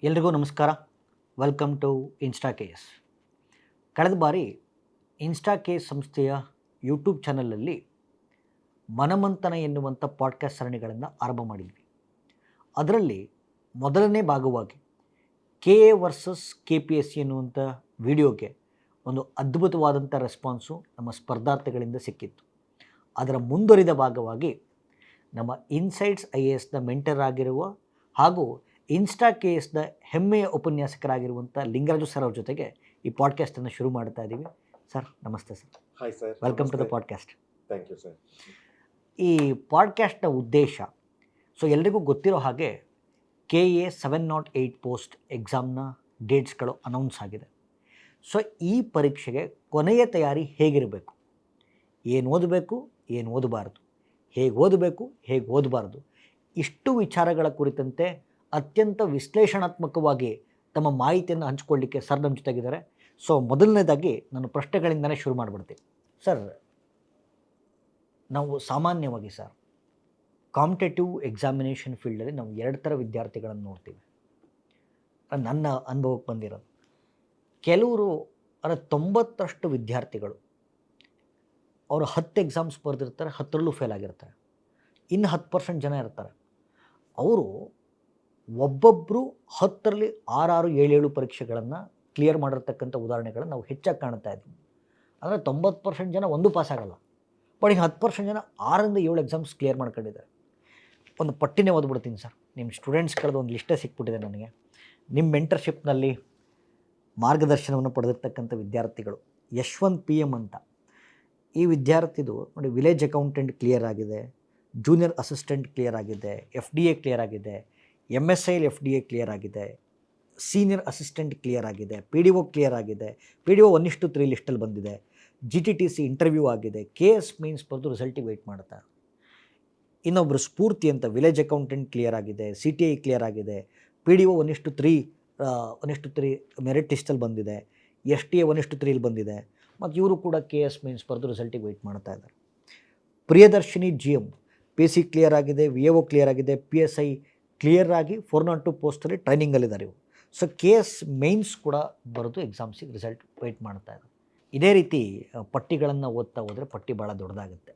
ಎಲ್ರಿಗೂ ನಮಸ್ಕಾರ. Welcome to insta KS. ಕಳೆದ ಬಾರಿ ಇನ್ಸ್ಟಾ ಕೇಸ್ ಸಂಸ್ಥೆಯ ಯೂಟ್ಯೂಬ್ ಚಾನಲಲ್ಲಿ ಮನಮಂಥನ ಎನ್ನುವಂಥ ಪಾಡ್ಕಾಸ್ಟ್ ಸರಣಿಗಳನ್ನು ಆರಂಭ ಮಾಡಿದ್ವಿ. ಅದರಲ್ಲಿ ಮೊದಲನೇ ಭಾಗವಾಗಿ K A versus K P S C ಎನ್ನುವಂಥ ವಿಡಿಯೋಗೆ ಒಂದು ಅದ್ಭುತವಾದಂಥ ರೆಸ್ಪಾನ್ಸು ನಮ್ಮ ಸ್ಪರ್ಧಾರ್ಥಿಗಳಿಂದ ಸಿಕ್ಕಿತ್ತು. ಅದರ ಮುಂದುವರಿದ ಭಾಗವಾಗಿ ನಮ್ಮ ಇನ್ಸೈಟ್ಸ್ IAS ಮೆಂಟರ್ ಆಗಿರುವ ಹಾಗೂ ಇನ್ಸ್ಟಾ ಕೇಸ್ನ ಹೆಮ್ಮೆಯ ಉಪನ್ಯಾಸಕರಾಗಿರುವಂಥ ಲಿಂಗರಾಜು ಸರ್ ಅವ್ರ ಜೊತೆಗೆ ಈ ಪಾಡ್ಕಾಸ್ಟನ್ನು ಶುರು ಮಾಡ್ತಾ ಇದ್ದೀವಿ. ಸರ್ ನಮಸ್ತೆ sir. Hi sir. Welcome to the podcast. Thank you sir. ಈ ಪಾಡ್ಕಾಸ್ಟ್ನ ಉದ್ದೇಶ, ಎಲ್ರಿಗೂ ಗೊತ್ತಿರೋ ಹಾಗೆ KA 708 ಪೋಸ್ಟ್ ಎಕ್ಸಾಮ್ನ ಡೇಟ್ಸ್ಗಳು ಅನೌನ್ಸ್ ಆಗಿದೆ. ಈ ಪರೀಕ್ಷೆಗೆ ಕೊನೆಯ ತಯಾರಿ ಹೇಗಿರಬೇಕು, ಏನು ಓದಬೇಕು, ಏನು ಓದಬಾರ್ದು, ಹೇಗೆ ಓದಬೇಕು, ಹೇಗೆ ಓದಬಾರ್ದು, ಇಷ್ಟು ವಿಚಾರಗಳ ಕುರಿತಂತೆ ಅತ್ಯಂತ ವಿಶ್ಲೇಷಣಾತ್ಮಕವಾಗಿ ತಮ್ಮ ಮಾಹಿತಿಯನ್ನು ಹಂಚಿಕೊಳ್ಳಿಕ್ಕೆ ಸರ್ ನಮ್ಮ ಜೊತೆಗಿದ್ದಾರೆ. ಮೊದಲನೇದಾಗಿ ನಾನು ಪ್ರಶ್ನೆಗಳಿಂದಲೇ ಶುರು ಮಾಡಿಬಿಡ್ತೀನಿ. ಸರ್, ನಾವು ಸಾಮಾನ್ಯವಾಗಿ ಕಾಂಪಿಟೇಟಿವ್ ಎಕ್ಸಾಮಿನೇಷನ್ ಫೀಲ್ಡಲ್ಲಿ ನಾವು ಎರಡು ಥರ ವಿದ್ಯಾರ್ಥಿಗಳನ್ನು ನೋಡ್ತೀವಿ. ನನ್ನ ಅನುಭವಕ್ಕೆ ಬಂದಿರೋದು, ಕೆಲವರು 90% ವಿದ್ಯಾರ್ಥಿಗಳು ಅವರು 10 ಎಕ್ಸಾಮ್ಸ್ ಬರೆದಿರ್ತಾರೆ, 10ರಲ್ಲೂ ಫೇಲ್ ಆಗಿರ್ತಾರೆ. ಇನ್ನು 10% ಜನ ಇರ್ತಾರೆ, ಅವರು ಒಬ್ಬೊಬ್ಬರು 10ರಲ್ಲಿ 6 7 ಪರೀಕ್ಷೆಗಳನ್ನು ಕ್ಲಿಯರ್ ಮಾಡಿರ್ತಕ್ಕಂಥ ಉದಾಹರಣೆಗಳನ್ನು ನಾವು ಹೆಚ್ಚಾಗಿ ಕಾಣ್ತಾ ಇದ್ದೀವಿ. ಅಂದರೆ 90% ಜನ ಒಂದೂ ಪಾಸ್ ಆಗಲ್ಲ, ಬಟ್ ಇನ್ನು 10% ಜನ 6ರಿಂದ 7 ಎಕ್ಸಾಮ್ಸ್ ಕ್ಲಿಯರ್ ಮಾಡ್ಕೊಂಡಿದ್ದಾರೆ. ಒಂದು ಪಟ್ಟಿನೇ ಓದ್ಬಿಡ್ತೀನಿ ಸರ್, ನಿಮ್ಮ ಸ್ಟೂಡೆಂಟ್ಸ್ಗಳದ್ದು ಒಂದು ಲಿಸ್ಟೇ ಸಿಕ್ಬಿಟ್ಟಿದೆ ನನಗೆ. ನಿಮ್ಮ ಮೆಂಟರ್ಶಿಪ್ನಲ್ಲಿ ಮಾರ್ಗದರ್ಶನವನ್ನು ಪಡೆದಿರ್ತಕ್ಕಂಥ ವಿದ್ಯಾರ್ಥಿಗಳು ಯಶವಂತ್ PM ಅಂತ. ಈ ವಿದ್ಯಾರ್ಥಿದು ನೋಡಿ, ವಿಲೇಜ್ ಅಕೌಂಟೆಂಟ್ ಕ್ಲಿಯರ್ ಆಗಿದೆ, ಜೂನಿಯರ್ ಅಸಿಸ್ಟೆಂಟ್ ಕ್ಲಿಯರ್ ಆಗಿದೆ, FDA ಕ್ಲಿಯರ್ ಆಗಿದೆ, MSIL FDA ಕ್ಲಿಯರ್ ಆಗಿದೆ, ಸೀನಿಯರ್ ಅಸಿಸ್ಟೆಂಟ್ ಕ್ಲಿಯರ್ ಆಗಿದೆ, PDO ಕ್ಲಿಯರ್ ಆಗಿದೆ, PDO 1:3 ಲಿಸ್ಟಲ್ಲಿ ಬಂದಿದೆ, GTTC ಇಂಟರ್ವ್ಯೂ ಆಗಿದೆ, KS ಮೀನ್ಸ್ ಬರೆದು ರಿಸಲ್ಟಿಗೆ ವೆಯ್ಟ್ ಮಾಡ್ತಾರೆ. ಇನ್ನೊಬ್ಬರು ಸ್ಫೂರ್ತಿ ಅಂತ ವಿಲೇಜ್ ಅಕೌಂಟೆಂಟ್ ಕ್ಲಿಯರ್ ಆಗಿದೆ, CTI ಕ್ಲಿಯರ್ ಆಗಿದೆ, PDO 1:3 ಮೆರಿಟ್ ಲಿಸ್ಟಲ್ಲಿ ಬಂದಿದೆ, STA 1:3 ಬಂದಿದೆ, ಮತ್ತು ಇವರು ಕೂಡ KS ಮೀನ್ಸ್ ಬರೆದು ರಿಸಲ್ಟಿಗೆ ವೆಯ್ಟ್ ಮಾಡ್ತಾ ಇದ್ದಾರೆ. ಪ್ರಿಯದರ್ಶಿನಿ GM PC ಕ್ಲಿಯರ್ ಆಗಿದೆ, VAO ಕ್ಲಿಯರ್ ಆಗಿದೆ, PSI ಕ್ಲಿಯರ್ ಆಗಿ 402 ಪೋಸ್ಟಲ್ಲಿ ಟ್ರೈನಿಂಗಲ್ಲಿದ್ದಾರೆ ಇವರು. KS ಮೇನ್ಸ್ ಕೂಡ ಬರೆದು ಎಕ್ಸಾಮ್ಸಿಗೆ ರಿಸಲ್ಟ್ ವೆಯ್ಟ್ ಮಾಡ್ತಾ ಇದ್ದಾರೆ. ಇದೇ ರೀತಿ ಪಟ್ಟಿಗಳನ್ನು ಓದ್ತಾ ಹೋದರೆ ಪಟ್ಟಿ ಭಾಳ ದೊಡ್ಡದಾಗುತ್ತೆ.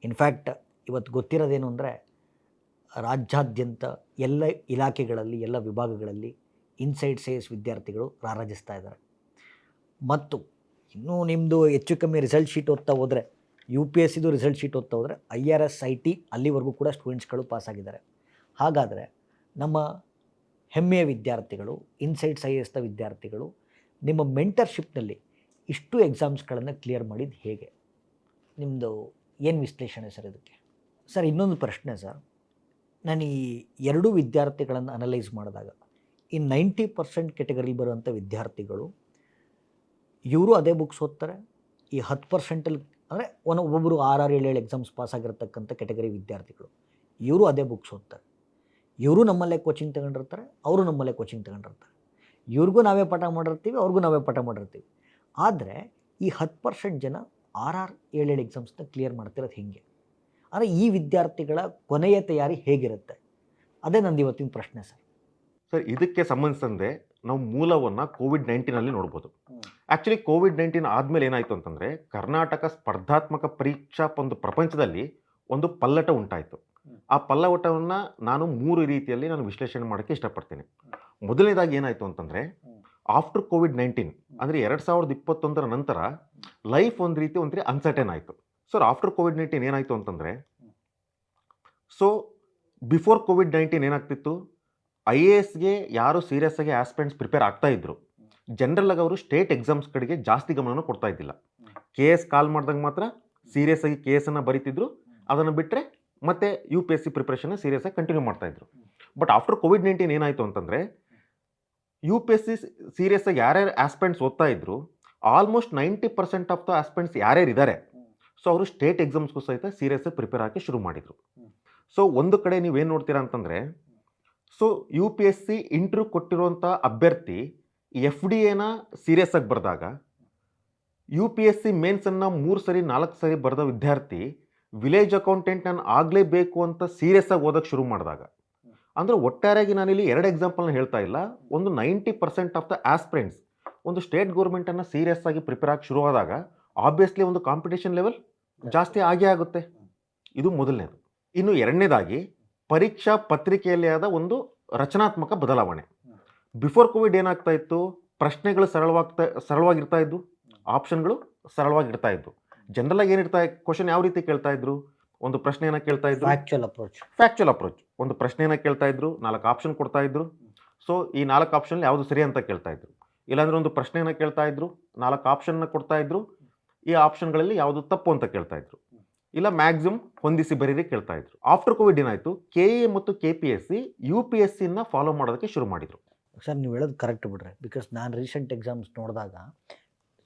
ಇನ್ಫ್ಯಾಕ್ಟ್ ಇವತ್ತು ಗೊತ್ತಿರೋದೇನು ಅಂದರೆ, ರಾಜ್ಯಾದ್ಯಂತ ಎಲ್ಲ ಇಲಾಖೆಗಳಲ್ಲಿ, ಎಲ್ಲ ವಿಭಾಗಗಳಲ್ಲಿ ಇನ್ಸೈಟ್ಸ್ IAS ವಿದ್ಯಾರ್ಥಿಗಳು ರಾರಾಜಿಸ್ತಾ ಇದ್ದಾರೆ. ಮತ್ತು ಇನ್ನೂ ನಿಮ್ಮದು ಹೆಚ್ಚು ಕಮ್ಮಿ ರಿಸಲ್ಟ್ ಶೀಟ್ ಓದ್ತಾ ಹೋದರೆ, UPSCದು ರಿಸಲ್ಟ್ ಶೀಟ್ ಓದ್ತಾ ಹೋದರೆ IRS IT ಅಲ್ಲಿವರೆಗೂ ಕೂಡ ಸ್ಟೂಡೆಂಟ್ಸ್ಗಳು ಪಾಸಾಗಿದ್ದಾರೆ. ಹಾಗಾದರೆ ನಮ್ಮ ಹೆಮ್ಮೆಯ ವಿದ್ಯಾರ್ಥಿಗಳು, ಇನ್ಸೈಟ್ಸ್ IAS ವಿದ್ಯಾರ್ಥಿಗಳು ನಿಮ್ಮ ಮೆಂಟರ್ಶಿಪ್ನಲ್ಲಿ ಇಷ್ಟು ಎಕ್ಸಾಮ್ಸ್ಗಳನ್ನು ಕ್ಲಿಯರ್ ಮಾಡಿದ್ದು ಹೇಗೆ? ನಿಮ್ಮದು ಏನು ವಿಶ್ಲೇಷಣೆ ಸರ್ ಇದಕ್ಕೆ? ಸರ್, ಇನ್ನೊಂದು ಪ್ರಶ್ನೆ ಸರ್, ನಾನು ಈ ಎರಡೂ ವಿದ್ಯಾರ್ಥಿಗಳನ್ನು ಅನಲೈಸ್ ಮಾಡಿದಾಗ, ಈ 90% ಕೆಟಗರಿಲಿ ಬರುವಂಥ ವಿದ್ಯಾರ್ಥಿಗಳು ಇವರು ಅದೇ ಬುಕ್ಸ್ ಓದ್ತಾರೆ. ಈ 10%ಅಲ್ಲಿ ಅಂದರೆ ಒಬ್ಬೊಬ್ಬರು 6 7 ಎಕ್ಸಾಮ್ಸ್ ಪಾಸ್ ಆಗಿರ್ತಕ್ಕಂಥ ಕೆಟಗರಿ ವಿದ್ಯಾರ್ಥಿಗಳು ಇವರು ಅದೇ ಬುಕ್ಸ್ ಓದ್ತಾರೆ. ಇವರು ನಮ್ಮಲ್ಲೇ ಕೋಚಿಂಗ್ ತಗೊಂಡಿರ್ತಾರೆ, ಅವರು ನಮ್ಮಲ್ಲೇ ಕೋಚಿಂಗ್ ತಗೊಂಡಿರ್ತಾರೆ. ಇವ್ರಿಗೂ ನಾವೇ ಪಾಠ ಮಾಡಿರ್ತೀವಿ, ಅವ್ರಿಗೂ ನಾವೇ ಪಾಠ ಮಾಡಿರ್ತೀವಿ. ಆದರೆ ಈ 10% ಜನ 6 7 ಎಕ್ಸಾಮ್ಸ್ನ ಕ್ಲಿಯರ್ ಮಾಡ್ತಿರೋದು ಹೇಗೆ? ಅಂದರೆ ಈ ವಿದ್ಯಾರ್ಥಿಗಳ ಕೊನೆಯ ತಯಾರಿ ಹೇಗಿರುತ್ತೆ? ಅದೇ ನಂದು ಇವತ್ತಿನ ಪ್ರಶ್ನೆ ಸರ್. ಇದಕ್ಕೆ ಸಂಬಂಧಿಸಿದಂತೆ ನಾವು ಮೂಲವನ್ನು COVID-19 ನೋಡ್ಬೋದು. ಆ್ಯಕ್ಚುಲಿ COVID-19 ಆದಮೇಲೆ ಏನಾಯಿತು ಅಂತಂದರೆ, ಕರ್ನಾಟಕ ಸ್ಪರ್ಧಾತ್ಮಕ ಪರೀಕ್ಷಾ ಒಂದು ಪ್ರಪಂಚದಲ್ಲಿ ಒಂದು ಪಲ್ಲಟ ಉಂಟಾಯಿತು. ಆ ಪಲ್ಲಟವನ್ನು ನಾನು 3 ರೀತಿಯಲ್ಲಿ ವಿಶ್ಲೇಷಣೆ ಮಾಡೋಕ್ಕೆ ಇಷ್ಟಪಡ್ತೀನಿ. ಮೊದಲನೇದಾಗಿ ಏನಾಯಿತು ಅಂತಂದರೆ, ಆಫ್ಟರ್ COVID-19 ಅಂದರೆ 2021 ನಂತರ ಲೈಫ್ ಒಂದು ರೀತಿ ಅನ್ಸರ್ಟೈನ್ ಆಯಿತು. ಆಫ್ಟರ್ COVID-19 ಏನಾಯಿತು ಅಂತಂದರೆ, ಬಿಫೋರ್ COVID-19 ಏನಾಗ್ತಿತ್ತು, IASಗೆ ಯಾರು ಸೀರಿಯಸ್ ಆಗಿ ಆಸ್ಪಿರೆಂಟ್ಸ್ ಪ್ರಿಪೇರ್ ಆಗ್ತಾ ಇದ್ರು, ಜನರಲ್ ಆಗಿ ಅವರು ಸ್ಟೇಟ್ ಎಕ್ಸಾಮ್ಸ್ ಕಡೆಗೆ ಜಾಸ್ತಿ ಗಮನ ಕೊಡ್ತಾ ಇದ್ದಿಲ್ಲ. KS ಕಾಲ್ ಮಾಡಿದಾಗ ಮಾತ್ರ ಸೀರಿಯಸ್ ಆಗಿ KS ಅನ್ನು ಬರೀತಿದ್ರು, ಅದನ್ನು ಬಿಟ್ಟರೆ ಮತ್ತೆ UPSC ಪ್ರಿಪ್ರೇಷನ್ ಸೀರಿಯಸ್ ಆಗಿ ಕಂಟಿನ್ಯೂ ಮಾಡ್ತಾ ಇದ್ರು. ಬಟ್ ಆಫ್ಟರ್ COVID-19 ಏನಾಯಿತು ಅಂತಂದರೆ, UPSC ಸೀರಿಯಸ್ ಆಗಿ ಯಾರ್ಯಾರು ಆಸ್ಪಿರೆಂಟ್ಸ್ ಓದ್ತಾ ಇದ್ರು, ಆಲ್ಮೋಸ್ಟ್ 90% ಆಫ್ ದ ಆಸ್ಪಿರೆಂಟ್ಸ್ ಯಾರ್ಯಾರು ಇದ್ದಾರೆ, ಅವರು ಸ್ಟೇಟ್ ಎಕ್ಸಾಮ್ಸ್ಗೂ ಸಹಿತ ಸೀರಿಯಸ್ ಆಗಿ ಪ್ರಿಪೇರ್ ಆಗಿ ಶುರು ಮಾಡಿದರು. ಒಂದು ಕಡೆ ನೀವೇನು ನೋಡ್ತೀರಾ ಅಂತಂದರೆ, UPSC ಇಂಟರ್ವ್ಯೂ ಕೊಟ್ಟಿರುವಂಥ ಅಭ್ಯರ್ಥಿ FDAನ ಸೀರಿಯಸ್ ಆಗಿ ಬರೆದಾಗ, UPSC ಮೇನ್ಸನ್ನು 3 ಸರಿ 4 ಸರಿ ಬರೆದ ವಿದ್ಯಾರ್ಥಿ ವಿಲೇಜ್ ಅಕೌಂಟೆಂಟ್ ನಾನು ಆಗಲೇಬೇಕು ಅಂತ ಸೀರಿಯಸ್ ಆಗಿ ಓದೋಕ್ಕೆ ಶುರು ಮಾಡಿದಾಗ, ಅಂದರೆ ಒಟ್ಟಾರೆಯಾಗಿ ನಾನಿಲ್ಲಿ 2 ಎಕ್ಸಾಂಪಲ್ನ ಹೇಳ್ತಾ ಇಲ್ಲ. ಒಂದು 90% ಆಫ್ ದ ಆಸ್ಪಿರೆಂಟ್ಸ್ ಒಂದು ಸ್ಟೇಟ್ ಗೌರ್ಮೆಂಟನ್ನು ಸೀರಿಯಸ್ ಆಗಿ ಪ್ರಿಪೇರ್ ಆಗಿ ಶುರುವಾದಾಗ ಆಬ್ವಿಯಸ್ಲಿ ಒಂದು ಕಾಂಪಿಟೇಷನ್ ಲೆವೆಲ್ ಜಾಸ್ತಿ ಆಗೇ ಆಗುತ್ತೆ. ಇದು ಮೊದಲನೇದು. ಇನ್ನು ಎರಡನೇದಾಗಿ ಪರೀಕ್ಷಾ ಪತ್ರಿಕೆಯಲ್ಲಿ ಆದ ಒಂದು ರಚನಾತ್ಮಕ ಬದಲಾವಣೆ. ಬಿಫೋರ್ ಕೋವಿಡ್ ಏನಾಗ್ತಾ ಇತ್ತು, ಪ್ರಶ್ನೆಗಳು ಸರಳವಾಗಿರ್ತಾ ಇದ್ದು, ಆಪ್ಷನ್ಗಳು ಸರಳವಾಗಿರ್ತಾ ಇದ್ದು. ಜನರಲ್ ಆಗಿ ಏನಿರ್ತಾ ಕ್ವಶನ್ ಯಾವ ರೀತಿ ಕೇಳ್ತಾ ಇದ್ರು, ಒಂದು ಪ್ರಶ್ನೆಯನ್ನು ಕೇಳ್ತಾ ಇದ್ರು, ಫ್ಯಾಕ್ಚುಯಲ್ ಅಪ್ರೋಚ್. ಒಂದು ಪ್ರಶ್ನೆಯನ್ನು ಕೇಳ್ತಾ ಇದ್ರು, 4 ಆಪ್ಷನ್ ಕೊಡ್ತಾ ಇದ್ರು. ಸೊ ಈ 4 ಆಪ್ಷನ್ ಯಾವುದು ಸರಿ ಅಂತ ಕೇಳ್ತಾ ಇದ್ರು. ಇಲ್ಲಾಂದ್ರೆ ಒಂದು ಪ್ರಶ್ನೆಯನ್ನು ಕೇಳ್ತಾ ಇದ್ರು, 4 ಆಪ್ಷನ್ನ ಕೊಡ್ತಾ ಇದ್ರು, ಈ ಆಪ್ಷನ್ಗಳಲ್ಲಿ ಯಾವುದು ತಪ್ಪು ಅಂತ ಕೇಳ್ತಾ ಇದ್ರು. ಇಲ್ಲ ಮ್ಯಾಕ್ಸಿಮಮ್ ಹೊಂದಿಸಿ ಬರೀರಿ ಕೇಳ್ತಾ ಇದ್ರು. ಆಫ್ಟರ್ ಕೋವಿಡ್ ಏನಾಯಿತು, KA ಮತ್ತು KPSC UPSCನ ಫಾಲೋ ಮಾಡೋದಕ್ಕೆ ಶುರು ಮಾಡಿದರು. ಸರ್ ನೀವು ಹೇಳೋದು ಕರೆಕ್ಟ್ ಬಿಡ್ರಿ. ಬಿಕಾಸ್ ನಾನು ರೀಸೆಂಟ್ ಎಕ್ಸಾಮ್ಸ್ ನೋಡಿದಾಗ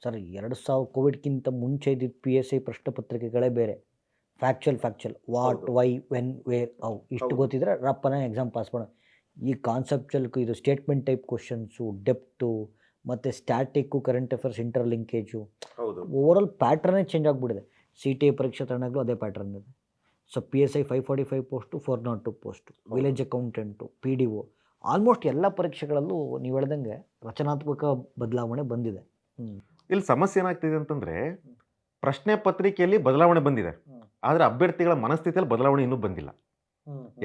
ಸರ್ 2000 ಕೋವಿಡ್ಗಿಂತ ಮುಂಚೆ ಇದ್ದಿದ್ದು PSI ಪ್ರಶ್ನೆ ಪತ್ರಿಕೆಗಳೇ ಬೇರೆ. Factual what, why, when, where, how ಇಷ್ಟು ಗೊತ್ತಿದ್ರೆ ರಪ್ಪನ ಎಕ್ಸಾಮ್ ಪಾಸ್ ಮಾಡೋ. ಈ ಕಾನ್ಸೆಪ್ಚುಯಲ್ ಇದು ಸ್ಟೇಟ್ಮೆಂಟ್ ಟೈಪ್ ಕ್ವಶನ್ಸು, ಡೆಪ್ತು ಮತ್ತು static, current affairs, inter linkage, overall ಪ್ಯಾಟ್ರನ್ನೇ ಚೇಂಜ್ ಆಗಿಬಿಟ್ಟಿದೆ. CTA ಪರೀಕ್ಷಾ ತಂಡಗಳು ಅದೇ ಪ್ಯಾಟ್ರನ್ ಇದೆ. So PSI 545 post, 402 post, village accountant, PDO, almost ಎಲ್ಲ ಪರೀಕ್ಷೆಗಳಲ್ಲೂ ನೀವು ಹೇಳ್ದಂಗೆ ರಚನಾತ್ಮಕ ಬದಲಾವಣೆ ಬಂದಿದೆ. ಇಲ್ಲಿ ಸಮಸ್ಯೆ ಏನಾಗ್ತಿದೆ ಅಂತಂದರೆ, ಪ್ರಶ್ನೆ ಪತ್ರಿಕೆಯಲ್ಲಿ ಬದಲಾವಣೆ ಬಂದಿದೆ, ಆದರೆ ಅಭ್ಯರ್ಥಿಗಳ ಮನಸ್ಥಿತಿಯಲ್ಲಿ ಬದಲಾವಣೆ ಇನ್ನೂ ಬಂದಿಲ್ಲ.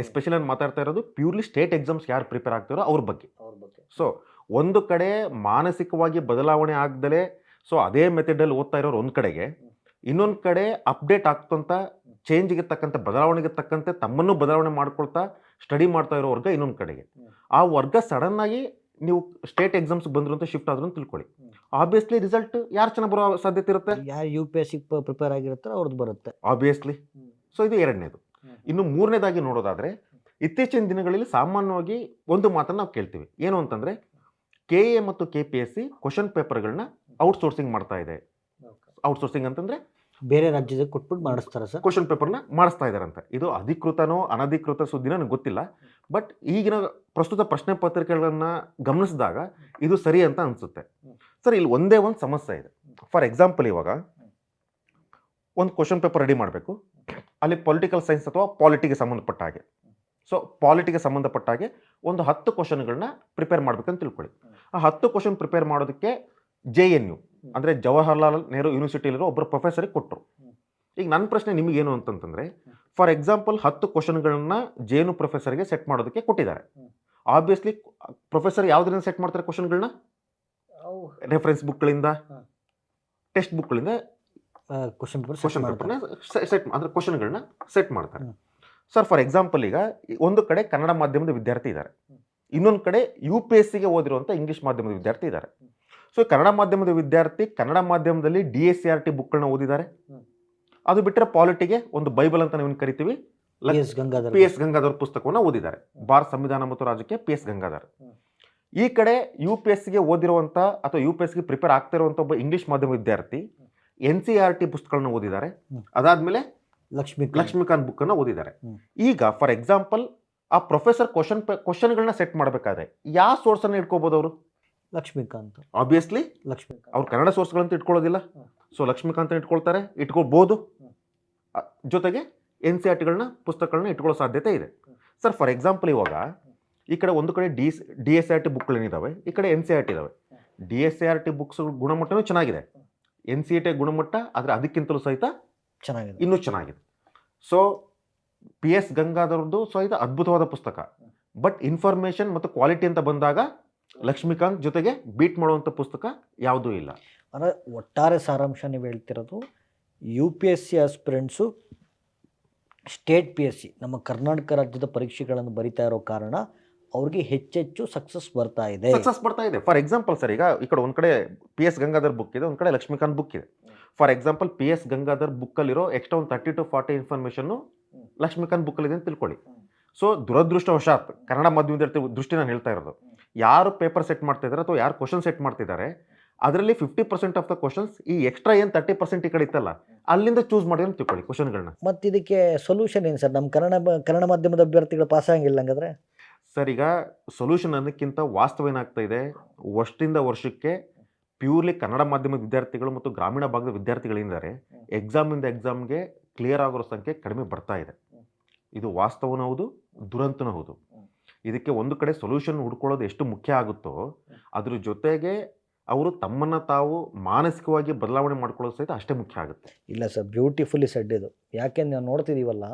ಎಸ್ಪೆಷಲಿ ನಾನು ಮಾತಾಡ್ತಾ ಇರೋದು ಪ್ಯೂರ್ಲಿ ಸ್ಟೇಟ್ ಎಕ್ಸಾಮ್ಸ್ ಯಾರು ಪ್ರಿಪೇರ್ ಆಗ್ತಾರೋ ಅವ್ರ ಬಗ್ಗೆ. ಸೊ ಒಂದು ಕಡೆ ಮಾನಸಿಕವಾಗಿ ಬದಲಾವಣೆ ಆಗ್ದಲೇ ಸೊ ಅದೇ ಮೆಥಡಲ್ಲಿ ಓದ್ತಾ ಇರೋರು ಒಂದು ಕಡೆಗೆ, ಇನ್ನೊಂದು ಕಡೆ ಅಪ್ಡೇಟ್ ಆಗ್ತಂತ ಚೇಂಜಿಗೆ ತಕ್ಕಂತೆ, ಬದಲಾವಣೆಗೆ ತಕ್ಕಂತೆ ತಮ್ಮನ್ನು ಬದಲಾವಣೆ ಮಾಡ್ಕೊಳ್ತಾ ಸ್ಟಡಿ ಮಾಡ್ತಾ ಇರೋ ವರ್ಗ ಇನ್ನೊಂದು ಕಡೆಗೆ. ಆ ವರ್ಗ ಸಡನ್ನಾಗಿ ನೀವು ಸ್ಟೇಟ್ ಎಕ್ಸಾಮ್ಸ್ ಬಂದ್ರು ಅಂತ ಶಿಫ್ಟ್ ಆದ್ರು ಅಂತ ತಿಳ್ಕೊಳ್ಳಿ, ಆಬ್ವಿಯಸ್ಲಿ ರಿಸಲ್ಟ್ ಯಾರು ಚೆನ್ನಾಗಿ ಬರೋ ಸಾಧ್ಯತೆ ಇರುತ್ತೆ, ಯಾರು UPSC ಪ್ರಿಪೇರ್ ಆಗಿರ್ತಾರೋ ಅವ್ರದ್ದು ಬರುತ್ತೆ ಆಬ್ವಿಯಸ್ಲಿ. ಸೊ ಇದು ಎರಡನೇದು. ಇನ್ನು ಮೂರನೇದಾಗಿ ನೋಡೋದಾದರೆ, ಇತ್ತೀಚಿನ ದಿನಗಳಲ್ಲಿ ಸಾಮಾನ್ಯವಾಗಿ ಒಂದು ಮಾತನ್ನು ನಾವು ಕೇಳ್ತೀವಿ, ಏನು ಅಂತಂದರೆ KA ಮತ್ತು KPSC ಕ್ವಶನ್ ಪೇಪರ್ಗಳನ್ನ ಔಟ್ಸೋರ್ಸಿಂಗ್ ಮಾಡ್ತಾ ಇದೆ. ಔಟ್ಸೋರ್ಸಿಂಗ್ ಅಂತಂದರೆ ಬೇರೆ ರಾಜ್ಯಕ್ಕೆ ಕೊಟ್ಬಿಟ್ಟು ಮಾಡಿಸ್ತಾರೆ ಸರ್, ಕ್ವಶನ್ ಪೇಪರ್ನ ಮಾಡಿಸ್ತಾ ಇದ್ದಾರೆ ಅಂತ. ಇದು ಅಧಿಕೃತನೋ ಅನಧಿಕೃತ ಸುದ್ದಿನೋ ನನಗೆ ಗೊತ್ತಿಲ್ಲ. ಬಟ್ ಈಗಿನ ಪ್ರಸ್ತುತ ಪ್ರಶ್ನೆ ಪತ್ರಿಕೆಗಳನ್ನು ಗಮನಿಸಿದಾಗ ಇದು ಸರಿ ಅಂತ ಅನಿಸುತ್ತೆ. ಸರ್ ಇಲ್ಲಿ ಒಂದೇ ಒಂದು ಸಮಸ್ಯೆ ಇದೆ. ಫಾರ್ ಎಕ್ಸಾಂಪಲ್, ಇವಾಗ ಒಂದು ಕ್ವಶನ್ ಪೇಪರ್ ರೆಡಿ ಮಾಡಬೇಕು, ಅಲ್ಲಿ ಪೊಲಿಟಿಕಲ್ ಸೈನ್ಸ್ ಅಥವಾ ಪಾಲಿಟಿಗೆ ಸಂಬಂಧಪಟ್ಟ ಹಾಗೆ, ಸೊ ಪಾಲಿಟಿಗೆ ಸಂಬಂಧಪಟ್ಟ ಹಾಗೆ ಒಂದು 10 ಕ್ವಶನ್ಗಳನ್ನ ಪ್ರಿಪೇರ್ ಮಾಡ್ಬೇಕಂತ ತಿಳ್ಕೊಳ್ಳಿ. ಆ 10 ಕ್ವಶನ್ ಪ್ರಿಪೇರ್ ಮಾಡೋದಕ್ಕೆ JNU ಅಂದರೆ ಜವಾಹರ್ಲಾಲ್ ನೆಹರು ಯೂನಿವರ್ಸಿಟಿಯಲ್ಲಿರೋ ಒಬ್ಬರು ಪ್ರೊಫೆಸರಿಗೆ ಕೊಟ್ಟರು. ಈಗ ನನ್ನ ಪ್ರಶ್ನೆ ನಿಮಗೇನು ಅಂತಂತಂದರೆ, ಫಾರ್ ಎಕ್ಸಾಂಪಲ್ 10 ಕ್ವಶನ್ಗಳನ್ನ JNU ಪ್ರೊಫೆಸರ್ಗೆ ಸೆಟ್ ಮಾಡೋದಕ್ಕೆ ಕೊಟ್ಟಿದ್ದಾರೆ. ಆಬ್ವಿಯಸ್ಲಿ ಪ್ರೊಫೆಸರ್ ಯಾವುದರಿಂದ ಸೆಟ್ ಮಾಡ್ತಾರೆ ಕ್ವಶನ್ಗಳನ್ನ? ರೆಫರೆನ್ಸ್ ಬುಕ್ಗಳಿಂದ, ಟೆಕ್ಸ್ಟ್ ಬುಕ್ಗಳಿಂದ ಕ್ವಶನ್ ಪೇಪರ್ನ ಸೆಟ್ ಅಂದರೆ ಕ್ವಶನ್ಗಳನ್ನ ಸೆಟ್ ಮಾಡ್ತಾರೆ. ಸರ್ ಫಾರ್ ಎಕ್ಸಾಂಪಲ್, ಈಗ ಒಂದು ಕಡೆ ಕನ್ನಡ ಮಾಧ್ಯಮದ ವಿದ್ಯಾರ್ಥಿ ಇದ್ದಾರೆ, ಇನ್ನೊಂದು ಕಡೆ UPSCಗೆ ಓದಿರುವಂಥ ಇಂಗ್ಲೀಷ್ ಮಾಧ್ಯಮದ ವಿದ್ಯಾರ್ಥಿ ಇದ್ದಾರೆ. ಸೊ ಕನ್ನಡ ಮಾಧ್ಯಮದ ವಿದ್ಯಾರ್ಥಿ ಕನ್ನಡ ಮಾಧ್ಯಮದಲ್ಲಿ DSCRT ಬುಕ್ಗಳನ್ನ ಓದಿದ್ದಾರೆ. ಅದು ಬಿಟ್ಟರೆ ಪಾಲಿಟಿಗೆ ಒಂದು ಬೈಬಲ್ ಅಂತ ನಾವು ಕರಿತೀವಿ, PS ಗಂಗಾಧರ್ ಪುಸ್ತಕವನ್ನು ಓದಿದ್ದಾರೆ. ಭಾರತ ಸಂವಿಧಾನ ಮತ್ತು ರಾಜ್ಯಕ್ಕೆ PS ಗಂಗಾಧರ್. ಈ ಕಡೆ UPSCಗೆ ಓದಿರುವಂಥ ಅಥವಾ UPSCಗೆ ಪ್ರಿಪೇರ್ ಆಗ್ತಾ ಇರುವಂಥ ಒಬ್ಬ ಇಂಗ್ಲೀಷ್ ಮಾಧ್ಯಮ ವಿದ್ಯಾರ್ಥಿ NCERT ಪುಸ್ತಕಗಳನ್ನ ಓದಿದ್ದಾರೆ. ಅದಾದಮೇಲೆ ಲಕ್ಷ್ಮೀಕಾಂತ್ ಬುಕ್ಕನ್ನು ಓದಿದ್ದಾರೆ. ಈಗ ಫಾರ್ ಎಕ್ಸಾಂಪಲ್ ಆ ಪ್ರೊಫೆಸರ್ ಕ್ವಶನ್ಗಳನ್ನ ಸೆಟ್ ಮಾಡಬೇಕಾದ್ರೆ ಯಾವ ಸೋರ್ಸನ್ನು ಇಟ್ಕೋಬೋದು ಅವರು? ಲಕ್ಷ್ಮೀಕಾಂತ್. ಆಬ್ವಿಯಸ್ಲಿ ಅವ್ರು ಕನ್ನಡ ಸೋರ್ಸ್ಗಳಂತ ಇಟ್ಕೊಳ್ಳೋದಿಲ್ಲ. ಸೊ ಲಕ್ಷ್ಮೀಕಾಂತ್ ಇಟ್ಕೊಳ್ಬೋದು, ಜೊತೆಗೆ NCERTಗಳನ್ನ ಪುಸ್ತಕಗಳನ್ನ ಇಟ್ಕೊಳ್ಳೋ ಸಾಧ್ಯತೆ ಇದೆ. ಸರ್ ಫಾರ್ ಎಕ್ಸಾಂಪಲ್, ಇವಾಗ ಈ ಕಡೆ ಒಂದು ಕಡೆ DSCRT ಬುಕ್ಗಳೇನಿದ್ದಾವೆ, ಈ ಕಡೆ NCERT ಇದ್ದಾವೆ. DSCRT ಬುಕ್ಸ್ ಗುಣಮಟ್ಟನೂ ಚೆನ್ನಾಗಿದೆ, NCERT ಗುಣಮಟ್ಟ ಆದರೆ ಅದಕ್ಕಿಂತಲೂ ಸಹಿತ ಚೆನ್ನಾಗಿದೆ, ಇನ್ನೂ ಚೆನ್ನಾಗಿದೆ. ಸೊ PS ಗಂಗಾಧರ್ದು ಸಹಿತ ಅದ್ಭುತವಾದ ಪುಸ್ತಕ. ಬಟ್ ಇನ್ಫಾರ್ಮೇಷನ್ ಮತ್ತು ಕ್ವಾಲಿಟಿ ಅಂತ ಬಂದಾಗ ಲಕ್ಷ್ಮೀಕಾಂತ್ ಜೊತೆಗೆ ಬೀಟ್ ಮಾಡುವಂಥ ಪುಸ್ತಕ ಯಾವುದೂ ಇಲ್ಲ. ಅಂದರೆ ಒಟ್ಟಾರೆ ಸಾರಾಂಶ ನೀವು ಹೇಳ್ತಿರೋದು, UPSC ಆಸ್ಪಿರೆಂಟ್ಸು ಸ್ಟೇಟ್ PSC ನಮ್ಮ ಕರ್ನಾಟಕ ರಾಜ್ಯದ ಪರೀಕ್ಷೆಗಳನ್ನು ಬರಿತಾ ಇರೋ ಕಾರಣ ಅವ್ರಿಗೆ ಹೆಚ್ಚೆಚ್ಚು ಸಕ್ಸಸ್ ಬರ್ತಾ ಇದೆ. ಫಾರ್ ಎಕ್ಸಾಂಪಲ್ ಸರ್, ಈಗ ಈ ಕಡೆ ಒಂದು ಕಡೆ PS ಗಂಗಾಧರ್ ಬುಕ್ ಇದೆ, ಒಂದು ಕಡೆ ಲಕ್ಷ್ಮೀಕಾಂತ್ ಬುಕ್ ಇದೆ. ಫಾರ್ ಎಕ್ಸಾಂಪಲ್ PS ಗಂಗಾಧರ್ ಬುಕ್ಕಲ್ಲಿರೋ ಎಕ್ಸ್ಟ್ರಾ ಒಂದು 30 to 40 ಇನ್ಫಾರ್ಮೇಷನ್ನು ಲಕ್ಷ್ಮೀಕಾಂತ್ ಬುಕ್ಕಲ್ಲಿದೆ ಅಂತ ತಿಳ್ಕೊಳ್ಳಿ. ಸೊ ದುರದೃಷ್ಟವಶಾತ್ ಕನ್ನಡ ಮಾಧ್ಯಮದ ದೃಷ್ಟಿ ನಾನು ಹೇಳ್ತಾ ಇರೋದು, ಯಾರು ಪೇಪರ್ ಸೆಟ್ ಮಾಡ್ತಾ ಇದ್ದಾರೆ ಅಥವಾ ಯಾರು ಕ್ವಶನ್ ಸೆಟ್ ಮಾಡ್ತಿದ್ದಾರೆ, ಅದರಲ್ಲಿ 50% ಆಫ್ ದ ಕ್ವಶನ್ಸ್ ಈ ಎಕ್ಸ್ಟ್ರಾ ಏನು 30% ಈ ಕಡೆ ಇತ್ತಲ್ಲ ಅಲ್ಲಿಂದ ಚೂಸ್ ಮಾಡಿ ಅಂತ ತಿಳ್ಕೊಳ್ಳಿ ಕ್ವಶನ್ಗಳನ್ನ. ಮತ್ತು ಇದಕ್ಕೆ ಸೊಲ್ಯೂಷನ್ ಏನು ಸರ್? ನಮ್ಮ ಕನ್ನಡ ಮಾಧ್ಯಮದ ಅಭ್ಯರ್ಥಿಗಳು ಪಾಸ್ ಆಗಂಗಿಲ್ಲ ಹಂಗಾದ್ರೆ? ಸರ್ ಈಗ ಸೊಲ್ಯೂಷನ್ ಅನ್ನೋಕ್ಕಿಂತ ವಾಸ್ತವ ಏನಾಗ್ತಾ ಇದೆ, ವರ್ಷದಿಂದ ವರ್ಷಕ್ಕೆ ಪ್ಯೂರ್ಲಿ ಕನ್ನಡ ಮಾಧ್ಯಮದ ವಿದ್ಯಾರ್ಥಿಗಳು ಮತ್ತು ಗ್ರಾಮೀಣ ಭಾಗದ ವಿದ್ಯಾರ್ಥಿಗಳಿದ್ದಾರೆ, ಎಕ್ಸಾಮಿಂದ ಎಕ್ಸಾಮ್ಗೆ ಕ್ಲಿಯರ್ ಆಗಿರೋ ಸಂಖ್ಯೆ ಕಡಿಮೆ ಬರ್ತಾ ಇದೆ. ಇದು ವಾಸ್ತವನೂ ಹೌದು, ದುರಂತನೂ ಹೌದು. ಇದಕ್ಕೆ ಒಂದು ಕಡೆ ಸೊಲ್ಯೂಷನ್ ಹುಡ್ಕೊಳ್ಳೋದು ಎಷ್ಟು ಮುಖ್ಯ ಆಗುತ್ತೋ ಅದ್ರ ಜೊತೆಗೆ ಅವರು ತಮ್ಮನ್ನು ತಾವು ಮಾನಸಿಕವಾಗಿ ಬದಲಾವಣೆ ಮಾಡ್ಕೊಳ್ಳೋದು ಸಹಿತ ಅಷ್ಟೇ ಮುಖ್ಯ ಆಗುತ್ತೆ. ಇಲ್ಲ ಸರ್, ಬ್ಯೂಟಿಫುಲ್ಲಿ ಸೆಡ್ ಇದು. ಯಾಕೆಂದ್ರೆ ನಾವು ನೋಡ್ತಿದ್ದೀವಲ್ಲ,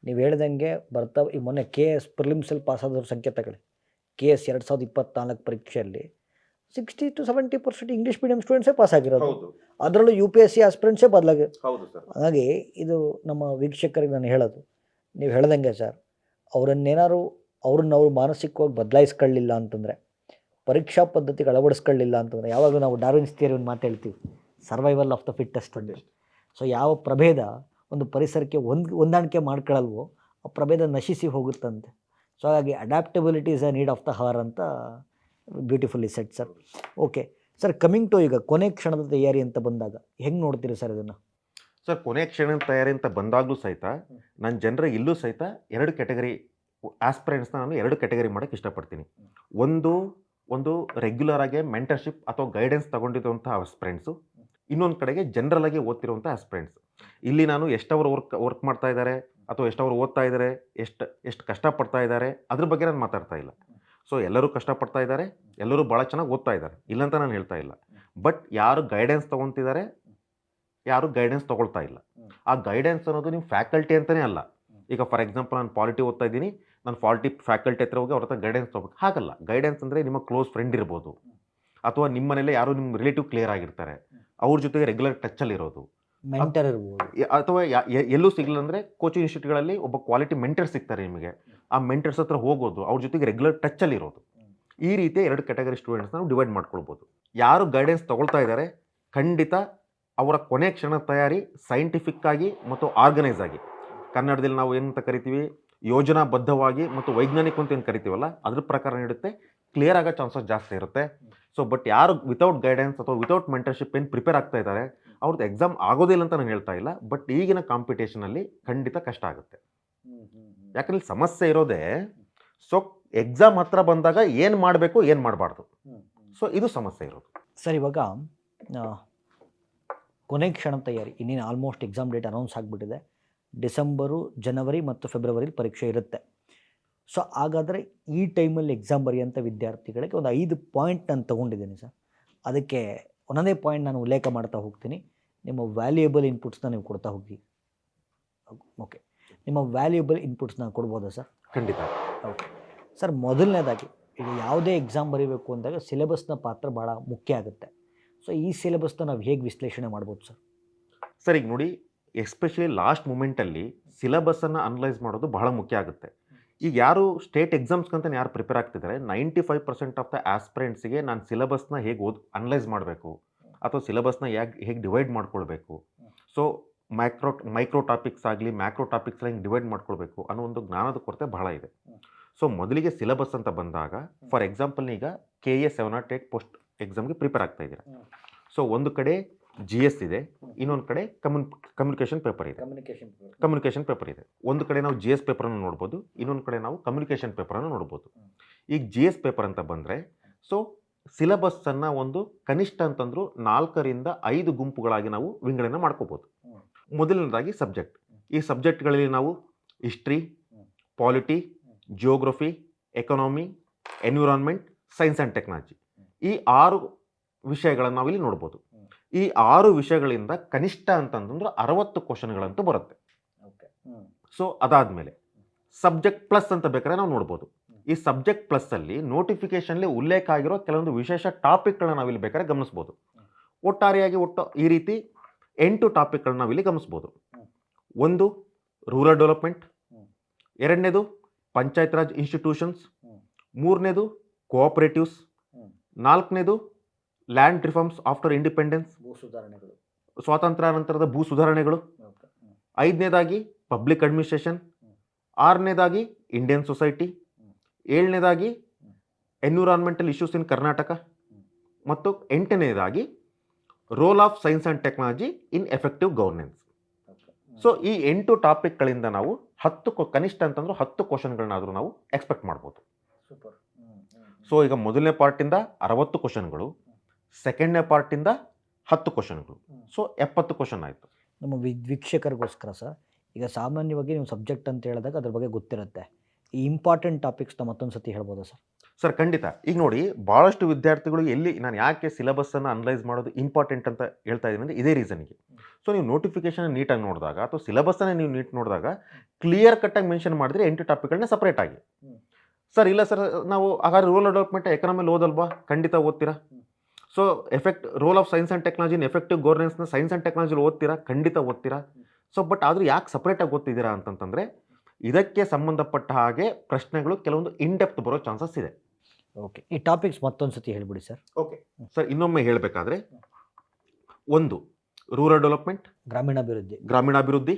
ನೀವು ಹೇಳ್ದಂಗೆ ಬರ್ತಾ ಈ ಮೊನ್ನೆ KS ಪ್ರಿಲಿಮ್ಸಲ್ಲಿ ಪಾಸ್ ಆದವ್ರ ಸಂಖ್ಯೆ ತಗೊಳ್ಳಿ. KS 2024 ಪರೀಕ್ಷೆಯಲ್ಲಿ 60 to 70% ಇಂಗ್ಲೀಷ್ ಮೀಡಿಯಂ ಸ್ಟೂಡೆಂಟ್ಸೇ ಪಾಸ್ ಆಗಿರೋದು. ಅದರಲ್ಲೂ UPSC ಆಸ್ಪಿರೆಂಟ್ಸೇ ಬದಲಾಗಿ. ಹಾಗಾಗಿ ಇದು ನಮ್ಮ ವೀಕ್ಷಕರಿಗೆ ನಾನು ಹೇಳೋದು, ನೀವು ಹೇಳ್ದಂಗೆ ಸರ್, ಅವ್ರನ್ನ ಮಾನಸಿಕವಾಗಿ ಬದಲಾಯಿಸ್ಕೊಳ್ಳಿಲ್ಲ ಅಂತಂದರೆ, ಪರೀಕ್ಷಾ ಪದ್ಧತಿಗೆ ಅಳವಡಿಸ್ಕೊಳ್ಳಿಲ್ಲ ಅಂತಂದರೆ, ಯಾವಾಗಲೂ ನಾವು ಡಾರ್ವಿನ್ಸ್ ಥಿಯರಿ ಒಂದು ಮಾತು ಹೇಳ್ತೀವಿ, ಸರ್ವೈವಲ್ ಆಫ್ ದ ಫಿಟ್ಟೆಸ್ಟ್ ಅಂತ. ಸೊ ಯಾವ ಪ್ರಭೇದ ಒಂದು ಪರಿಸರಕ್ಕೆ ಹೊಂದಾಣಿಕೆ ಮಾಡ್ಕೊಳ್ಳಲ್ವೋ ಆ ಪ್ರಭೇದ ನಶಿಸಿ ಹೋಗುತ್ತಂತೆ. ಸೊ ಹಾಗಾಗಿ adaptability is a need of the hour ಅಂತ beautifully set sir. Okay sir, coming to ಈಗ ಕೊನೆ ಕ್ಷಣದ ತಯಾರಿ ಅಂತ ಬಂದಾಗ ಹೆಂಗೆ ನೋಡ್ತೀರಿ ಸರ್ ಇದನ್ನು? ಸರ್, ಕೊನೆ ಕ್ಷಣದ ತಯಾರಿ ಅಂತ ಬಂದಾಗಲೂ ಸಹಿತ ನನ್ನ ಜನರಿಗೆ ಇಲ್ಲೂ ಸಹಿತ 2 ಕ್ಯಾಟಗರಿ ಆಸ್ಪಿರೆಂಟ್ಸ್ನ ನಾನು 2 ಕ್ಯಾಟಗರಿ ಮಾಡೋಕ್ಕೆ ಇಷ್ಟಪಡ್ತೀನಿ. ಒಂದು ರೆಗ್ಯುಲರ್ ಆಗಿ ಮೆಂಟರ್ಶಿಪ್ ಅಥವಾ ಗೈಡೆನ್ಸ್ ತಗೊಂಡಿರುವಂಥ ಆಸ್ಪಿರೆಂಟ್ಸು, ಇನ್ನೊಂದು ಕಡೆಗೆ ಜನರಲ್ ಆಗಿ ಓದ್ತಿರುವಂಥ ಆಸ್ಪಿರೆಂಟ್ಸ್. ಇಲ್ಲಿ ನಾನು ಎಷ್ಟವರು ವರ್ಕ್ ಮಾಡ್ತಾ ಇದ್ದಾರೆ ಅಥವಾ ಎಷ್ಟವರು ಓದ್ತಾ ಇದ್ದಾರೆ, ಎಷ್ಟು ಕಷ್ಟಪಡ್ತಾ ಇದ್ದಾರೆ ಅದ್ರ ಬಗ್ಗೆ ನಾನು ಮಾತಾಡ್ತಾ ಇಲ್ಲ. ಸೊ ಎಲ್ಲರೂ ಕಷ್ಟಪಡ್ತಾ ಇದ್ದಾರೆ, ಎಲ್ಲರೂ ಭಾಳ ಚೆನ್ನಾಗಿ ಓದ್ತಾ ಇದ್ದಾರೆ, ಇಲ್ಲಂತ ನಾನು ಹೇಳ್ತಾ ಇಲ್ಲ. ಬಟ್ ಯಾರು ಗೈಡೆನ್ಸ್ ತೊಗೊತಿದ್ದಾರೆ, ಯಾರು ಗೈಡೆನ್ಸ್ ತೊಗೊಳ್ತಾ ಇಲ್ಲ. ಆ ಗೈಡೆನ್ಸ್ ಅನ್ನೋದು ನಿಮ್ಮ ಫ್ಯಾಕಲ್ಟಿ ಅಂತಲೇ ಅಲ್ಲ. ಈಗ ಫಾರ್ ಎಕ್ಸಾಂಪಲ್ ನಾನು ಪಾಲಿಟಿ ಓದ್ತಾ ಇದ್ದೀನಿ, ನಾನು ಫ್ಯಾಕಲ್ಟಿ ಹತ್ರ ಹೋಗಿ ಅವ್ರ ಹತ್ರ ಗೈಡೆನ್ಸ್ ತೊಗೋಬೇಕು, ಹಾಗಲ್ಲ. ಗೈಡೆನ್ಸ್ ಅಂದರೆ ನಿಮ್ಮ ಕ್ಲೋಸ್ ಫ್ರೆಂಡ್ ಇರ್ಬೋದು, ಅಥವಾ ನಿಮ್ಮ ಮನೇಲೆ ಯಾರು ನಿಮ್ಮ ರಿಲೇಟಿವ್ ಕ್ಲಿಯರ್ ಆಗಿರ್ತಾರೆ, ಅವ್ರ ಜೊತೆಗೆ ರೆಗ್ಯುಲರ್ ಟಚ್ಚಲ್ಲಿ ಇರೋದು, ಮೆಂಟರ್ ಇರ್ಬೋದು. ಅಥವಾ ಎಲ್ಲೂ ಸಿಗಲಿಲ್ಲ ಅಂದರೆ ಕೋಚಿಂಗ್ ಇನ್ಸ್ಟಿಟ್ಯೂಟ್ಗಳಲ್ಲಿ ಒಬ್ಬ ಕ್ವಾಲಿಟಿ ಮೆಂಟರ್ ಸಿಗ್ತಾರೆ ನಿಮಗೆ, ಆ ಮೆಂಟರ್ಸ್ ಹತ್ರ ಹೋಗೋದು, ಅವ್ರ ಜೊತೆಗೆ ರೆಗ್ಯುಲರ್ ಟಚ್ಚಲ್ಲಿ ಇರೋದು. ಈ ರೀತಿಯ 2 ಕ್ಯಾಟಗರಿ ಸ್ಟೂಡೆಂಟ್ಸ್ ನಾವು ಡಿವೈಡ್ ಮಾಡ್ಕೊಳ್ಬೋದು. ಯಾರು ಗೈಡೆನ್ಸ್ ತೊಗೊಳ್ತಾ ಇದ್ದಾರೆ, ಖಂಡಿತ ಅವರ ಕೊನೆ ಕ್ಷಣ ತಯಾರಿ ಸೈಂಟಿಫಿಕ್ ಆಗಿ ಮತ್ತು ಆರ್ಗನೈಸ್ ಆಗಿ, ಕನ್ನಡದಲ್ಲಿ ನಾವು ಏನಂತ ಕರಿತೀವಿ, ಯೋಜನಾಬದ್ಧವಾಗಿ ಮತ್ತು ವೈಜ್ಞಾನಿಕ ಅಂತ ಏನು ಕರಿತೀವಲ್ಲ, ಅದ್ರ ಪ್ರಕಾರ ನೀಡುತ್ತೆ, ಕ್ಲಿಯರ್ ಆಗೋ ಚಾನ್ಸಸ್ ಜಾಸ್ತಿ ಇರುತ್ತೆ. ಸೊ ಬಟ್ ಯಾರು ವಿತೌಟ್ ಗೈಡೆನ್ಸ್ ಅಥವಾ ವಿತೌಟ್ ಮೆಂಟರ್ಶಿಪ್ ಏನು ಪ್ರಿಪೇರ್ ಆಗ್ತಾ ಇದ್ದಾರೆ, ಅವ್ರದ್ದು ಎಕ್ಸಾಮ್ ಆಗೋದಿಲ್ಲ ಅಂತ ನಾನು ಹೇಳ್ತಾ ಇಲ್ಲ. ಬಟ್ ಈಗಿನ ಕಾಂಪಿಟೇಷನಲ್ಲಿ ಖಂಡಿತ ಕಷ್ಟ ಆಗುತ್ತೆ. ಯಾಕಂದ್ರೆ ಸಮಸ್ಯೆ ಇರೋದೇ, ಸೊ ಎಕ್ಸಾಮ್ ಹತ್ರ ಬಂದಾಗ ಏನು ಮಾಡಬೇಕು, ಏನು ಮಾಡಬಾರ್ದು, ಸೊ ಇದು ಸಮಸ್ಯೆ ಇರೋದು. ಸರ್, ಇವಾಗ ಕೊನೆ ಕ್ಷಣ ತಯಾರಿ, ಇನ್ನೇನು ಆಲ್ಮೋಸ್ಟ್ ಎಕ್ಸಾಮ್ ಡೇಟ್ ಅನೌನ್ಸ್ ಆಗಿಬಿಟ್ಟಿದೆ. ಡಿಸೆಂಬರು, ಜನವರಿ ಮತ್ತು ಫೆಬ್ರವರಿಲಿ ಪರೀಕ್ಷೆ ಇರುತ್ತೆ. ಸೊ ಹಾಗಾದರೆ ಈ ಟೈಮಲ್ಲಿ ಎಕ್ಸಾಮ್ ಬರೆಯೋಂಥ ವಿದ್ಯಾರ್ಥಿಗಳಿಗೆ ಒಂದು 5 ಪಾಯಿಂಟ್ ನಾನು ತೊಗೊಂಡಿದ್ದೀನಿ ಸರ್. ಅದಕ್ಕೆ ಒಂದೊಂದೇ ಪಾಯಿಂಟ್ ನಾನು ಉಲ್ಲೇಖ ಮಾಡ್ತಾ ಹೋಗ್ತೀನಿ. ನಿಮ್ಮ ವ್ಯಾಲ್ಯೂಯಬಲ್ ಇನ್ಪುಟ್ಸ್ನ ನೀವು ಕೊಡ್ತಾ ಹೋಗಿ. ಓಕೆ, ನಿಮ್ಮ ವ್ಯಾಲ್ಯೂಯಬಲ್ ಇನ್ಪುಟ್ಸ್ನ ಕೊಡ್ಬೋದಾ ಸರ್? ಖಂಡಿತ. ಓಕೆ ಸರ್, ಮೊದಲನೇದಾಗಿ ಈಗ ಯಾವುದೇ ಎಕ್ಸಾಮ್ ಬರೀಬೇಕು ಅಂದಾಗ ಸಿಲೆಬಸ್ನ ಪಾತ್ರ ಭಾಳ ಮುಖ್ಯ ಆಗುತ್ತೆ. ಸೊ ಈ ಸಿಲೆಬಸ್ನ ನಾವು ಹೇಗೆ ವಿಶ್ಲೇಷಣೆ ಮಾಡ್ಬೋದು ಸರ್? ಸರ್, ಈಗ ನೋಡಿ, ಎಸ್ಪೆಷಲಿ ಲಾಸ್ಟ್ ಮೂಮೆಂಟಲ್ಲಿ ಸಿಲೆಬಸ್ಸನ್ನು ಅನಲೈಸ್ ಮಾಡೋದು ಬಹಳ ಮುಖ್ಯ ಆಗುತ್ತೆ. ಈಗ ಯಾರು ಸ್ಟೇಟ್ ಎಕ್ಸಾಮ್ಸ್ಗಂತ ಯಾರು ಪ್ರಿಪೇರ್ ಆಗ್ತಿದ್ದಾರೆ, 95% ಆಫ್ ದ ಆಸ್ಪಿರೆಂಟ್ಸಿಗೆ ನಾನು ಸಿಲೆಬಸ್ನ ಹೇಗೆ ಅನಲೈಸ್ ಮಾಡಬೇಕು ಅಥವಾ ಸಿಲೆಬಸ್ನ ಹೇಗೆ ಡಿವೈಡ್ ಮಾಡ್ಕೊಳ್ಬೇಕು, ಸೊ ಮೈಕ್ರೋ ಟಾಪಿಕ್ಸ್ ಆಗಲಿ ಮ್ಯಾಕ್ರೋ ಟಾಪಿಕ್ಸ್ ಹೆಂಗೆ ಡಿವೈಡ್ ಮಾಡ್ಕೊಳ್ಬೇಕು ಅನ್ನೋ ಒಂದು ಜ್ಞಾನದ ಕೊರತೆ ಬಹಳ ಇದೆ. ಸೊ ಮೊದಲಿಗೆ ಸಿಲೆಬಸ್ ಅಂತ ಬಂದಾಗ, ಫಾರ್ ಎಕ್ಸಾಂಪಲ್ ಈಗ KA 708 ಪೋಸ್ಟ್ ಎಕ್ಸಾಮ್ಗೆ ಪ್ರಿಪೇರ್ ಆಗ್ತಾ ಇದ್ದೀರಾ. ಸೊ ಒಂದು ಕಡೆ GS ಇದೆ, ಇನ್ನೊಂದು ಕಡೆ ಕಮ್ಯುನಿಕೇಷನ್ ಪೇಪರ್ ಇದೆ. ಒಂದು ಕಡೆ ನಾವು GS ಪೇಪರನ್ನು ನೋಡ್ಬೋದು, ಇನ್ನೊಂದು ಕಡೆ ನಾವು ಕಮ್ಯುನಿಕೇಷನ್ ಪೇಪರನ್ನು ನೋಡ್ಬೋದು. ಈಗ GS ಪೇಪರ್ ಅಂತ ಬಂದರೆ, ಸೊ ಸಿಲೆಬಸ್ಸನ್ನು ಒಂದು ಕನಿಷ್ಠ ಅಂತಂದ್ರು 4 ರಿಂದ 5 ಗುಂಪುಗಳಾಗಿ ನಾವು ವಿಂಗಡಣೆ ಮಾಡ್ಕೋಬೋದು. ಮೊದಲನೇದಾಗಿ ಸಬ್ಜೆಕ್ಟ್. ಈ ಸಬ್ಜೆಕ್ಟ್ಗಳಲ್ಲಿ ನಾವು history, polity, geography, economy, environment, science and technology, ಈ 6 ವಿಷಯಗಳನ್ನು ನಾವಿಲ್ಲಿ ನೋಡ್ಬೋದು. ಈ 6 ವಿಷಯಗಳಿಂದ ಕನಿಷ್ಠ ಅಂತಂದ್ರೆ 60 ಕ್ವಶನ್ಗಳಂತೂ ಬರುತ್ತೆ. ಸೊ ಅದಾದಮೇಲೆ ಸಬ್ಜೆಕ್ಟ್ ಪ್ಲಸ್ ಅಂತ ಬೇಕಾದ್ರೆ ನಾವು ನೋಡ್ಬೋದು. ಈ ಸಬ್ಜೆಕ್ಟ್ ಪ್ಲಸ್ಸಲ್ಲಿ ನೋಟಿಫಿಕೇಶನ್ಲಿ ಉಲ್ಲೇಖ ಆಗಿರೋ ಕೆಲವೊಂದು ವಿಶೇಷ ಟಾಪಿಕ್ಗಳನ್ನ ನಾವಿಲ್ಲಿ ಬೇಕಾದ್ರೆ ಗಮನಿಸ್ಬೋದು. ಒಟ್ಟಾರೆಯಾಗಿ ಈ ರೀತಿ 8 ಟಾಪಿಕ್ಗಳನ್ನ ನಾವಿಲ್ಲಿ ಗಮನಿಸ್ಬೋದು. ಒಂದು ರೂರಲ್ ಡೆವಲಪ್ಮೆಂಟ್, ಎರಡನೇದು ಪಂಚಾಯತ್ ರಾಜ್ ಇನ್ಸ್ಟಿಟ್ಯೂಷನ್ಸ್, ಮೂರನೇದು ಕೋಆಪರೇಟಿವ್ಸ್, ನಾಲ್ಕನೇದು ಲ್ಯಾಂಡ್ ರಿಫಾರ್ಮ್ಸ್ ಆಫ್ಟರ್ ಇಂಡಿಪೆಂಡೆನ್ಸ್, ಸ್ವಾತಂತ್ರ್ಯ ನಂತರದ ಭೂ ಸುಧಾರಣೆಗಳು, ಐದನೇದಾಗಿ ಪಬ್ಲಿಕ್ ಅಡ್ಮಿನಿಸ್ಟ್ರೇಷನ್, ಆರನೇದಾಗಿ ಇಂಡಿಯನ್ ಸೊಸೈಟಿ, ಏಳನೇದಾಗಿ ಎನ್ವಿರಾನ್ಮೆಂಟಲ್ ಇಶ್ಯೂಸ್ ಇನ್ ಕರ್ನಾಟಕ, ಮತ್ತು 8ನೇದಾಗಿ role of science and technology in effective governance. So ಈ 8 ಟಾಪಿಕ್ಗಳಿಂದ ನಾವು 10 ಕನಿಷ್ಠ ಅಂತಂದ್ರೆ 10 ಕ್ವಶನ್ಗಳನ್ನಾದರೂ ನಾವು ಎಕ್ಸ್ಪೆಕ್ಟ್ ಮಾಡ್ಬೋದು. ಸೊ ಈಗ ಮೊದಲನೇ ಪಾರ್ಟಿಂದ 60 ಕ್ವಶನ್ಗಳು, ಸೆಕೆಂಡ್ನೇ ಪಾರ್ಟಿಂದ 10 ಕ್ವಶನ್ಗಳು, ಸೊ 70 ಕ್ವಶನ್ ಆಯಿತು. ನಮ್ಮ ವೀಕ್ಷಕರಿಗೋಸ್ಕರ ಸರ್, ಈಗ ಸಾಮಾನ್ಯವಾಗಿ ನೀವು ಸಬ್ಜೆಕ್ಟ್ ಅಂತ ಹೇಳಿದಾಗ ಅದ್ರ ಬಗ್ಗೆ ಗೊತ್ತಿರುತ್ತೆ. ಈ ಇಂಪಾರ್ಟೆಂಟ್ ಟಾಪಿಕ್ಸ್ನ ಮತ್ತೊಂದು ಸತಿ ಹೇಳ್ಬೋದಾ ಸರ್? ಸರ್ ಖಂಡಿತ. ಈಗ ನೋಡಿ ಭಾಳಷ್ಟು ವಿದ್ಯಾರ್ಥಿಗಳು ಎಲ್ಲಿ ನಾನು ಯಾಕೆ ಸಿಲೆಬಸ್ಸನ್ನು ಅನಲೈಸ್ ಮಾಡೋದು ಇಂಪಾರ್ಟೆಂಟ್ ಅಂತ ಹೇಳ್ತಾ ಇದ್ದೀನಿ ಅಂದರೆ ಇದೇ ರೀಸನ್ಗೆ. ಸೊ ನೀವು ನೋಟಿಫಿಕೇಶನ್ ನೀಟಾಗಿ ನೋಡಿದಾಗ ಅಥವಾ ಸಿಲೆಬಸ್ಸನ್ನು ನೀವು ನೀಟ್ ನೋಡಿದಾಗ ಕ್ಲಿಯರ್ ಕಟ್ಟಾಗಿ ಮೆನ್ಷನ್ ಮಾಡಿದ್ರೆ 8 ಟಾಪಿಕ್ಗಳನ್ನ ಸಪ್ರೇಟ್ ಆಗಿ. ಸರ್ ಇಲ್ಲ ಸರ್ ನಾವು ಹಾಗಾದ್ರೆ ರೂರಲ್ ಡೆವಲಪ್ಮೆಂಟ್ ಎಕನಾಮಿಲಿ ಓದಲ್ವಾ? ಖಂಡಿತ ಓದ್ತೀರಾ. So role of science and technology in effective ಗವರ್ನೆನ್ಸ್ನ ಸೈನ್ಸ್ ಆ್ಯಂಡ್ ಟೆಕ್ನಾಲಜಿಲಿ ಓದ್ತೀರಾ? ಖಂಡಿತ ಓದ್ತೀರಾ. ಸೊ ಬಟ್ ಆದರೂ ಯಾಕೆ ಸಪ್ರೇಟಾಗಿ ಓದ್ತಿದ್ದೀರಾ ಅಂತಂತಂದರೆ ಇದಕ್ಕೆ ಸಂಬಂಧಪಟ್ಟ ಹಾಗೆ ಪ್ರಶ್ನೆಗಳು ಕೆಲವೊಂದು ಇನ್ಡೆಪ್ತ್ ಬರೋ ಚಾನ್ಸಸ್ ಇದೆ. ಓಕೆ, ಈ ಟಾಪಿಕ್ಸ್ ಮತ್ತೊಂದು ಸತಿ ಹೇಳ್ಬಿಡಿ ಸರ್. ಓಕೆ ಸರ್, ಇನ್ನೊಮ್ಮೆ ಹೇಳಬೇಕಾದ್ರೆ 1 ರೂರಲ್ ಡೆವಲಪ್ಮೆಂಟ್ ಗ್ರಾಮೀಣಾಭಿವೃದ್ಧಿ,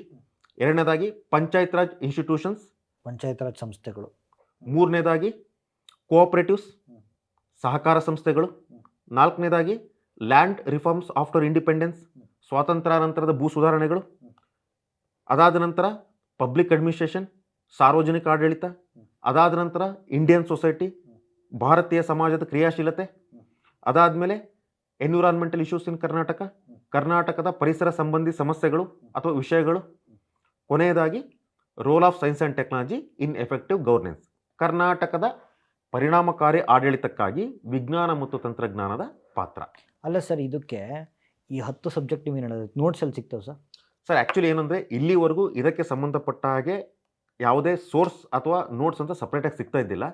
2ನೇದಾಗಿ ಪಂಚಾಯತ್ ರಾಜ್ ಇನ್ಸ್ಟಿಟ್ಯೂಷನ್ಸ್ ಪಂಚಾಯತ್ ರಾಜ್ ಸಂಸ್ಥೆಗಳು, 3ನೇದಾಗಿ ಕೋಆಪರೇಟಿವ್ಸ್ ಸಹಕಾರ ಸಂಸ್ಥೆಗಳು, 4ನೇದಾಗಿ ಲ್ಯಾಂಡ್ ರಿಫಾರ್ಮ್ಸ್ ಆಫ್ಟರ್ ಇಂಡಿಪೆಂಡೆನ್ಸ್ ಸ್ವಾತಂತ್ರ್ಯಾನಂತರದ ಭೂ ಸುಧಾರಣೆಗಳು, ಅದಾದ ನಂತರ ಪಬ್ಲಿಕ್ ಅಡ್ಮಿನಿಸ್ಟ್ರೇಷನ್ ಸಾರ್ವಜನಿಕ ಆಡಳಿತ, ಅದಾದ ನಂತರ ಇಂಡಿಯನ್ ಸೊಸೈಟಿ ಭಾರತೀಯ ಸಮಾಜದ ಕ್ರಿಯಾಶೀಲತೆ, ಅದಾದಮೇಲೆ ಎನ್ವಿರಾನ್ಮೆಂಟಲ್ ಇಶ್ಯೂಸ್ ಇನ್ ಕರ್ನಾಟಕದ ಪರಿಸರ ಸಂಬಂಧಿ ಸಮಸ್ಯೆಗಳು ಅಥವಾ ವಿಷಯಗಳು, ಕೊನೆಯದಾಗಿ roll of science and technology in effective governance ಕರ್ನಾಟಕದ ಪರಿಣಾಮಕಾರಿ ಆಡಳಿತಕ್ಕಾಗಿ ವಿಜ್ಞಾನ ಮತ್ತು ತಂತ್ರಜ್ಞಾನದ ಪಾತ್ರ. ಅಲ್ಲ ಸರ್, ಇದಕ್ಕೆ ಈ 10 ಸಬ್ಜೆಕ್ಟ್ ನೀವು ಏನು ಹೇಳಿದ್ರೆ ನೋಟ್ಸ್ ಎಲ್ಲಿ ಸಿಗ್ತವೆ ಸರ್? ಸರ್ ಆ್ಯಕ್ಚುಲಿ ಏನಂದರೆ ಇಲ್ಲಿವರೆಗೂ ಇದಕ್ಕೆ ಸಂಬಂಧಪಟ್ಟ ಹಾಗೆ ಯಾವುದೇ ಸೋರ್ಸ್ ಅಥವಾ ನೋಟ್ಸ್ ಅಂತ ಸಪ್ರೇಟಾಗಿ ಸಿಗ್ತಾ ಇದ್ದಿಲ್ಲ.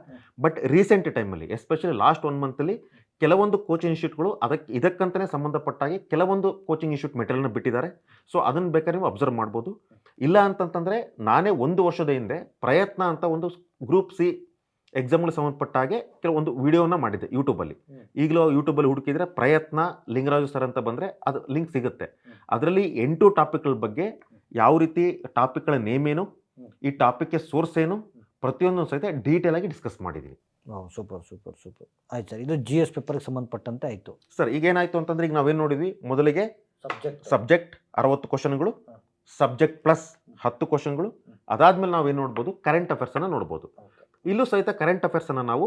ಬಟ್ ರೀಸೆಂಟ್ ಟೈಮಲ್ಲಿ ಎಸ್ಪೆಷಲಿ ಲಾಸ್ಟ್ 1 ಮಂತಲ್ಲಿ ಕೆಲವೊಂದು ಕೋಚಿಂಗ್ ಇನ್ಸ್ಟಿಟ್ಯೂಟ್ಗಳು ಇದಕ್ಕಂತಲೇ ಸಂಬಂಧಪಟ್ಟಾಗಿ ಕೆಲವೊಂದು ಕೋಚಿಂಗ್ ಇನ್ಸ್ಟಿಟ್ಯೂಟ್ ಮೆಟೀರಿಯಲ್ನ ಬಿಟ್ಟಿದ್ದಾರೆ. ಸೊ ಅದನ್ನು ಬೇಕಾದ್ರೆ ನೀವು ಅಬ್ಸರ್ವ್ ಮಾಡ್ಬೋದು. ಇಲ್ಲ ಅಂತಂತಂದರೆ ನಾನೇ 1 ವರ್ಷದ ಹಿಂದೆ ಪ್ರಯತ್ನ ಅಂತ ಒಂದು ಗ್ರೂಪ್ ಸಿ ಎಕ್ಸಾಮ್ಗೆ ಸಂಬಂಧಪಟ್ಟ ಹಾಗೆ ಕೆಲವೊಂದು ವಿಡಿಯೋನ ಮಾಡಿದ್ದೆ ಯೂಟ್ಯೂಬಲ್ಲಿ. ಈಗಲೂ ಯೂಟ್ಯೂಬಲ್ಲಿ ಹುಡುಕಿದ್ರೆ ಪ್ರಯತ್ನ ಲಿಂಗರಾಜು ಸರ್ ಅಂತ ಬಂದರೆ ಅದು ಲಿಂಕ್ ಸಿಗುತ್ತೆ. ಅದರಲ್ಲಿ 8 ಟಾಪಿಕ್ಗಳ ಬಗ್ಗೆ ಯಾವ ರೀತಿ ಟಾಪಿಕ್ಗಳ ನೇಮ್ ಏನು, ಈ ಟಾಪಿಕ್ಗೆ ಸೋರ್ಸ್ ಏನು, ಪ್ರತಿಯೊಂದು ಸಹಿತ ಡೀಟೇಲ್ ಆಗಿ ಡಿಸ್ಕಸ್ ಮಾಡಿದ್ದೀವಿ. ಸೂಪರ್. ಆಯ್ತು ಸರ್, ಇದು GS ಪೇಪರ್ಗೆ ಸಂಬಂಧಪಟ್ಟಂತೆ ಆಯಿತು. ಸರ್ ಈಗೇನಾಯಿತು ಅಂತಂದರೆ ಈಗ ನಾವೇನು ನೋಡಿದ್ವಿ, ಮೊದಲಿಗೆ ಸಬ್ಜೆಕ್ಟ್ 60 ಕ್ವಶನ್ಗಳು, ಸಬ್ಜೆಕ್ಟ್ ಪ್ಲಸ್ 10 ಕ್ವಶನ್ಗಳು, ಅದಾದಮೇಲೆ ನಾವೇನು ನೋಡ್ಬೋದು, ಕರೆಂಟ್ ಅಫೇರ್ಸನ್ನು ನೋಡ್ಬೋದು. ಇಲ್ಲೂ ಸಹಿತ ಕರೆಂಟ್ ಅಫೇರ್ಸನ್ನು ನಾವು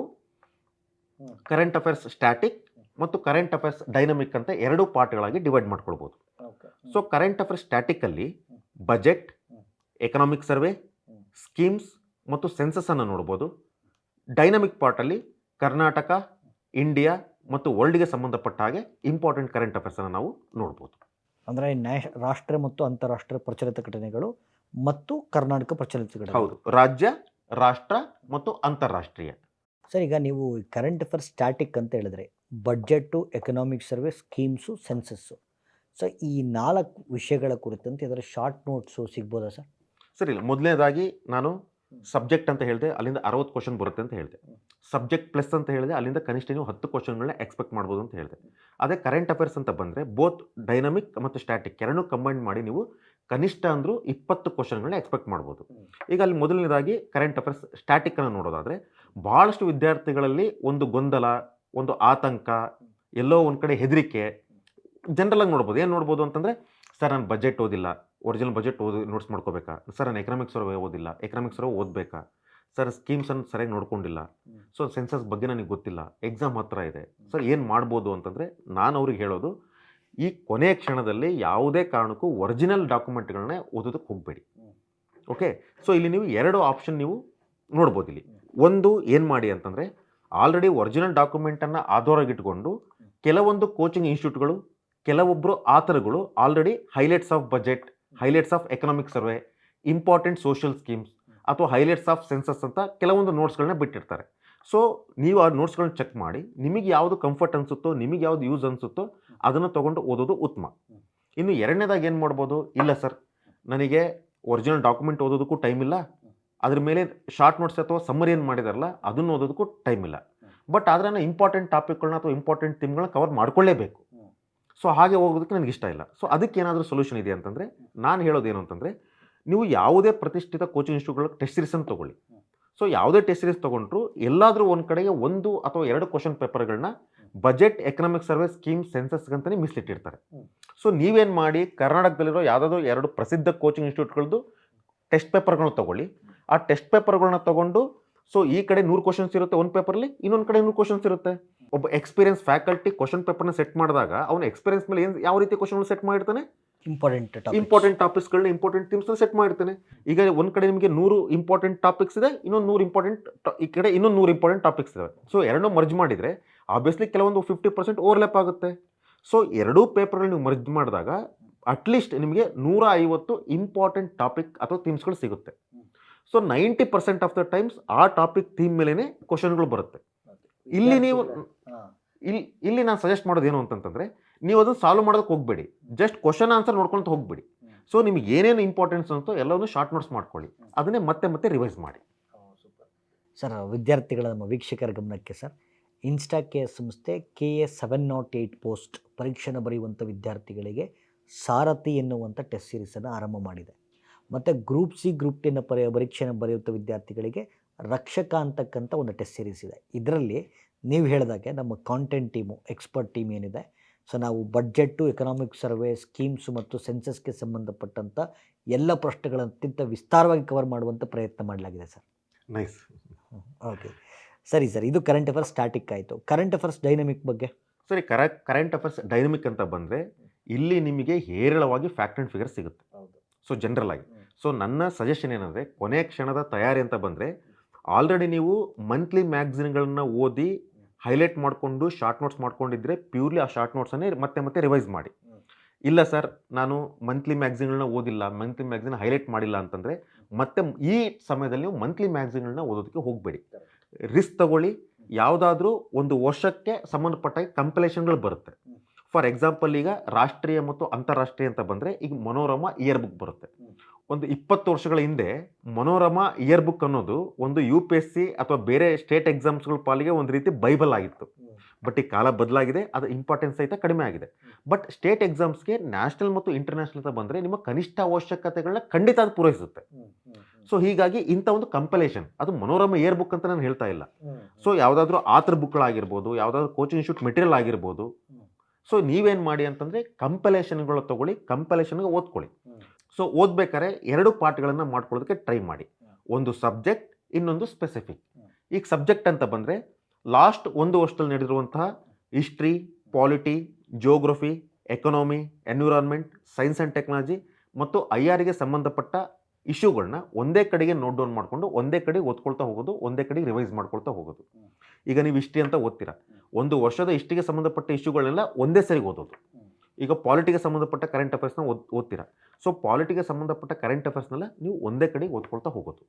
ಕರೆಂಟ್ ಅಫೇರ್ಸ್ ಸ್ಟ್ಯಾಟಿಕ್ ಮತ್ತು ಕರೆಂಟ್ ಅಫೇರ್ಸ್ ಡೈನಮಿಕ್ ಅಂತ 2 ಪಾರ್ಟ್ಗಳಾಗಿ ಡಿವೈಡ್ ಮಾಡ್ಕೊಳ್ಬೋದು. So current affairs statically budget, economic survey, schemes ಮತ್ತು ಸೆನ್ಸಸ್ಸನ್ನು ನೋಡ್ಬೋದು. ಡೈನಮಿಕ್ ಪಾರ್ಟಲ್ಲಿ ಕರ್ನಾಟಕ, ಇಂಡಿಯಾ ಮತ್ತು ವರ್ಲ್ಡ್ಗೆ ಸಂಬಂಧಪಟ್ಟ ಹಾಗೆ ಇಂಪಾರ್ಟೆಂಟ್ ಕರೆಂಟ್ ಅಫೇರ್ಸನ್ನು ನಾವು ನೋಡ್ಬೋದು. ಅಂದರೆ ರಾಷ್ಟ್ರ ಮತ್ತು ಅಂತಾರಾಷ್ಟ್ರೀಯ ಪ್ರಚಲಿತ ಘಟನೆಗಳು ಮತ್ತು ಕರ್ನಾಟಕ ಪ್ರಚಲಿತ ಘಟನೆ. ಹೌದು, ರಾಜ್ಯ, ರಾಷ್ಟ್ರ ಮತ್ತು ಅಂತಾರಾಷ್ಟ್ರೀಯ. ಸರ್, ಈಗ ನೀವು ಕರೆಂಟ್ ಅಫೇರ್ಸ್ ಸ್ಟ್ಯಾಟಿಕ್ ಅಂತ ಹೇಳಿದ್ರೆ budget, economic survey, schemes, senses. So ಈ 4 ವಿಷಯಗಳ ಕುರಿತಂತೆ ಇದರ ಶಾರ್ಟ್ ನೋಟ್ಸು ಸಿಗ್ಬೋದಾ ಸರ್? ಸರಿ, ಇಲ್ಲ ಮೊದಲನೇದಾಗಿ ನಾನು ಸಬ್ಜೆಕ್ಟ್ ಅಂತ ಹೇಳಿದೆ, ಅಲ್ಲಿಂದ 60 ಕ್ವಶನ್ ಬರುತ್ತೆ ಅಂತ ಹೇಳಿದೆ. ಸಬ್ಜೆಕ್ಟ್ ಪ್ಲಸ್ ಅಂತ ಹೇಳಿದೆ, ಅಲ್ಲಿಂದ ಕನಿಷ್ಠ ನೀವು 10 ಕ್ವಶನ್ಗಳನ್ನ ಎಕ್ಸ್ಪೆಕ್ಟ್ ಮಾಡ್ಬೋದು ಅಂತ ಹೇಳಿದೆ. ಅದೇ ಕರೆಂಟ್ ಅಫೇರ್ಸ್ ಅಂತ ಬಂದರೆ ಬೋತ್ ಡೈನಮಿಕ್ ಮತ್ತು ಸ್ಟ್ಯಾಟಿಕ್ ಎರಡನ್ನೂ ಕಂಬೈನ್ ಮಾಡಿ ನೀವು ಕನಿಷ್ಠ ಅಂದರೂ 20 ಕ್ವಶನ್ಗಳನ್ನ ಎಕ್ಸ್ಪೆಕ್ಟ್ ಮಾಡ್ಬೋದು. ಈಗ ಅಲ್ಲಿ ಮೊದಲನೇದಾಗಿ ಕರೆಂಟ್ ಅಫೇರ್ಸ್ ಸ್ಟ್ಯಾಟಿಕ್ಕನ್ನು ನೋಡೋದಾದರೆ ಭಾಳಷ್ಟು ವಿದ್ಯಾರ್ಥಿಗಳಲ್ಲಿ ಒಂದು ಗೊಂದಲ, ಒಂದು ಆತಂಕ, ಎಲ್ಲೋ ಒಂದು ಕಡೆ ಹೆದರಿಕೆ ಜನರಲಾಗಿ ನೋಡ್ಬೋದು. ಏನು ನೋಡ್ಬೋದು ಅಂತಂದರೆ, ಸರ್ ನಾನು ಬಜೆಟ್ ಓದಿಲ್ಲ, ಒರಿಜಿನಲ್ ಬಜೆಟ್ ನೋಟ್ಸ್ ಮಾಡ್ಕೋಬೇಕಾ, ಸರ್ ನಾನು ಎಕನಾಮಿಕ್ಸ್ ಸರ್ವೆ ಓದಿಲ್ಲ, ಎಕನಾಮಿಕ್ಸ್ ಸರ್ವೆ ಓದಬೇಕಾ, ಸರ್ ಸ್ಕೀಮ್ಸನ್ನು ಸರಿಯಾಗಿ ನೋಡ್ಕೊಂಡಿಲ್ಲ, ಸೊ ಸೆನ್ಸಸ್ ಬಗ್ಗೆ ನನಗೆ ಗೊತ್ತಿಲ್ಲ, ಎಕ್ಸಾಮ್ ಹತ್ರ ಇದೆ, ಸರ್ ಏನು ಮಾಡ್ಬೋದು ಅಂತಂದರೆ ನಾನು ಅವ್ರಿಗೆ ಹೇಳೋದು, ಈ ಕೊನೆಯ ಕ್ಷಣದಲ್ಲಿ ಯಾವುದೇ ಕಾರಣಕ್ಕೂ ಒರಿಜಿನಲ್ ಡಾಕ್ಯುಮೆಂಟ್ಗಳನ್ನೇ ಓದೋದಕ್ಕೆ ಹೋಗಬೇಡಿ. ಓಕೆ, ಸೊ ಇಲ್ಲಿ ನೀವು 2 ಆಪ್ಷನ್ ನೀವು ನೋಡ್ಬೋದು. ಇಲ್ಲಿ ಒಂದು ಏನು ಮಾಡಿ ಅಂತಂದರೆ, ಆಲ್ರೆಡಿ ಒರಿಜಿನಲ್ ಡಾಕ್ಯುಮೆಂಟನ್ನು ಆಧಾರವಾಗಿಟ್ಕೊಂಡು ಕೆಲವೊಂದು ಕೋಚಿಂಗ್ ಇನ್ಸ್ಟಿಟ್ಯೂಟ್ಗಳು, ಕೆಲವೊಬ್ಬರು ಆಥರ್ಗಳು already highlights of budget, highlights of economic survey, important social schemes ಅಥವಾ ಹೈಲೈಟ್ಸ್ ಆಫ್ ಸೆನ್ಸಸ್ ಅಂತ ಕೆಲವೊಂದು ನೋಟ್ಸ್ಗಳನ್ನ ಬಿಟ್ಟಿರ್ತಾರೆ. ಸೊ ನೀವು ಆ ನೋಟ್ಸ್ಗಳನ್ನ ಚೆಕ್ ಮಾಡಿ ನಿಮಗೆ ಯಾವುದು ಕಂಫರ್ಟ್ ಅನಿಸುತ್ತೋ, ನಿಮಗೆ ಯಾವುದು ಯೂಸ್ ಅನಿಸುತ್ತೋ ಅದನ್ನು ತೊಗೊಂಡು ಓದೋದು ಉತ್ತಮ. ಇನ್ನು 2ನೇದಾಗಿ ಏನು ಮಾಡ್ಬೋದು, ಇಲ್ಲ ಸರ್ ನನಗೆ ಒರಿಜಿನಲ್ ಡಾಕ್ಯುಮೆಂಟ್ ಓದೋದಕ್ಕೂ ಟೈಮ್ ಇಲ್ಲ, ಅದ್ರ ಮೇಲೆ ಶಾರ್ಟ್ ನೋಟ್ಸ್ ಅಥವಾ ಸಮ್ಮರಿ ಏನು ಮಾಡಿದಾರಲ್ಲ ಅದನ್ನು ಓದೋದಕ್ಕೂ ಟೈಮ್ ಇಲ್ಲ, ಬಟ್ ಆದರೆ ನಾನು ಇಂಪಾರ್ಟೆಂಟ್ ಟಾಪಿಕ್ಗಳನ್ನ ಅಥವಾ ಇಂಪಾರ್ಟೆಂಟ್ ಥೀಮ್ಗಳನ್ನ ಕವರ್ ಮಾಡ್ಕೊಳ್ಳೇಬೇಕು. ಸೊ ಹಾಗೆ ಹೋಗೋದಕ್ಕೆ ನನಗೆ ಇಷ್ಟ ಇಲ್ಲ. ಸೊ ಅದಕ್ಕೆ ಏನಾದರೂ ಸೊಲ್ಯೂಷನ್ ಇದೆ ಅಂತಂದರೆ ನಾನು ಹೇಳೋದೇನು ಅಂತಂದರೆ, ನೀವು ಯಾವುದೇ ಪ್ರತಿಷ್ಠಿತ ಕೋಚಿಂಗ್ ಇನ್ಸ್ಟಿಟ್ಯೂಟ್ಗಳ ಟೆಸ್ಟ್ ಸೀರೀಸನ್ನು ತೊಗೊಳ್ಳಿ. ಸೊ ಯಾವುದೇ ಟೆಸ್ಟ್ ಸೀರೀಸ್ ತೊಗೊಂಡ್ರು ಎಲ್ಲಾದರೂ ಒಂದು ಕಡೆಗೆ 1 ಅಥವಾ 2 ಕ್ವಶನ್ ಪೇಪರ್ಗಳನ್ನ ಬಜೆಟ್, ಎಕನಾಮಿಕ್ ಸರ್ವೆ, ಸ್ಕೀಮ್, ಸೆನ್ಸಸ್ಗಂತಲೇ ಮೀಸಲಿಟ್ಟಿರ್ತಾರೆ. ಸೊ ನೀವೇನು ಮಾಡಿ, ಕರ್ನಾಟಕದಲ್ಲಿರೋ ಯಾವುದಾದ್ರೂ 2 ಪ್ರಸಿದ್ಧ ಕೋಚಿಂಗ್ ಇನ್ಸ್ಟಿಟ್ಯೂಟ್ಗಳದ್ದು ಟೆಸ್ಟ್ ಪೇಪರ್ಗಳನ್ನ ತೊಗೊಳ್ಳಿ. ಆ ಟೆಸ್ಟ್ ಪೇಪರ್ಗಳನ್ನ ತೊಗೊಂಡು, ಸೊ ಈ ಕಡೆ 100 ಕ್ವಶನ್ಸ್ ಇರುತ್ತೆ ಒಂದು ಪೇಪರ್ಲಿ, ಇನ್ನೊಂದು ಕಡೆ 100 ಕ್ವಶನ್ಸ್ ಇರುತ್ತೆ. ಒಬ್ಬ ಎಕ್ಸ್ಪೀರಿಯನ್ಸ್ ಫ್ಯಾಕಲ್ಟಿ ಕ್ವಶನ್ ಪೇಪರ್ನ ಸೆಟ್ ಮಾಡಿದಾಗ ಅವನ ಎಕ್ಸ್ಪೀರಿಯನ್ಸ್ ಮೇಲೆ ಯಾವ ರೀತಿ ಕ್ವಶನ್ಗಳು ಸೆಟ್ ಮಾಡಿರ್ತಾನೆ, ಇಂಪಾರ್ಟೆಂಟ್ ಟಾಪಿಕ್ಸ್ಗಳನ್ನ ಇಂಪಾರ್ಟೆಂಟ್ ಥೀಮ್ಸ್ನ ಸೆಟ್ ಮಾಡಿರ್ತೇನೆ. ಈಗ ಒಂದು ಕಡೆ ನಿಮಗೆ 100 ಇಂಪಾರ್ಟೆಂಟ್ ಟಾಪಿಕ್ಸ್ ಇದೆ, ಇನ್ನೊಂದು 100 ಇಂಪಾರ್ಟೆಂಟ್ ಈ ಕಡೆ ಇನ್ನೊಂದು 100 ಇಂಪಾರ್ಟೆಂಟ್ ಟಾಪಿಕ್ಸ್ ಇದಾವೆ. ಸೊ ಎರಡನ್ನೂ ಮರ್ಜ್ ಮಾಡಿದರೆ ಆಬ್ವಿಯಸ್ಲಿ ಕೆಲವೊಂದು 50% ಓವರ್ಲ್ಯಾಪ್ ಆಗುತ್ತೆ. ಸೊ ಎರಡೂ ಪೇಪರ್ಗಳು ನೀವು ಮರ್ಜ್ ಮಾಡಿದಾಗ ಅಟ್ಲೀಸ್ಟ್ ನಿಮಗೆ 150 ಇಂಪಾರ್ಟೆಂಟ್ ಟಾಪಿಕ್ ಅಥವಾ ಥೀಮ್ಸ್ಗಳು ಸಿಗುತ್ತೆ. ಸೊ 90% ಆಫ್ ದ ಟೈಮ್ಸ್ ಆ ಟಾಪಿಕ್ ಥೀಮ್ ಮೇಲೇ ಕ್ವಶನ್ಗಳು ಬರುತ್ತೆ. ಇಲ್ಲಿ ನಾನು ಸಜೆಸ್ಟ್ ಮಾಡೋದು ಏನು ಅಂತಂತಂದರೆ, ನೀವು ಅದನ್ನು ಸಾಲ್ವ್ ಮಾಡೋದಕ್ಕೆ ಹೋಗಬೇಡಿ, ಜಸ್ಟ್ ಕ್ವಶನ್ ಆನ್ಸರ್ ನೋಡ್ಕೊಳ್ತಾ ಹೋಗ್ಬೇಡಿ. ಸೊ ನಿಮಗೆ ಏನೇನು ಇಂಪಾರ್ಟೆನ್ಸ್ ಅಂತೋ ಎಲ್ಲವನ್ನೂ ಶಾರ್ಟ್ ನೋಟ್ಸ್ ಮಾಡ್ಕೊಳ್ಳಿ, ಅದನ್ನೇ ಮತ್ತೆ ರಿವೈಸ್ ಮಾಡಿ. ಸರ್, ವಿದ್ಯಾರ್ಥಿಗಳ ನಮ್ಮ ವೀಕ್ಷಕರ ಗಮನಕ್ಕೆ ಸರ್, ಇನ್ಸ್ಟಾಕೆ ಸಂಸ್ಥೆ KA708 ಪೋಸ್ಟ್ ಪರೀಕ್ಷೆನ ಬರೆಯುವಂಥ ವಿದ್ಯಾರ್ಥಿಗಳಿಗೆ ಸಾರಥಿ ಎನ್ನುವಂಥ ಟೆಸ್ಟ್ ಸೀರೀಸನ್ನು ಆರಂಭ ಮಾಡಿದೆ. ಮತ್ತು ಗ್ರೂಪ್ ಸಿ ಗ್ರೂಪ್ ಟಿನ ಪರೀಕ್ಷೆನ ಬರೆಯುವಂಥ ವಿದ್ಯಾರ್ಥಿಗಳಿಗೆ ರಕ್ಷಕ ಅಂತಕ್ಕಂಥ ಒಂದು ಟೆಸ್ಟ್ ಸೀರೀಸ್ ಇದೆ. ಇದರಲ್ಲಿ ನೀವು ಹೇಳಿದಾಗೆ ನಮ್ಮ ಕಾಂಟೆಂಟ್ ಟೀಮು, ಎಕ್ಸ್ಪರ್ಟ್ ಟೀಮ್ ಏನಿದೆ, ಸೊ ನಾವು ಬಡ್ಜೆಟ್ಟು, ಎಕನಾಮಿಕ್ ಸರ್ವೆ, ಸ್ಕೀಮ್ಸು ಮತ್ತು ಸೆನ್ಸಸ್ಗೆ ಸಂಬಂಧಪಟ್ಟಂಥ ಎಲ್ಲ ಪ್ರಶ್ನೆಗಳನ್ನು ಅತ್ಯಂತ ವಿಸ್ತಾರವಾಗಿ ಕವರ್ ಮಾಡುವಂಥ ಪ್ರಯತ್ನ ಮಾಡಲಾಗಿದೆ ಸರ್. ನೈಸ್. ಓಕೆ, ಸರಿ ಸರ್, ಇದು ಕರೆಂಟ್ ಅಫೇರ್ಸ್ ಸ್ಟಾಟಿಕ್ ಆಯಿತು. ಕರೆಂಟ್ ಅಫೇರ್ಸ್ ಡೈನಮಿಕ್ ಬಗ್ಗೆ ಸರಿ, ಕರೆಂಟ್ ಅಫೇರ್ಸ್ ಡೈನಮಿಕ್ ಅಂತ ಬಂದರೆ ಇಲ್ಲಿ ನಿಮಗೆ ಹೇರಳವಾಗಿ ಫ್ಯಾಕ್ಟ್ ಆ್ಯಂಡ್ ಫಿಗರ್ ಸಿಗುತ್ತೆ. ಸೊ ಜನರಲ್ ಆಗಿ ಸೊ ನನ್ನ ಸಜೆಷನ್ ಏನಂದರೆ, ಕೊನೆಯ ಕ್ಷಣದ ತಯಾರಿ ಅಂತ ಬಂದರೆ ಆಲ್ರೆಡಿ ನೀವು ಮಂತ್ಲಿ ಮ್ಯಾಗ್ಝಿನ್ಗಳನ್ನ ಓದಿ ಹೈಲೈಟ್ ಮಾಡಿಕೊಂಡು ಶಾರ್ಟ್ ನೋಟ್ಸ್ ಮಾಡ್ಕೊಂಡಿದ್ರೆ ಪ್ಯೂರ್ಲಿ ಆ ಶಾರ್ಟ್ ನೋಟ್ಸನ್ನೇ ಮತ್ತೆ ರಿವೈಸ್ ಮಾಡಿ. ಇಲ್ಲ ಸರ್, ನಾನು ಮಂತ್ಲಿ ಮ್ಯಾಗ್ಝಿನ್ಗಳನ್ನ ಓದಿಲ್ಲ, ಮಂತ್ಲಿ ಮ್ಯಾಗ್ಝಿನ್ ಹೈಲೈಟ್ ಮಾಡಿಲ್ಲ ಅಂತಂದರೆ ಮತ್ತೆ ಈ ಸಮಯದಲ್ಲಿ ನೀವು ಮಂತ್ಲಿ ಮ್ಯಾಗ್ಝಿನ್ಗಳನ್ನ ಓದೋದಕ್ಕೆ ಹೋಗಬೇಡಿ. ರಿಸ್ಕ್ ತಗೊಳ್ಳಿ. ಯಾವುದಾದ್ರೂ ಒಂದು ವರ್ಷಕ್ಕೆ ಸಂಬಂಧಪಟ್ಟ ಕಂಪಲೇಷನ್ಗಳು ಬರುತ್ತೆ. ಫಾರ್ ಎಕ್ಸಾಂಪಲ್, ಈಗ ರಾಷ್ಟ್ರೀಯ ಮತ್ತು ಅಂತಾರಾಷ್ಟ್ರೀಯ ಅಂತ ಬಂದರೆ ಈಗ ಮನೋರಮಾ ಇಯರ್ ಬುಕ್ ಬರುತ್ತೆ. ಒಂದು 20 ವರ್ಷಗಳ ಹಿಂದೆ ಮನೋರಮಾ ಇಯರ್ ಬುಕ್ ಅನ್ನೋದು ಒಂದು UPSC ಅಥವಾ ಬೇರೆ ಸ್ಟೇಟ್ ಎಕ್ಸಾಮ್ಸ್ಗಳ ಪಾಲಿಗೆ ಒಂದು ರೀತಿ ಬೈಬಲ್ ಆಗಿತ್ತು. ಬಟ್ ಈ ಕಾಲ ಬದಲಾಗಿದೆ, ಅದರ ಇಂಪಾರ್ಟೆನ್ಸ್ ಸಹಿತ ಕಡಿಮೆ ಆಗಿದೆ. ಬಟ್ ಸ್ಟೇಟ್ ಎಕ್ಸಾಮ್ಸ್ಗೆ ನ್ಯಾಷನಲ್ ಮತ್ತು ಇಂಟರ್ನ್ಯಾಷನಲ್ ಅಂತ ಬಂದರೆ ನಿಮ್ಮ ಕನಿಷ್ಠ ಅವಶ್ಯಕತೆಗಳನ್ನ ಖಂಡಿತ ಅದು ಪೂರೈಸುತ್ತೆ. ಸೊ ಹೀಗಾಗಿ ಇಂಥ ಒಂದು ಕಂಪಲೇಷನ್, ಅದು ಮನೋರಮಾ ಇಯರ್ ಬುಕ್ ಅಂತ ನಾನು ಹೇಳ್ತಾ ಇಲ್ಲ. ಸೊ ಯಾವುದಾದ್ರೂ ಆಥರ್ ಬುಕ್ಗಳಾಗಿರ್ಬೋದು, ಯಾವುದಾದ್ರೂ ಕೋಚಿಂಗ್ ಇನ್ಸ್ಟಿಟ್ಯೂಟ್ ಮೆಟೀರಿಯಲ್ ಆಗಿರ್ಬೋದು. ಸೊ ನೀವೇನು ಮಾಡಿ ಅಂತಂದರೆ ಕಂಪಲೇಷನ್ಗಳು ತೊಗೊಳ್ಳಿ, ಕಂಪಲೇಷನ್ಗೆ ಓದ್ಕೊಳ್ಳಿ. ಸೊ ಓದ್ಬೇಕಾದ್ರೆ 2 ಪಾರ್ಟ್ಗಳನ್ನು ಮಾಡ್ಕೊಳ್ಳೋದಕ್ಕೆ ಟ್ರೈ ಮಾಡಿ. ಒಂದು ಸಬ್ಜೆಕ್ಟ್, ಇನ್ನೊಂದು ಸ್ಪೆಸಿಫಿಕ್. ಈಗ ಸಬ್ಜೆಕ್ಟ್ ಅಂತ ಬಂದರೆ ಲಾಸ್ಟ್ 1 ವರ್ಷದಲ್ಲಿ ನಡೆದಿರುವಂತಹ history, polity, geography, economy, environment, science and technology ಮತ್ತು IRಗೆ ಸಂಬಂಧಪಟ್ಟ ಇಶ್ಯೂಗಳನ್ನ ಒಂದೇ ಕಡೆಗೆ ನೋಟ್ ಡೌನ್ ಮಾಡಿಕೊಂಡು ಒಂದೇ ಕಡೆ ಓದ್ಕೊಳ್ತಾ ಹೋಗೋದು, ಒಂದೇ ಕಡೆಗೆ ರಿವೈಸ್ ಮಾಡ್ಕೊಳ್ತಾ ಹೋಗೋದು. ಈಗ ನೀವು ಹಿಸ್ಟ್ರಿ ಅಂತ ಓದ್ತೀರಾ, ಒಂದು ವರ್ಷದ ಹಿಸ್ಟ್ರಿಗೆ ಸಂಬಂಧಪಟ್ಟ ಇಶ್ಯೂಗಳನ್ನೆಲ್ಲ ಒಂದೇ ಸರಿ ಓದೋದು. ಈಗ ಪಾಲಿಟಿಗೆ ಸಂಬಂಧಪಟ್ಟ ಕರೆಂಟ್ ಅಫೇರ್ಸ್ನ ಓದ್ತೀರಾ, ಸೊ ಪಾಲಿಟಿಗೆ ಸಂಬಂಧಪಟ್ಟ ಕರೆಂಟ್ ಅಫೇರ್ಸ್ನೆಲ್ಲ ನೀವು ಒಂದೇ ಕಡೆ ಓದ್ಕೊಳ್ತಾ ಹೋಗೋದು.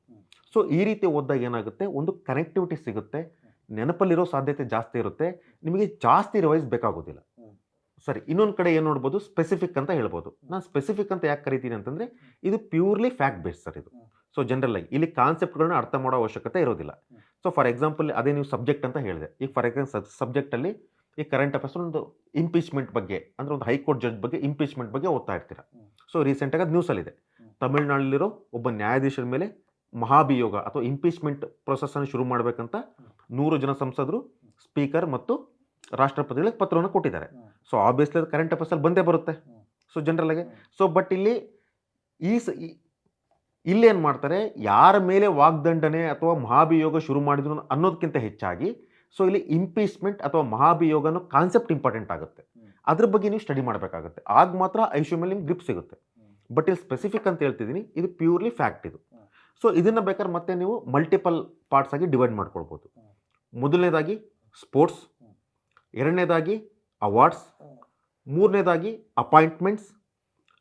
ಸೊ ಈ ರೀತಿ ಓದಿದಾಗ ಏನಾಗುತ್ತೆ, ಒಂದು ಕನೆಕ್ಟಿವಿಟಿ ಸಿಗುತ್ತೆ, ನೆನಪಲ್ಲಿರೋ ಸಾಧ್ಯತೆ ಜಾಸ್ತಿ ಇರುತ್ತೆ, ನಿಮಗೆ ಜಾಸ್ತಿ ರಿವೈಸ್ ಬೇಕಾಗೋದಿಲ್ಲ. ಸರಿ, ಇನ್ನೊಂದು ಕಡೆ ಏನು ನೋಡ್ಬೋದು, ಸ್ಪೆಸಿಫಿಕ್ ಅಂತ ಹೇಳ್ಬೋದು. ನಾನು ಸ್ಪೆಸಿಫಿಕ್ ಅಂತ ಯಾಕೆ ಕರಿತೀನಿ ಅಂತಂದರೆ, ಇದು ಪ್ಯೂರ್ಲಿ ಫ್ಯಾಕ್ಟ್ ಬೇಸ್ಡ್ ಸರ್ ಇದು. ಸೊ ಜನರಲ್ ಆಗಿ ಇಲ್ಲಿ ಕಾನ್ಸೆಪ್ಟ್ಗಳನ್ನ ಅರ್ಥ ಮಾಡೋ ಅವಶ್ಯಕತೆ ಇರೋದಿಲ್ಲ. ಸೊ ಫಾರ್ ಎಕ್ಸಾಂಪಲ್, ಅದೇ ನೀವು ಸಬ್ಜೆಕ್ಟ್ ಅಂತ ಹೇಳಿದೆ. ಈಗ ಫಾರ್ ಎಕ್ಸಾಂಪಲ್ ಸಬ್ಜೆಕ್ಟಲ್ಲಿ ಈ ಕರೆಂಟ್ ಅಫೇರ್ಸ್ ಒಂದು ಇಂಪೀಚ್ಮೆಂಟ್ ಬಗ್ಗೆ, ಅಂದರೆ ಒಂದು ಹೈಕೋರ್ಟ್ ಜಡ್ಜ್ ಬಗ್ಗೆ ಇಂಪೀಚ್ಮೆಂಟ್ ಬಗ್ಗೆ ಓದ್ತಾ ಇರ್ತೀರ. ಸೊ ರೀಸೆಂಟಾಗಿ ಅದು ನ್ಯೂಸಲ್ಲಿದೆ, ತಮಿಳುನಾಡಲ್ಲಿರೋ ಒಬ್ಬ ನ್ಯಾಯಾಧೀಶರ ಮೇಲೆ ಮಹಾಭಿಯೋಗ ಅಥವಾ ಇಂಪೀಚ್ಮೆಂಟ್ ಪ್ರೊಸೆಸ್ಸನ್ನು ಶುರು ಮಾಡಬೇಕಂತ 100 ಜನ ಸಂಸದರು, ಸ್ಪೀಕರ್ ಮತ್ತು ರಾಷ್ಟ್ರಪತಿಗಳಿಗೆ ಪತ್ರವನ್ನು ಕೊಟ್ಟಿದ್ದಾರೆ. ಸೊ ಆಬ್ವಿಯಸ್ಲಿ ಅದು ಕರೆಂಟ್ ಅಫೇರ್ಸಲ್ಲಿ ಬಂದೇ ಬರುತ್ತೆ. ಸೊ ಜನರಲ್ ಆಗಿ ಸೊ ಬಟ್ ಇಲ್ಲಿ ಏನು ಮಾಡ್ತಾರೆ, ಯಾರ ಮೇಲೆ ವಾಗ್ದಂಡನೆ ಅಥವಾ ಮಹಾಭಿಯೋಗ ಶುರು ಮಾಡಿದ್ರು ಅನ್ನೋದಕ್ಕಿಂತ ಹೆಚ್ಚಾಗಿ ಸೊ ಇಲ್ಲಿ ಇಂಪೀಚ್ಮೆಂಟ್ ಅಥವಾ ಮಹಾಭಿಯೋಗ ಅನ್ನೋ ಕಾನ್ಸೆಪ್ಟ್ ಇಂಪಾರ್ಟೆಂಟ್ ಆಗುತ್ತೆ. ಅದ್ರ ಬಗ್ಗೆ ನೀವು ಸ್ಟಡಿ ಮಾಡಬೇಕಾಗುತ್ತೆ. ಆಗ ಮಾತ್ರ ಐಶ್ಯೂ ಮೇಲೆ ನಿಮ್ಗೆ ಗ್ರಿಪ್ ಸಿಗುತ್ತೆ. ಬಟ್ ಇಲ್ಲಿ ಸ್ಪೆಸಿಫಿಕ್ ಅಂತ ಹೇಳ್ತಿದ್ದೀನಿ, ಇದು ಪ್ಯೂರ್ಲಿ ಫ್ಯಾಕ್ಟ್ ಇದು. ಸೊ ಇದನ್ನು ಬೇಕಾದ್ರೆ ಮತ್ತೆ ನೀವು ಮಲ್ಟಿಪಲ್ ಪಾರ್ಟ್ಸ್ ಆಗಿ ಡಿವೈಡ್ ಮಾಡ್ಕೊಳ್ಬೋದು. ಮೊದಲನೇದಾಗಿ ಸ್ಪೋರ್ಟ್ಸ್, ಎರಡನೇದಾಗಿ ಅವಾರ್ಡ್ಸ್, ಮೂರನೇದಾಗಿ ಅಪಾಯಿಂಟ್ಮೆಂಟ್ಸ್,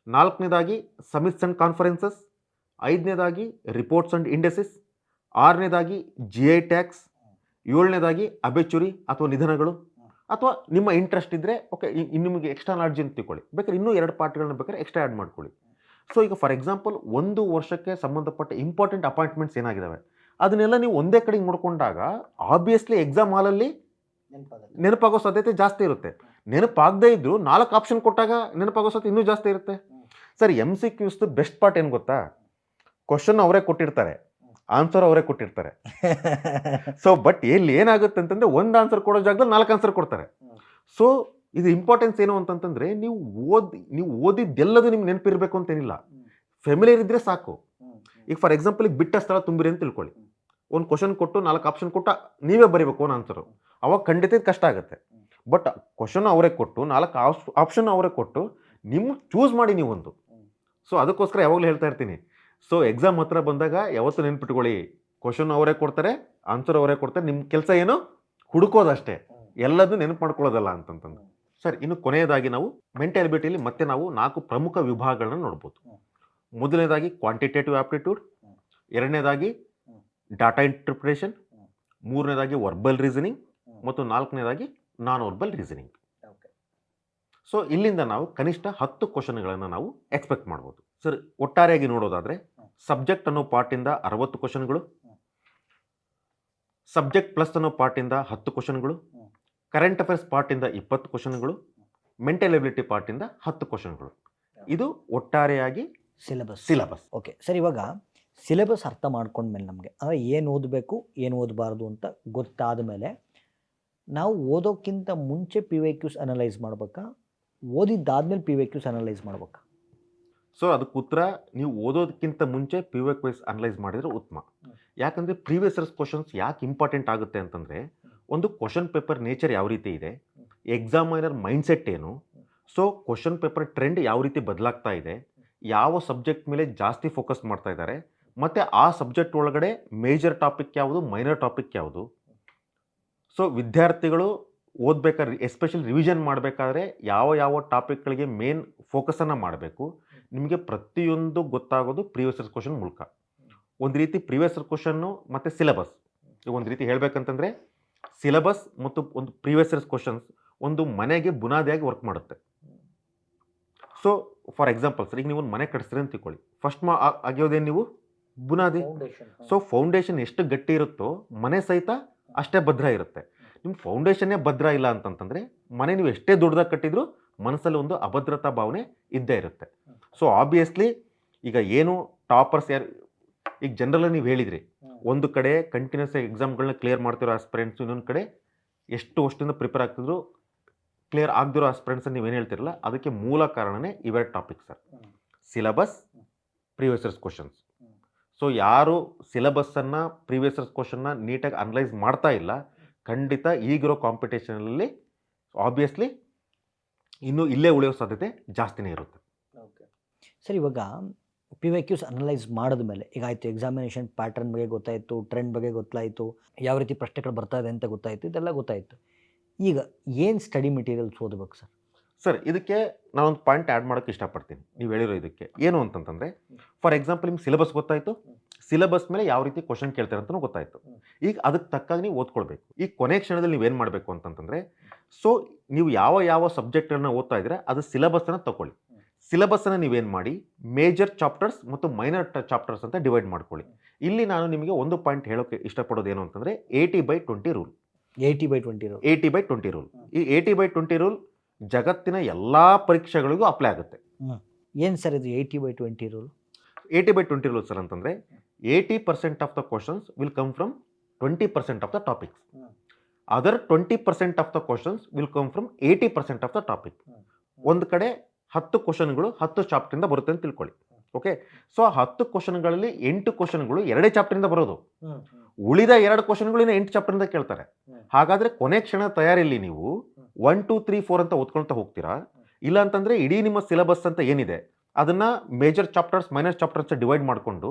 ನಾಲ್ಕನೇದಾಗಿ ಸಮಿಟ್ಸ್ ಆ್ಯಂಡ್ ಕಾನ್ಫರೆನ್ಸಸ್, ಐದನೇದಾಗಿ ರಿಪೋರ್ಟ್ಸ್ ಆ್ಯಂಡ್ ಇಂಡೆಸಿಸ್, ಆರನೇದಾಗಿ GI ಟ್ಯಾಕ್ಸ್, ಏಳನೇದಾಗಿ ಅಬೆಚುರಿ ಅಥವಾ ನಿಧನಗಳು. ಅಥವಾ ನಿಮ್ಮ ಇಂಟ್ರೆಸ್ಟ್ ಇದ್ದರೆ ಓಕೆ, ನಿಮಗೆ ಎಕ್ಸ್ಟ್ರಾ ನಾಲೆಡ್ಜ್ ಅಂತ ತಿಳ್ಕೊಳ್ಳಿ, ಬೇಕಾದ್ರೆ ಇನ್ನೂ 2 ಪಾರ್ಟ್ಗಳನ್ನ ಬೇಕಾದ್ರೆ ಎಕ್ಸ್ಟ್ರಾ ಆ್ಯಡ್ ಮಾಡ್ಕೊಳ್ಳಿ. ಸೊ ಈಗ ಫಾರ್ ಎಕ್ಸಾಂಪಲ್, 1 ವರ್ಷಕ್ಕೆ ಸಂಬಂಧಪಟ್ಟ ಇಂಪಾರ್ಟೆಂಟ್ ಅಪಾಯಿಂಟ್ಮೆಂಟ್ಸ್ ಏನಾಗಿದ್ದಾವೆ ಅದನ್ನೆಲ್ಲ ನೀವು ಒಂದೇ ಕಡೆಗೆ ನೋಡಿಕೊಂಡಾಗ ಆಬ್ವಿಯಸ್ಲಿ ಎಕ್ಸಾಮ್ ಹಾಲಲ್ಲಿ ನೆನಪಾಗೋ ಸಾಧ್ಯತೆ ಜಾಸ್ತಿ ಇರುತ್ತೆ. ನೆನಪಾಗದೇ ಇದ್ದರೂ 4 ಆಪ್ಷನ್ ಕೊಟ್ಟಾಗ ನೆನಪಾಗೋ ಸಾಧ್ಯತೆ ಇನ್ನೂ ಜಾಸ್ತಿ ಇರುತ್ತೆ. ಸರ್, MCQs ಬೆಸ್ಟ್ ಪಾರ್ಟ್ ಏನು ಗೊತ್ತಾ, ಕ್ವಶನ್ ಅವರೇ ಕೊಟ್ಟಿರ್ತಾರೆ, ಆನ್ಸರ್ ಅವರೇ ಕೊಟ್ಟಿರ್ತಾರೆ. ಸೊ ಬಟ್ ಇಲ್ಲಿ ಏನಾಗುತ್ತೆ ಅಂತಂದರೆ, ಒಂದು ಆನ್ಸರ್ ಕೊಡೋ ಜಾಗದಲ್ಲಿ 4 ಆನ್ಸರ್ ಕೊಡ್ತಾರೆ. ಸೊ ಇದು ಇಂಪಾರ್ಟೆನ್ಸ್ ಏನು ಅಂತಂತಂದರೆ, ನೀವು ಓದಿದ್ದೆಲ್ಲದು ನಿಮ್ಗೆ ನೆನಪಿರಬೇಕು ಅಂತೇನಿಲ್ಲ, ಫೆಮಿಲಿಯರ್ ಇದ್ದರೆ ಸಾಕು. ಈಗ ಫಾರ್ ಎಕ್ಸಾಂಪಲ್, ಈಗ ಬಿಟ್ಟ ಸ್ಥಳ ತುಂಬಿರಿ ಅಂತ ತಿಳ್ಕೊಳ್ಳಿ. ಒಂದು ಕ್ವಶನ್ ಕೊಟ್ಟು 4 ಆಪ್ಷನ್ ಕೊಟ್ಟು ನೀವೇ ಬರೀಬೇಕು ಒಂದು ಆನ್ಸರು, ಅವಾಗ ಖಂಡಿತ ಕಷ್ಟ ಆಗುತ್ತೆ. ಬಟ್ ಕ್ವಶನ್ ಅವರೇ ಕೊಟ್ಟು 4 ಆಪ್ಷನ್ ಅವರೇ ಕೊಟ್ಟು ನಿಮ್ಮ ಚೂಸ್ ಮಾಡಿ ನೀವು ಒಂದು. ಸೊ ಅದಕ್ಕೋಸ್ಕರ ಯಾವಾಗಲೂ ಹೇಳ್ತಾ ಇರ್ತೀನಿ, ಸೊ ಎಕ್ಸಾಮ್ ಹತ್ರ ಬಂದಾಗ ಯಾವತ್ತೂ ನೆನ್ಪಿಟ್ಕೊಳ್ಳಿ, ಕ್ವಶನ್ ಅವರೇ ಕೊಡ್ತಾರೆ, ಆನ್ಸರ್ ಅವರೇ ಕೊಡ್ತಾರೆ, ನಿಮ್ಮ ಕೆಲಸ ಏನು ಹುಡುಕೋದಷ್ಟೇ, ಎಲ್ಲದೂ ನೆನಪು ಮಾಡ್ಕೊಳ್ಳೋದಲ್ಲ ಅಂತಂತಂದು. ಸರ್, ಇನ್ನು ಕೊನೆಯದಾಗಿ ನಾವು ಮೆಂಟಲ್ ಎಬಿಲಿಟಿಯಲ್ಲಿ ಮತ್ತೆ ನಾವು 4 ಪ್ರಮುಖ ವಿಭಾಗಗಳನ್ನ ನೋಡ್ಬೋದು. ಮೊದಲನೇದಾಗಿ ಕ್ವಾಂಟಿಟೇಟಿವ್ ಆಪ್ಟಿಟ್ಯೂಡ್, ಎರಡನೇದಾಗಿ ಡಾಟಾ ಇಂಟರ್ಪ್ರಿಟೇಷನ್, ಮೂರನೇದಾಗಿ ವರ್ಬಲ್ ರೀಸನಿಂಗ್ ಮತ್ತು ನಾಲ್ಕನೇದಾಗಿ ನಾನ್ ವರ್ಬಲ್ ರೀಸನಿಂಗ್. ಸೊ ಇಲ್ಲಿಂದ ನಾವು ಕನಿಷ್ಠ 10 ಕ್ವಶನ್ಗಳನ್ನು ನಾವು ಎಕ್ಸ್ಪೆಕ್ಟ್ ಮಾಡ್ಬೋದು. ಸರ್, ಒಟ್ಟಾರೆಯಾಗಿ ನೋಡೋದಾದ್ರೆ ಸಬ್ಜೆಕ್ಟ್ ಅನ್ನೋ ಪಾರ್ಟಿಂದ 60 ಕ್ವಶನ್ಗಳು, ಸಬ್ಜೆಕ್ಟ್ ಪ್ಲಸ್ ಅನ್ನೋ ಪಾರ್ಟಿಂದ 10 ಕ್ವಶನ್ಗಳು, ಕರೆಂಟ್ ಅಫೇರ್ಸ್ ಪಾರ್ಟಿಂದ 20 ಕ್ವಶನ್ಗಳು, ಮೆಂಟಲ್ ಎಬಿಲಿಟಿ ಪಾರ್ಟಿಂದ 10 ಕ್ವಶನ್ಗಳು. ಇದು ಒಟ್ಟಾರೆಯಾಗಿ ಸಿಲೆಬಸ್. ಓಕೆ ಸರ್, ಇವಾಗ ಸಿಲೆಬಸ್ ಅರ್ಥ ಮಾಡ್ಕೊಂಡ್ಮೇಲೆ ನಮಗೆ ಅಂದರೆ ಏನು ಓದಬೇಕು ಏನು ಓದಬಾರ್ದು ಅಂತ ಗೊತ್ತಾದ ಮೇಲೆ ನಾವು ಓದೋಕ್ಕಿಂತ ಮುಂಚೆ PYQs ಅನಲೈಸ್ ಮಾಡ್ಬೇಕಾ, ಓದಿದ್ದಾದ್ಮೇಲೆ PYQs ಅನಲೈಸ್ ಮಾಡ್ಬೇಕಾ? ಸೊ ಅದಕ್ಕೆ ಉತ್ತರ, ನೀವು ಓದೋದಕ್ಕಿಂತ ಮುಂಚೆ PYQs ಅನಲೈಸ್ ಮಾಡಿದರೆ ಉತ್ತಮ. ಯಾಕಂದರೆ ಪ್ರೀವಿಯಸ್ ಇಯರ್ಸ್ ಕ್ವಶನ್ಸ್ ಯಾಕೆ ಇಂಪಾರ್ಟೆಂಟ್ ಆಗುತ್ತೆ ಅಂತಂದರೆ, ಒಂದು ಕ್ವಶನ್ ಪೇಪರ್ ನೇಚರ್ ಯಾವ ರೀತಿ ಇದೆ, ಎಕ್ಸಾಮಿನರ್ ಮೈಂಡ್ಸೆಟ್ ಏನು, ಸೊ ಕ್ವಶನ್ ಪೇಪರ್ ಟ್ರೆಂಡ್ ಯಾವ ರೀತಿ ಬದಲಾಗ್ತಾ ಇದೆ, ಯಾವ ಸಬ್ಜೆಕ್ಟ್ ಮೇಲೆ ಜಾಸ್ತಿ ಫೋಕಸ್ ಮಾಡ್ತಾ ಇದ್ದಾರೆ, ಮತ್ತು ಆ ಸಬ್ಜೆಕ್ಟ್ ಒಳಗಡೆ ಮೇಜರ್ ಟಾಪಿಕ್ ಯಾವುದು, ಮೈನರ್ ಟಾಪಿಕ್ ಯಾವುದು. ಸೊ ವಿದ್ಯಾರ್ಥಿಗಳು ಓದಬೇಕಾದ್ರೆ, ಎಸ್ಪೆಷಲಿ ರಿವಿಷನ್ ಮಾಡಬೇಕಾದ್ರೆ ಯಾವ ಟಾಪಿಕ್ಗಳಿಗೆ ಮೇನ್ ಫೋಕಸನ್ನು ಮಾಡಬೇಕು, ನಿಮಗೆ ಪ್ರತಿಯೊಂದು ಗೊತ್ತಾಗೋದು ಪ್ರೀವಿಯಸ್ ಇಯರ್ಸ್ ಕ್ವಶನ್ ಮೂಲಕ. ಒಂದು ರೀತಿ ಪ್ರೀವಿಯಸ್ ಇಯರ್ ಕ್ವಶನ್ನು ಮತ್ತು ಸಿಲೆಬಸ್, ಒಂದು ರೀತಿ ಹೇಳಬೇಕಂತಂದರೆ ಸಿಲೆಬಸ್ ಮತ್ತು ಒಂದು ಪ್ರೀವಿಯಸ್ ಇಯರ್ಸ್ ಕ್ವಶನ್ಸ್ ಒಂದು ಮನೆಗೆ ಬುನಾದಿಯಾಗಿ ವರ್ಕ್ ಮಾಡುತ್ತೆ. ಸೊ ಫಾರ್ ಎಕ್ಸಾಂಪಲ್ ಸರ್, ಈಗ ನೀವು ಒಂದು ಮನೆ ಕಟ್ಸ್ತೀರಿ ಅಂತ ತಿಳ್ಕೊಳ್ಳಿ, ಫಸ್ಟ್ ಆಗಿಯೋದೇನು ನೀವು ಬುನಾದಿ. ಸೊ ಫೌಂಡೇಶನ್ ಎಷ್ಟು ಗಟ್ಟಿ ಇರುತ್ತೋ ಮನೆ ಸಹಿತ ಅಷ್ಟೇ ಭದ್ರ ಇರುತ್ತೆ. ನಿಮ್ಮ ಫೌಂಡೇಶನ್ನೇ ಭದ್ರ ಇಲ್ಲ ಅಂತಂತಂದರೆ ಮನೆ ನೀವು ಎಷ್ಟೇ ದೊಡ್ಡದಾಗಿ ಕಟ್ಟಿದ್ರು ಮನಸ್ಸಲ್ಲಿ ಒಂದು ಅಭದ್ರತಾ ಭಾವನೆ ಇದ್ದೇ ಇರುತ್ತೆ. ಸೊ ಆಬ್ವಿಯಸ್ಲಿ ಈಗ ಏನು ಟಾಪರ್ಸ್ ಯಾರು, ಈಗ ಜನರಲ್ಲ ನೀವು ಹೇಳಿದ್ರಿ, ಒಂದು ಕಡೆ ಕಂಟಿನ್ಯೂಸ್ ಎಕ್ಸಾಮ್ಗಳನ್ನ ಕ್ಲಿಯರ್ ಮಾಡ್ತಿರೋ ಆಸ್ಪಿರೆಂಟ್ಸು, ಇನ್ನೊಂದು ಕಡೆ ಎಷ್ಟು ವರ್ಷದಿಂದ ಪ್ರಿಪೇರ್ ಆಗ್ತಿದ್ರು ಕ್ಲಿಯರ್ ಆಗದಿರೋ ಆಸ್ಪಿರೆಂಟ್ಸ್ ನೀವೇನು ಹೇಳ್ತಿರಲ್ಲ, ಅದಕ್ಕೆ ಮೂಲ ಕಾರಣನೇ ಇವೆರಡು topic sir, syllabus, previous years questions. So ಯಾರು ಸಿಲೆಬಸ್ಸನ್ನು ಪ್ರೀವಿಯಸ್ ಇಯರ್ಸ್ ಕ್ವಶನ್ನ ನೀಟಾಗಿ ಅನಲೈಸ್ ಮಾಡ್ತಾ ಇಲ್ಲ, ಖಂಡಿತ ಈಗಿರೋ ಕಾಂಪಿಟೇಷನಲ್ಲಿ ಆಬ್ವಿಯಸ್ಲಿ ಇನ್ನೂ ಇಲ್ಲೇ ಉಳಿಯೋ ಸಾಧ್ಯತೆ ಜಾಸ್ತಿನೇ ಇರುತ್ತೆ. ಸರ್, ಇವಾಗ PYQs ಅನಲೈಸ್ ಮಾಡಿದ ಮೇಲೆ ಈಗ ಆಯಿತು, ಎಕ್ಸಾಮಿನೇಷನ್ ಪ್ಯಾಟರ್ನ್ ಬಗ್ಗೆ ಗೊತ್ತಾಯಿತು, ಟ್ರೆಂಡ್ ಬಗ್ಗೆ ಗೊತ್ತಾಯಿತು, ಯಾವ ರೀತಿ ಪ್ರಶ್ನೆಗಳು ಬರ್ತಾ ಇದೆ ಅಂತ ಗೊತ್ತಾಯಿತು, ಇದೆಲ್ಲ ಗೊತ್ತಾಯಿತು. ಈಗ ಏನು ಸ್ಟಡಿ ಮೆಟೀರಿಯಲ್ಸ್ ಓದಬೇಕು ಸರ್? ಸರ್, ಇದಕ್ಕೆ ನಾನೊಂದು ಪಾಯಿಂಟ್ ಆ್ಯಡ್ ಮಾಡೋಕ್ಕೆ ಇಷ್ಟಪಡ್ತೀನಿ. ನೀವು ಹೇಳಿರೋ ಇದಕ್ಕೆ ಏನು ಅಂತಂತಂದರೆ, ಫಾರ್ ಎಕ್ಸಾಂಪಲ್ ನಿಮ್ಗೆ ಸಿಲೆಬಸ್ ಗೊತ್ತಾಯಿತು, ಸಿಲೆಬಸ್ ಮೇಲೆ ಯಾವ ರೀತಿ ಕ್ವಶನ್ ಕೇಳ್ತಾರೆ ಅಂತಲೂ ಗೊತ್ತಾಯಿತು. ಈಗ ಅದಕ್ಕೆ ತಕ್ಕಾಗಿ ನೀವು ಓದ್ಕೊಳ್ಬೇಕು. ಈ ಕೊನೆ ಕ್ಷಣದಲ್ಲಿ ನೀವೇನು ಮಾಡಬೇಕು ಅಂತಂತಂದರೆ, ಸೊ ನೀವು ಯಾವ ಸಬ್ಜೆಕ್ಟನ್ನು ಓದ್ತಾ ಇದ್ರೆ ಅದು ಸಿಲೆಬಸ್ಸನ್ನು ತಗೊಳ್ಳಿ. ಸಿಲೆಬಸ್ಸನ್ನು ನೀವೇನು ಮಾಡಿ ಮೇಜರ್ ಚಾಪ್ಟರ್ಸ್ ಮತ್ತು ಮೈನರ್ ಚಾಪ್ಟರ್ಸ್ ಅಂತ ಡಿವೈಡ್ ಮಾಡ್ಕೊಳ್ಳಿ. ಇಲ್ಲಿ ನಾನು ನಿಮಗೆ ಒಂದು ಪಾಯಿಂಟ್ ಹೇಳೋಕ್ಕೆ ಇಷ್ಟಪಡೋದು ಏನು ಅಂತಂದರೆ 80/20 ರೂಲ್. 80/20 ರೂಲ್. ಈ 80/20 ರೂಲ್ ಜಗತ್ತಿನ ಎಲ್ಲ ಪರೀಕ್ಷೆಗಳಿಗೂ ಅಪ್ಲೈ ಆಗುತ್ತೆ. ಏನು ಸರ್ ಇದು 80/20 ರೂಲ್? 80/20 ರೂಲ್ ಸರ್ ಅಂತಂದರೆ 80% of the questions will come from 20% of the topics. Other 20% of the questions will come from 80% of the topic. ಒಂದು ಕಡೆ 10 ಕ್ವಶನ್ಗಳು 10 ಚಾಪ್ಟರಿಂದ ಬರುತ್ತೆ ಅಂತ ತಿಳ್ಕೊಳ್ಳಿ. ಓಕೆ, ಸೊ 10 ಕ್ವಶನ್ಗಳಲ್ಲಿ 8 ಕ್ವಶನ್ಗಳು 2 ಚಾಪ್ಟರಿಂದ ಬರೋದು, ಉಳಿದ 2 ಕ್ವಶನ್ಗಳು 8 ಚಾಪ್ಟರಿಂದ ಕೇಳ್ತಾರೆ. ಹಾಗಾದರೆ ಕೊನೆ ಕ್ಷಣ ತಯಾರಿಲ್ಲಿ ನೀವು 1, 2, 3, 4 ಅಂತ ಓದ್ಕೊಳ್ತಾ ಹೋಗ್ತೀರಾ, ಇಲ್ಲ ಅಂತಂದರೆ ಇಡೀ ನಿಮ್ಮ ಸಿಲೆಬಸ್ ಅಂತ ಏನಿದೆ ಅದನ್ನು major chapters minor chapters divide ಮಾಡಿಕೊಂಡು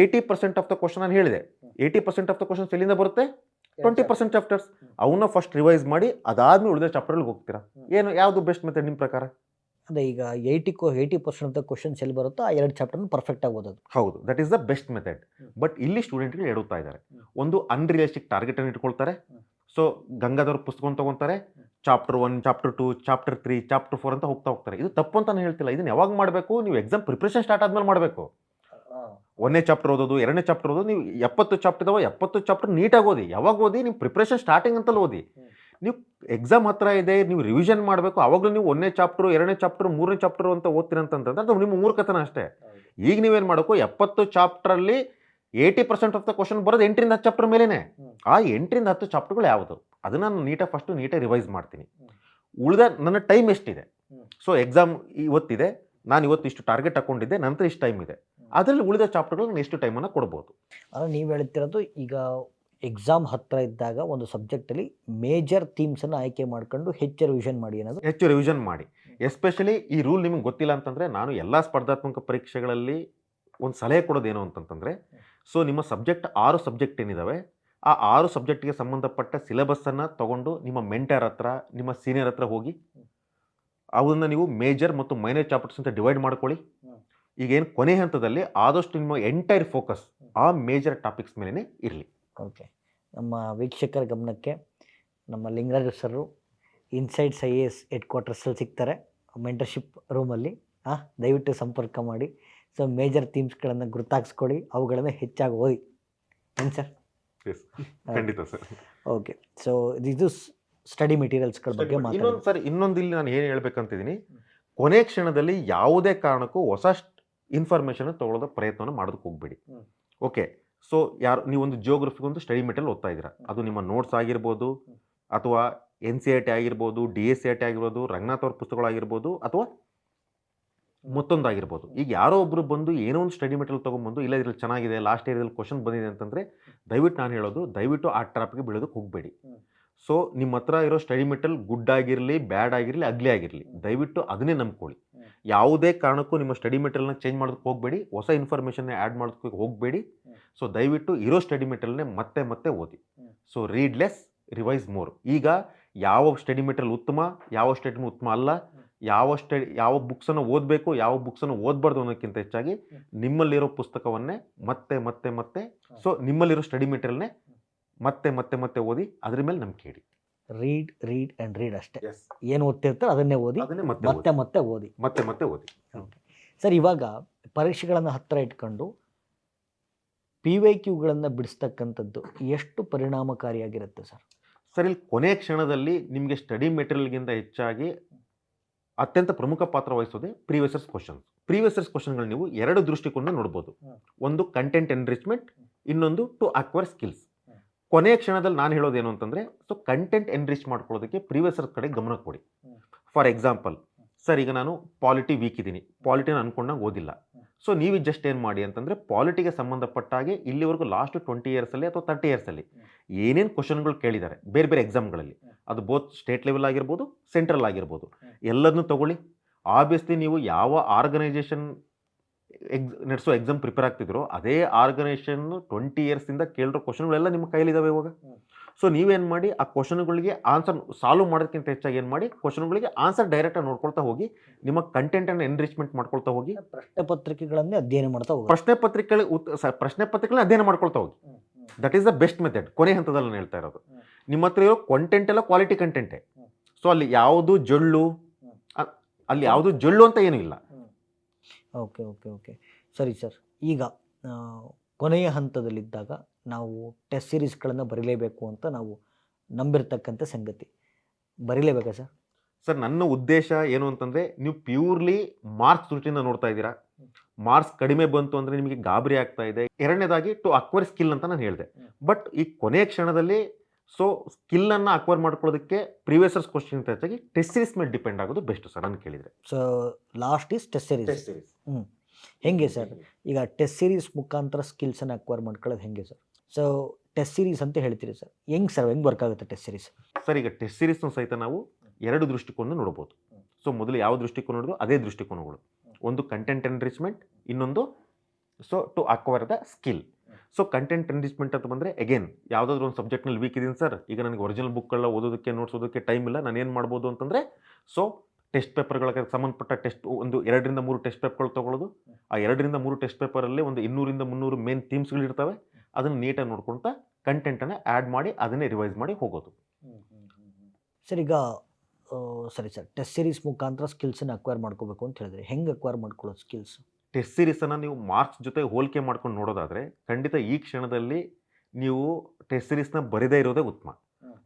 80% ಆಫ್ ದ ಕ್ವಶನ್ ನಾನು ಹೇಳಿದೆ, 80% ಆಫ್ ದ ಕ್ವಶನ್ಸ್ ಎಲ್ಲಿಂದ ಬರುತ್ತೆ, 20% ಚಾಪ್ಟರ್ಸ್. ಅವನ್ನ ಫಸ್ಟ್ ರಿವೈಸ್ ಮಾಡಿ ಅದಾದ್ಮೇಲೆ ಉಳಿದ ಚಾಪ್ಟರ್ಗೆ ಹೋಗ್ತೀರಾ. ಏನು ಯಾವುದು ಬೆಸ್ಟ್ ಮೆಥಡ್ ನಿಮ್ಮ ಪ್ರಕಾರ? ಅದೇ ಈಗ 80% ಆಫ್ ದ ಕ್ವಶನ್ಸ್ ಎಲ್ಲಿ ಬರುತ್ತೋ ಆ 2 ಚಾಪ್ಟರ್ನ ಪರ್ಫೆಕ್ಟಾಗಿ ಓದೋದು. ಹೌದು, that is the best method. But ಇಲ್ಲಿ ಸ್ಟೂಡೆಂಟ್ಗಳು ಎಡುತ್ತಾ ಇದ್ದಾರೆ, ಒಂದು ಅನ್ರಿಯಲಿಸ್ಟಿಕ್ ಟಾರ್ಗೆಟನ್ನು ಇಟ್ಕೊಳ್ತಾರೆ. ಸೊ ಗಂಗಾಧರ್ ಪುಸ್ತಕ ತೊಗೊತಾರೆ, ಚಾಪ್ಟರ್ 1, ಚಾಪ್ಟರ್ 2, ಚಾಪ್ಟರ್ 3, ಚಾಪ್ಟರ್ 4 ಅಂತ ಹೋಗ್ತಾರೆ. ಇದು ತಪ್ಪು ಅಂತ ನಾನು ಹೇಳ್ತಿಲ್ಲ. ಇದನ್ನು ಯಾವಾಗ ಮಾಡಬೇಕು, ನೀವು ಎಕ್ಸಾಮ್ ಪ್ರಿಪ್ರೇಷನ್ ಸ್ಟಾರ್ಟ್ ಆದ್ಮೇಲೆ ಮಾಡಬೇಕು. 1ನೇ ಚಾಪ್ಟರ್ ಓದೋದು, 2ನೇ ಚಾಪ್ಟರ್ ಓದೋದು, ನೀವು 70 ಚಾಪ್ಟರ್ ಇದಾವೆ, 70 ಚಾಪ್ಟರ್ ನೀಟಾಗಿ ಓದಿ. ಯಾವಾಗ ಓದಿ, ನೀವು ಪ್ರಿಪ್ರೇಷನ್ ಸ್ಟಾರ್ಟಿಂಗ್ ಅಂತಲೂ ಓದಿ. ನೀವು ಎಕ್ಸಾಮ್ ಹತ್ರ ಇದೆ, ನೀವು ರಿವಿಷನ್ ಮಾಡಬೇಕು, ಅವಾಗಲೂ ನೀವು 1ನೇ ಚಾಪ್ಟರ್, 2ನೇ ಚಾಪ್ಟರ್, 3ನೇ ಚಾಪ್ಟರ್ ಅಂತ ಓದ್ತೀರ ಅಂತಂದ್ರೆ ಅದು ನಿಮ್ಮ ಮೂರ್ಖತನ ಅಷ್ಟೇ. ಈಗ ನೀವೇನು ಮಾಡಬೇಕು, 70 ಚಾಪ್ಟರಲ್ಲಿ 80% ಆಫ್ ದ ಕ್ವಶನ್ ಬರೋದು 8ರಿಂದ 10 ಚಾಪ್ಟರ್ ಮೇಲೇನೆ. ಆ 8ರಿಂದ 10 ಚಾಪ್ಟರ್ಗಳು ಯಾವುದು ಅದನ್ನು ನಾನು ನೀಟಾಗಿ ರಿವೈಸ್ ಮಾಡ್ತೀನಿ. ಉಳಿದ ನನ್ನ ಟೈಮ್ ಎಷ್ಟಿದೆ, ಸೊ ಎಕ್ಸಾಮ್ ಇವತ್ತಿದೆ, ನಾನು ಇವತ್ತು ಇಷ್ಟು ಟಾರ್ಗೆಟ್ ಹಾಕೊಂಡಿದ್ದೆ, ನಂತರ ಇಷ್ಟು ಟೈಮ್ ಇದೆ, ಅದರಲ್ಲಿ ಉಳಿದ ಚಾಪ್ಟರ್ಗಳು ನಾನು ಎಷ್ಟು ಟೈಮನ್ನು ಕೊಡ್ಬೋದು. ಅಂದರೆ ನೀವು ಹೇಳ್ತಿರೋದು ಈಗ ಎಕ್ಸಾಮ್ ಹತ್ತಿರ ಇದ್ದಾಗ ಒಂದು ಸಬ್ಜೆಕ್ಟಲ್ಲಿ ಮೇಜರ್ ಥೀಮ್ಸನ್ನು ಆಯ್ಕೆ ಮಾಡ್ಕೊಂಡು ಹೆಚ್ಚು ರಿವಿಷನ್ ಮಾಡಿ ಅನ್ನೋದು. ಹೆಚ್ಚು ರಿವಿಷನ್ ಮಾಡಿ. ಎಸ್ಪೆಷಲಿ ಈ ರೂಲ್ ನಿಮಗೆ ಗೊತ್ತಿಲ್ಲ ಅಂತಂದರೆ, ನಾನು ಎಲ್ಲ ಸ್ಪರ್ಧಾತ್ಮಕ ಪರೀಕ್ಷೆಗಳಲ್ಲಿ ಒಂದು ಸಲಹೆ ಕೊಡೋದೇನು ಅಂತಂತಂದರೆ, ಸೊ ನಿಮ್ಮ ಸಬ್ಜೆಕ್ಟ್ 6 ಸಬ್ಜೆಕ್ಟ್ ಏನಿದ್ದಾವೆ, ಆ 6 ಸಬ್ಜೆಕ್ಟ್ಗೆ ಸಂಬಂಧಪಟ್ಟ ಸಿಲೆಬಸ್ಸನ್ನು ತೊಗೊಂಡು ನಿಮ್ಮ ಮೆಂಟರ್ ಹತ್ರ, ನಿಮ್ಮ ಸೀನಿಯರ್ ಹತ್ರ ಹೋಗಿ ಅವನ್ನ ನೀವು ಮೇಜರ್ ಮತ್ತು ಮೈನರ್ ಚಾಪ್ಟರ್ಸ್ ಅಂತ ಡಿವೈಡ್ ಮಾಡ್ಕೊಳ್ಳಿ. ಈಗೇನು ಕೊನೆ ಹಂತದಲ್ಲಿ ಆದಷ್ಟು ನಿಮ್ಮ ಎಂಟೈರ್ ಫೋಕಸ್ ಆ ಮೇಜರ್ ಟಾಪಿಕ್ಸ್ ಮೇಲೇ ಇರಲಿ. ಓಕೆ, ನಮ್ಮ ವೀಕ್ಷಕರ ಗಮನಕ್ಕೆ ನಮ್ಮ ಲಿಂಗರಾಜ್ ಸರು ಇನ್ಸೈಡ್ಸ್ IAS ಹೆಡ್ ಕ್ವಾರ್ಟರ್ಸಲ್ಲಿ ಸಿಗ್ತಾರೆ, ಮೆಂಟರ್ಶಿಪ್ ರೂಮಲ್ಲಿ. ದಯವಿಟ್ಟು ಸಂಪರ್ಕ ಮಾಡಿ. ಸೊ ಮೇಜರ್ ಥೀಮ್ಸ್ಗಳನ್ನು ಗುರುತಾಗಿಸ್ಕೊಳ್ಳಿ, ಅವುಗಳನ್ನು ಹೆಚ್ಚಾಗಿ ಓದಿ. ಏನು ಸರ್? ಖಂಡಿತ ಸರ್. ಓಕೆ, ಸೊ ಇದು ಸ್ಟಡಿ ಮೆಟೀರಿಯಲ್ಸ್ಗಳ ಬಗ್ಗೆ ಇನ್ನೊಂದು ಇಲ್ಲಿ ನಾನು ಏನು ಹೇಳ್ಬೇಕಂತಿದ್ದೀನಿ, ಕೊನೆ ಕ್ಷಣದಲ್ಲಿ ಯಾವುದೇ ಕಾರಣಕ್ಕೂ ಹೊಸ ಇನ್ಫಾರ್ಮೇಷನ್ ತಗೊಳ್ಳೋದ ಪ್ರಯತ್ನವನ್ನು ಮಾಡೋದಕ್ಕೆ ಹೋಗ್ಬೇಡಿ. ಓಕೆ, ಸೊ ನೀವೊಂದು ಜಿಯೋಗ್ರಫಿಗೆ ಒಂದು ಸ್ಟಡಿ ಮೆಟೀರಿಯಲ್ ಓದ್ತಾ ಇದ್ದೀರಾ, ಅದು ನಿಮ್ಮ ನೋಟ್ಸ್ ಆಗಿರ್ಬೋದು, ಅಥವಾ NCERT ಆಗಿರ್ಬೋದು, DSCERT ಆಗಿರ್ಬೋದು, ರಂಗನಾಥ್ ಅವ್ರ ಪುಸ್ತಕಗಳಾಗಿರ್ಬೋದು, ಅಥವಾ ಮತ್ತೊಂದಾಗಿರ್ಬೋದು. ಈಗ ಯಾರೋ ಒಬ್ಬರು ಬಂದು ಏನೋ ಒಂದು ಸ್ಟಡಿ ಮೆಟೀರಿಯಲ್ ತೊಗೊಂಬಂದು, ಇಲ್ಲ ಇದ್ರಲ್ಲಿ ಚೆನ್ನಾಗಿದೆ, ಲಾಸ್ಟ್ ಏರಿಯಾದಲ್ಲಿ ಕ್ವಶನ್ ಬಂದಿದೆ ಅಂತಂದರೆ, ದಯವಿಟ್ಟು ನಾನು ಹೇಳೋದು, ದಯವಿಟ್ಟು ಆ ಟ್ರಾಪ್ಗೆ ಬೀಳೋದಕ್ಕೆ ಹೋಗಬೇಡಿ. ಸೊ ನಿಮ್ಮ ಹತ್ರ ಇರೋ ಸ್ಟಡಿ ಮೆಟೀರಿಯಲ್ ಗುಡ್ ಆಗಿರಲಿ, ಬ್ಯಾಡ್ ಆಗಿರಲಿ, ಅಗ್ಲಿ ಆಗಿರಲಿ, ದಯವಿಟ್ಟು ಅದನ್ನೇ ನಂಬ್ಕೊಳ್ಳಿ. ಯಾವುದೇ ಕಾರಣಕ್ಕೂ ನಿಮ್ಮ ಸ್ಟಡಿ ಮೆಟೀರಿಯಲ್ನ ಚೇಂಜ್ ಮಾಡೋದಕ್ಕೆ ಹೋಗಬೇಡಿ, ಹೊಸ ಇನ್ಫಾರ್ಮೇಷನ್ನ ಆ್ಯಡ್ ಮಾಡೋದಕ್ಕೆ ಹೋಗಬೇಡಿ. ಸೊ ದಯವಿಟ್ಟು ಇರೋ ಸ್ಟಡಿ ಮೆಟೀರಿಯಲ್ನೇ ಮತ್ತೆ ಮತ್ತೆ ಓದಿ. So read less, revise more. ಈಗ ಯಾವ ಸ್ಟಡಿ ಮೆಟೀರಿಯಲ್ ಉತ್ತಮ, ಯಾವ ಸ್ಟಡಿ ಉತ್ತಮ ಅಲ್ಲ, ಯಾವ ಬುಕ್ಸನ್ನು ಓದಬೇಕು, ಯಾವ ಬುಕ್ಸನ್ನು ಓದಬಾರ್ದು ಅನ್ನೋಕ್ಕಿಂತ ಹೆಚ್ಚಾಗಿ ನಿಮ್ಮಲ್ಲಿರೋ ಪುಸ್ತಕವನ್ನೇ ಮತ್ತೆ ಮತ್ತೆ ಮತ್ತೆ, ಸೊ ನಿಮ್ಮಲ್ಲಿರೋ ಸ್ಟಡಿ ಮೆಟೀರಿಯಲ್ನೇ ಮತ್ತೆ ಮತ್ತೆ ಮತ್ತೆ ಓದಿ, ಅದ್ರ ಮೇಲೆ ನಂಬಿಕೆ ಇಡಿ. ರೀಡ್ ಆ್ಯಂಡ್ ರೀಡ್ ಅಷ್ಟೇ. ಏನು ಓದ್ತಿರ್ತಾರೆ ಅದನ್ನೇ ಓದಿ, ಮತ್ತೆ ಮತ್ತೆ ಓದಿ, ಮತ್ತೆ ಮತ್ತೆ ಓದಿ. ಸರ್, ಇವಾಗ ಪರೀಕ್ಷೆಗಳನ್ನು ಹತ್ತಿರ ಇಟ್ಕೊಂಡು PYQಗಳನ್ನು ಬಿಡಿಸ್ತಕ್ಕಂಥದ್ದು ಎಷ್ಟು ಪರಿಣಾಮಕಾರಿಯಾಗಿರುತ್ತೆ ಸರ್? ಸರ್, ಇಲ್ಲಿ ಕೊನೆ ಕ್ಷಣದಲ್ಲಿ ನಿಮಗೆ ಸ್ಟಡಿ ಮೆಟೀರಿಯಲ್ಗಿಂತ ಹೆಚ್ಚಾಗಿ ಅತ್ಯಂತ ಪ್ರಮುಖ ಪಾತ್ರ ವಹಿಸೋದೆ ಪ್ರೀವಿಯಸ್ ಕ್ವಶನ್ಗಳು. ನೀವು ಎರಡು ದೃಷ್ಟಿಕೋನ ನೋಡ್ಬೋದು. ಒಂದು ಕಂಟೆಂಟ್ ಎನ್ರಿಚ್ಮೆಂಟ್, ಇನ್ನೊಂದು ಟು ಅಕ್ವೈರ್ ಸ್ಕಿಲ್ಸ್. ಕೊನೆಯ ಕ್ಷಣದಲ್ಲಿ ನಾನು ಹೇಳೋದೇನು ಅಂತಂದರೆ, ಸೊ ಕಂಟೆಂಟ್ ಎನ್ರಿಚ್ ಮಾಡ್ಕೊಳ್ಳೋದಕ್ಕೆ ಪ್ರೀವಿಯಸ್ ಕಡೆ ಗಮನ ಕೊಡಿ. ಫಾರ್ ಎಕ್ಸಾಂಪಲ್, ಸರ್ ಈಗ ನಾನು ಪಾಲಿಟಿ ವೀಕ್ ಇದ್ದೀನಿ, ಪಾಲಿಟಿನ ಅನ್ಕೊಂಡಾಗ ಓದಿಲ್ಲ. ಸೊ ನೀವು ಜಸ್ಟ್ ಏನು ಮಾಡಿ ಅಂತಂದರೆ, ಪಾಲಿಟಿಗೆ ಸಂಬಂಧಪಟ್ಟ ಹಾಗೆ ಇಲ್ಲಿವರೆಗೂ ಲಾಸ್ಟ್ 20 ಇಯರ್ಸಲ್ಲಿ ಅಥವಾ 30 ಇಯರ್ಸಲ್ಲಿ ಏನೇನು ಕ್ವಶನ್ಗಳು ಕೇಳಿದ್ದಾರೆ ಬೇರೆ ಬೇರೆ ಎಕ್ಸಾಮ್ಗಳಲ್ಲಿ, ಅದು ಬೋತ್ ಸ್ಟೇಟ್ ಲೆವೆಲ್ ಆಗಿರ್ಬೋದು, ಸೆಂಟ್ರಲ್ ಆಗಿರ್ಬೋದು, ಎಲ್ಲದನ್ನೂ ತಗೊಳ್ಳಿ. ಆಬ್ವಿಯಸ್ಲಿ ನೀವು ಯಾವ ಆರ್ಗನೈಸೇಷನ್ ನಡೆಸೋ ಎಕ್ಸಾಮ್ ಪ್ರಿಪೇರ್ ಆಗ್ತಿದ್ರು, ಅದೇ ಆರ್ಗನೈಸೇಷನ್ 20 ಇಯರ್ಸಿಂದ ಕೇಳಿರೋ ಕ್ವಶನ್ಗಳೆಲ್ಲ ನಿಮ್ಮ ಕೈಲಿದ್ದಾವೆ ಇವಾಗ. ಸೊ ನೀವೇನು ಮಾಡಿ, ಆ ಕ್ವಶನ್ಗಳಿಗೆ ಆನ್ಸರ್ ಸಾಲ್ವ್ ಮಾಡೋದಕ್ಕಿಂತ ಹೆಚ್ಚಾಗಿ ಏನು ಮಾಡಿ, ಕ್ವಶನ್ಗಳಿಗೆ ಆನ್ಸರ್ ಡೈರೆಕ್ಟಾಗಿ ನೋಡ್ಕೊಳ್ತಾ ಹೋಗಿ, ನಿಮ್ಮ ಕಂಟೆಂಟನ್ನು ಎನ್ರಿಚ್ಮೆಂಟ್ ಮಾಡ್ಕೊಳ್ತಾ ಹೋಗಿ, ಪ್ರಶ್ನೆ ಪತ್ರಿಕೆಗಳನ್ನೇ ಅಧ್ಯಯನ ಮಾಡ್ತಾ ಹೋಗಿ, ಪ್ರಶ್ನೆ ಪತ್ರಿಕೆಗಳನ್ನ ಅಧ್ಯಯನ ಮಾಡ್ಕೊಳ್ತಾ ಹೋಗಿ. That is the best method. ಕೊನೆ ಹಂತದಲ್ಲಿ ನಾನು ಹೇಳ್ತಾ ಇರೋದು, ನಿಮ್ಮ ಹತ್ರ ಇರೋ ಕಂಟೆಂಟ್ ಎಲ್ಲ ಕ್ವಾಲಿಟಿ ಕಂಟೆಂಟೇ. ಸೊ ಅಲ್ಲಿ ಯಾವುದು ಜೊಳ್ಳು ಅಂತ ಏನೂ ಇಲ್ಲ. ಓಕೆ, ಸರಿ ಸರ್. ಈಗ ಕೊನೆಯ ಹಂತದಲ್ಲಿದ್ದಾಗ ನಾವು ಟೆಸ್ಟ್ ಸೀರೀಸ್ಗಳನ್ನು ಬರೀಲೇಬೇಕು ಅಂತ ನಾವು ನಂಬಿರ್ತಕ್ಕಂಥ ಸಂಗತಿ, ಬರೀಲೇಬೇಕಾ ಸರ್? ಸರ್, ನನ್ನ ಉದ್ದೇಶ ಏನು ಅಂತಂದರೆ, ನೀವು ಪ್ಯೂರ್ಲಿ ಮಾರ್ಕ್ಸ್ ದೃಷ್ಟಿಯಿಂದ ನೋಡ್ತಾ ಇದ್ದೀರಾ. ಮಾರ್ಕ್ಸ್ ಕಡಿಮೆ ಬಂತು ಅಂದರೆ ನಿಮಗೆ ಗಾಬರಿ ಆಗ್ತಾ ಇದೆ. ಎರಡನೇದಾಗಿ ಟು ಅಕ್ವೈರ್ ಸ್ಕಿಲ್ ಅಂತ ನಾನು ಹೇಳಿದೆ. ಬಟ್ ಈ ಕೊನೆಯ ಕ್ಷಣದಲ್ಲಿ ಸೊ ಸ್ಕಿಲ್ಲನ್ನು ಅಕ್ವೈರ್ ಮಾಡ್ಕೊಳ್ಳೋದಕ್ಕೆ ಪ್ರೀವಿಯಸ್ ಕ್ವಶನ್ ಹೆಚ್ಚಾಗಿ ಟೆಸ್ಟ್ ಸೀರೀಸ್ ಮೇಲೆ ಡಿಪೆಂಡ್ ಆಗೋದು ಬೆಸ್ಟ್ ಸರ್ ನಾನು ಕೇಳಿದರೆ. So last is test series. ಹೆಂಗೆ ಸರ್, ಈಗ ಟೆಸ್ಟ್ ಸೀರೀಸ್ ಮುಖಾಂತರ ಸ್ಕಿಲ್ಸನ್ನು ಅಕ್ವೈರ್ ಮಾಡ್ಕೊಳ್ಳೋದು ಹೆಂಗೆ ಸರ್? ಸೊ ಟೆಸ್ಟ್ ಸೀರೀಸ್ ಅಂತ ಹೇಳ್ತೀರಿ ಸರ್, ಹೆಂಗೆ ವರ್ಕ್ ಆಗುತ್ತೆ ಟೆಸ್ಟ್ ಸೀರೀಸ್? ಸರ್, ಈಗ ಟೆಸ್ಟ್ ಸೀರೀಸ್ನ ಸಹಿತ ನಾವು ಎರಡು ದೃಷ್ಟಿಕೋನ ನೋಡ್ಬೋದು. ಸೊ ಮೊದಲು ಯಾವ ದೃಷ್ಟಿಕೋನ ನೋಡೋದು, ಅದೇ ದೃಷ್ಟಿಕೋನಗಳು. ಒಂದು ಕಂಟೆಂಟ್ ಎನ್ರಿಚ್ಮೆಂಟ್, ಇನ್ನೊಂದು so to acquire the skill. So content enrichment ಅಂತ ಬಂದರೆ, ಅಗೇನ್ ಯಾವುದಾದ್ರೂ ಒಂದು ಸಬ್ಜೆಕ್ಟ್ನಲ್ಲಿ ವೀಕ್ ಇದೀನಿ ಸರ್, ಈಗ ನನಗೆ ಒರಿಜಿನಲ್ ಬುಕ್ಗಳನ್ನ ಓದೋದಕ್ಕೆ ನೋಡ್ಸೋದಕ್ಕೆ ಟೈಮ್ ಇಲ್ಲ, ನಾನು ಏನು ಮಾಡ್ಬೋದು ಅಂತಂದರೆ, ಸೊ ಟೆಸ್ಟ್ ಪೇಪರ್ಗಳಿಗೆ ಸಂಬಂಧಪಟ್ಟ ಒಂದು 2 ರಿಂದ 3 ಟೆಸ್ಟ್ ಪೇಪರ್ಗಳು ತೊಗೊಳ್ಳೋದು. ಆ 2 ರಿಂದ 3 ಟೆಸ್ಟ್ ಪೇಪರಲ್ಲಿ ಒಂದು 200 ರಿಂದ 300 ಮೇನ್ ಥೀಮ್ಸ್ಗಳಿರ್ತವೆ. ಅದನ್ನು ನೀಟಾಗಿ ನೋಡ್ಕೊಳ್ತಾ ಕಂಟೆಂಟನ್ನು ಆ್ಯಡ್ ಮಾಡಿ ಅದನ್ನೇ ರಿವೈಸ್ ಮಾಡಿ ಹೋಗೋದು. ಸರ್, ಈಗ ಸರಿ ಸರ್, ಟೆಸ್ಟ್ ಸೀರೀಸ್ ಮುಖಾಂತರ ಸ್ಕಿಲ್ಸನ್ನು ಅಕ್ವೈರ್ ಮಾಡ್ಕೋಬೇಕು ಅಂತ ಹೇಳಿದ್ರೆ, ಹೆಂಗೆ ಅಕ್ವೈರ್ ಮಾಡ್ಕೊಳ್ಳೋದು ಸ್ಕಿಲ್ಸ್? ಟೆಸ್ಟ್ ಸೀರೀಸನ್ನು ನೀವು ಮಾರ್ಕ್ಸ್ ಜೊತೆ ಹೋಲಿಕೆ ಮಾಡ್ಕೊಂಡು ನೋಡೋದಾದರೆ, ಖಂಡಿತ ಈ ಕ್ಷಣದಲ್ಲಿ ನೀವು ಟೆಸ್ಟ್ ಸೀರೀಸ್ನ ಬರೀದೇ ಇರೋದೇ ಉತ್ತಮ.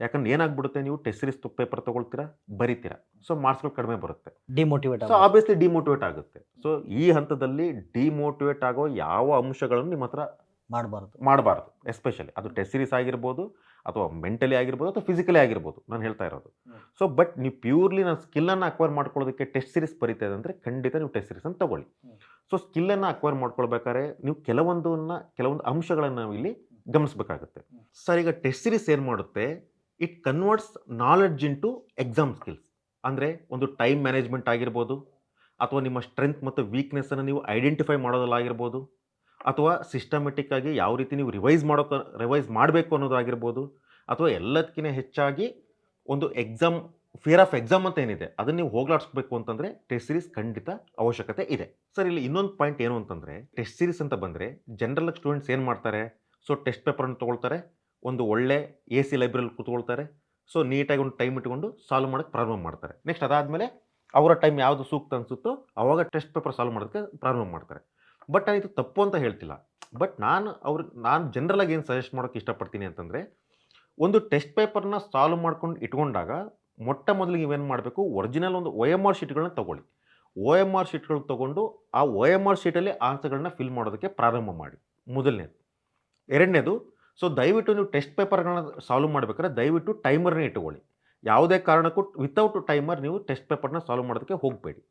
ಯಾಕಂದ್ರೆ ಏನಾಗ್ಬಿಡುತ್ತೆ, ನೀವು ಟೆಸ್ಟ್ ಸೀರೀಸ್ ಪೇಪರ್ ತೊಗೊಳ್ತೀರಾ, ಬರೀತೀರಾ, ಸೊ ಮಾರ್ಕ್ಸ್ಗಳು ಕಡಿಮೆ ಬರುತ್ತೆ, ಸೊ ಆಬ್ವಿಯಸ್ಲಿ ಡಿಮೋಟಿವೇಟ್ ಆಗುತ್ತೆ. ಸೊ ಈ ಹಂತದಲ್ಲಿ ಡಿಮೋಟಿವೇಟ್ ಆಗೋ ಯಾವ ಅಂಶಗಳನ್ನು ನಿಮ್ಮ ಹತ್ರ ಮಾಡಬಾರ್ದು. ಎಸ್ಪೆಷಲಿ ಅದು ಟೆಸ್ಟ್ ಸೀರೀಸ್ ಆಗಿರ್ಬೋದು, ಅಥವಾ ಮೆಂಟಲಿ ಆಗಿರ್ಬೋದು, ಅಥವಾ ಫಿಸಿಕಲಿ ಆಗಿರ್ಬೋದು, ನಾನು ಹೇಳ್ತಾ ಇರೋದು. ಸೊ ಬಟ್ ನೀವು ಪ್ಯೂರ್ಲಿ ನಾನು ಸ್ಕಿಲ್ಲನ್ನು ಅಕ್ವೈರ್ ಮಾಡ್ಕೊಳ್ಳೋದಕ್ಕೆ ಟೆಸ್ಟ್ ಸೀರೀಸ್ ಬರೀತಾ ಇದೆ ಅಂದರೆ, ಖಂಡಿತ ನೀವು ಟೆಸ್ಟ್ ಸೀರೀಸನ್ನು ತಗೊಳ್ಳಿ. ಸೊ ಸ್ಕಿಲ್ಲನ್ನು ಅಕ್ವೈರ್ ಮಾಡ್ಕೊಳ್ಬೇಕಾದ್ರೆ ನೀವು ಕೆಲವೊಂದು ಅಂಶಗಳನ್ನು ನಾವು ಇಲ್ಲಿ ಗಮನಿಸಬೇಕಾಗುತ್ತೆ. ಸರ್, ಈಗ ಟೆಸ್ಟ್ ಸೀರೀಸ್ ಏನು ಮಾಡುತ್ತೆ, it converts knowledge into exam skills. ಅಂದರೆ ಒಂದು ಟೈಮ್ ಮ್ಯಾನೇಜ್ಮೆಂಟ್ ಆಗಿರ್ಬೋದು, ಅಥವಾ ನಿಮ್ಮ ಸ್ಟ್ರೆಂತ್ ಮತ್ತು ವೀಕ್ನೆಸ್ಸನ್ನು ನೀವು ಐಡೆಂಟಿಫೈ ಮಾಡೋದಲ್ಲಾಗಿರ್ಬೋದು, ಅಥವಾ ಸಿಸ್ಟಮೆಟಿಕ್ ಆಗಿ ಯಾವ ರೀತಿ ನೀವು ರಿವೈಸ್ ಮಾಡಬೇಕು ಅನ್ನೋದಾಗಿರ್ಬೋದು, ಅಥವಾ ಎಲ್ಲದಕ್ಕಿಂತ ಹೆಚ್ಚಾಗಿ ಒಂದು ಫಿಯರ್ ಆಫ್ ಎಕ್ಸಾಮ್ ಅಂತ ಏನಿದೆ ಅದನ್ನು ನೀವು ಹೋಗ್ಲಾಡಿಸ್ಬೇಕು ಅಂತಂದರೆ ಟೆಸ್ಟ್ ಸೀರೀಸ್ ಖಂಡಿತ ಅವಶ್ಯಕತೆ ಇದೆ. ಸರ್, ಇಲ್ಲಿ ಇನ್ನೊಂದು ಪಾಯಿಂಟ್ ಏನು ಅಂತಂದರೆ, ಟೆಸ್ಟ್ ಸೀರೀಸ್ ಅಂತ ಬಂದರೆ ಜನರಲ್ ಸ್ಟೂಡೆಂಟ್ಸ್ ಏನು ಮಾಡ್ತಾರೆ, ಸೊ ಟೆಸ್ಟ್ ಪೇಪರನ್ನು ತೊಗೊಳ್ತಾರೆ, ಒಂದು ಒಳ್ಳೆ AC ಲೈಬ್ರರಿಲಿ ಕೂತ್ಕೊಳ್ತಾರೆ, ಸೊ ನೀಟಾಗಿ ಒಂದು ಟೈಮ್ ಇಟ್ಕೊಂಡು ಸಾಲ್ವ್ ಮಾಡೋಕ್ಕೆ ಪ್ರಾರಂಭ ಮಾಡ್ತಾರೆ. ನೆಕ್ಸ್ಟ್ ಅದಾದಮೇಲೆ ಅವರ ಟೈಮ್ ಯಾವುದು ಸೂಕ್ತ ಅನಿಸುತ್ತೋ ಅವಾಗ ಟೆಸ್ಟ್ ಪೇಪರ್ ಸಾಲ್ವ್ ಮಾಡೋದಕ್ಕೆ ಪ್ರಾರಂಭ ಮಾಡ್ತಾರೆ. ಬಟ್ ಇದು ತಪ್ಪು ಅಂತ ಹೇಳ್ತಿಲ್ಲ. ಬಟ್ ನಾನು ಜನರಲಾಗಿ ಏನು ಸಜೆಸ್ಟ್ ಮಾಡೋಕ್ಕೆ ಇಷ್ಟಪಡ್ತೀನಿ ಅಂತಂದರೆ, ಒಂದು ಟೆಸ್ಟ್ ಪೇಪರ್ನ ಸಾಲ್ವ್ ಮಾಡ್ಕೊಂಡು ಇಟ್ಕೊಂಡಾಗ ಮೊಟ್ಟ ಮೊದಲಿಗೆ ನೀವೇನು ಮಾಡಬೇಕು, ಒರಿಜಿನಲ್ ಒಂದು OMR ಶೀಟ್ಗಳನ್ನ ತೊಗೊಳ್ಳಿ. OMR ಶೀಟ್ಗಳು ತೊಗೊಂಡು ಆ OMR ಶೀಟಲ್ಲಿ ಆನ್ಸರ್ಗಳನ್ನ ಫಿಲ್ ಮಾಡೋದಕ್ಕೆ ಪ್ರಾರಂಭ ಮಾಡಿ, ಮೊದಲನೇದು. ಎರಡನೇದು, ಸೊ ದಯವಿಟ್ಟು ನೀವು ಟೆಸ್ಟ್ ಪೇಪರ್ಗಳನ್ನ ಸಾಲ್ವ್ ಮಾಡಬೇಕಾದ್ರೆ ದಯವಿಟ್ಟು ಟೈಮರ್ನೇ ಇಟ್ಕೊಳ್ಳಿ. ಯಾವುದೇ ಕಾರಣಕ್ಕೂ ವಿತೌಟ್ ಟೈಮರ್ ನೀವು ಟೆಸ್ಟ್ ಪೇಪರ್ನ ಸಾಲ್ವ್ ಮಾಡೋದಕ್ಕೆ ಹೋಗಬೇಡಿ.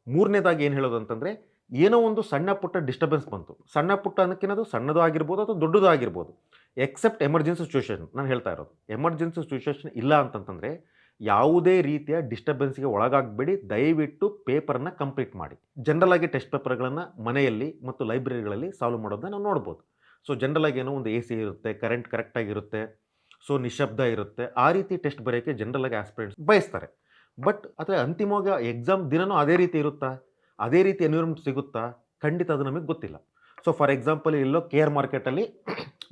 ಮೂರನೇದಾಗಿ ಏನು ಹೇಳೋದು ಅಂತಂದರೆ, ಏನೋ ಒಂದು ಸಣ್ಣ ಪುಟ್ಟ ಡಿಸ್ಟರ್ಬೆನ್ಸ್ ಬಂತು, ಸಣ್ಣ ಪುಟ್ಟ ಅನ್ನೋಕ್ಕಿನ್ನದು ಸಣ್ಣದು ಆಗಿರ್ಬೋದು ಅಥವಾ ದೊಡ್ಡದು ಆಗಿರ್ಬೋದು, ಎಕ್ಸೆಪ್ಟ್ ಎಮರ್ಜೆನ್ಸಿ ಸಿಚುವೇಶನ್ ನಾನು ಹೇಳ್ತಾ ಇರೋದು. ಎಮರ್ಜೆನ್ಸಿ ಸಿಚುವೇಶನ್ ಇಲ್ಲ ಅಂತಂತಂದರೆ ಯಾವುದೇ ರೀತಿಯ ಡಿಸ್ಟರ್ಬೆನ್ಸ್ಗೆ ಒಳಗಾಗಬೇಡಿ. ದಯವಿಟ್ಟು ಪೇಪರನ್ನು ಕಂಪ್ಲೀಟ್ ಮಾಡಿ. ಜನರಲ್ ಆಗಿ ಟೆಸ್ಟ್ ಪೇಪರ್ಗಳನ್ನು ಮನೆಯಲ್ಲಿ ಮತ್ತು ಲೈಬ್ರರಿಗಳಲ್ಲಿ ಸಾಲ್ವ್ ಮಾಡೋದನ್ನ ನಾವು ನೋಡ್ಬೋದು. ಸೊ ಜನರಲ್ ಆಗಿ ಏನೋ ಒಂದು AC ಇರುತ್ತೆ, ಕರೆಂಟ್ ಕರೆಕ್ಟಾಗಿರುತ್ತೆ, ಸೊ ನಿಶಬ್ದ ಇರುತ್ತೆ, ಆ ರೀತಿ ಟೆಸ್ಟ್ ಬರೆಯೋಕ್ಕೆ ಜನರಲ್ ಆಗಿ ಆಸ್ಪಿರೆಂಟ್ಸ್ ಬಯಸ್ತಾರೆ. ಬಟ್ ಆದರೆ ಅಂತಿಮವಾಗಿ ಎಕ್ಸಾಮ್ ದಿನವೂ ಅದೇ ರೀತಿ ಇರುತ್ತಾ, ಅದೇ ರೀತಿ ಎನ್ವಿರಾನ್ಮೆಂಟ್ ಸಿಗುತ್ತಾ, ಖಂಡಿತ ಅದು ನಮಗೆ ಗೊತ್ತಿಲ್ಲ. So for example, yellow KR ಮಾರ್ಕೆಟಲ್ಲಿ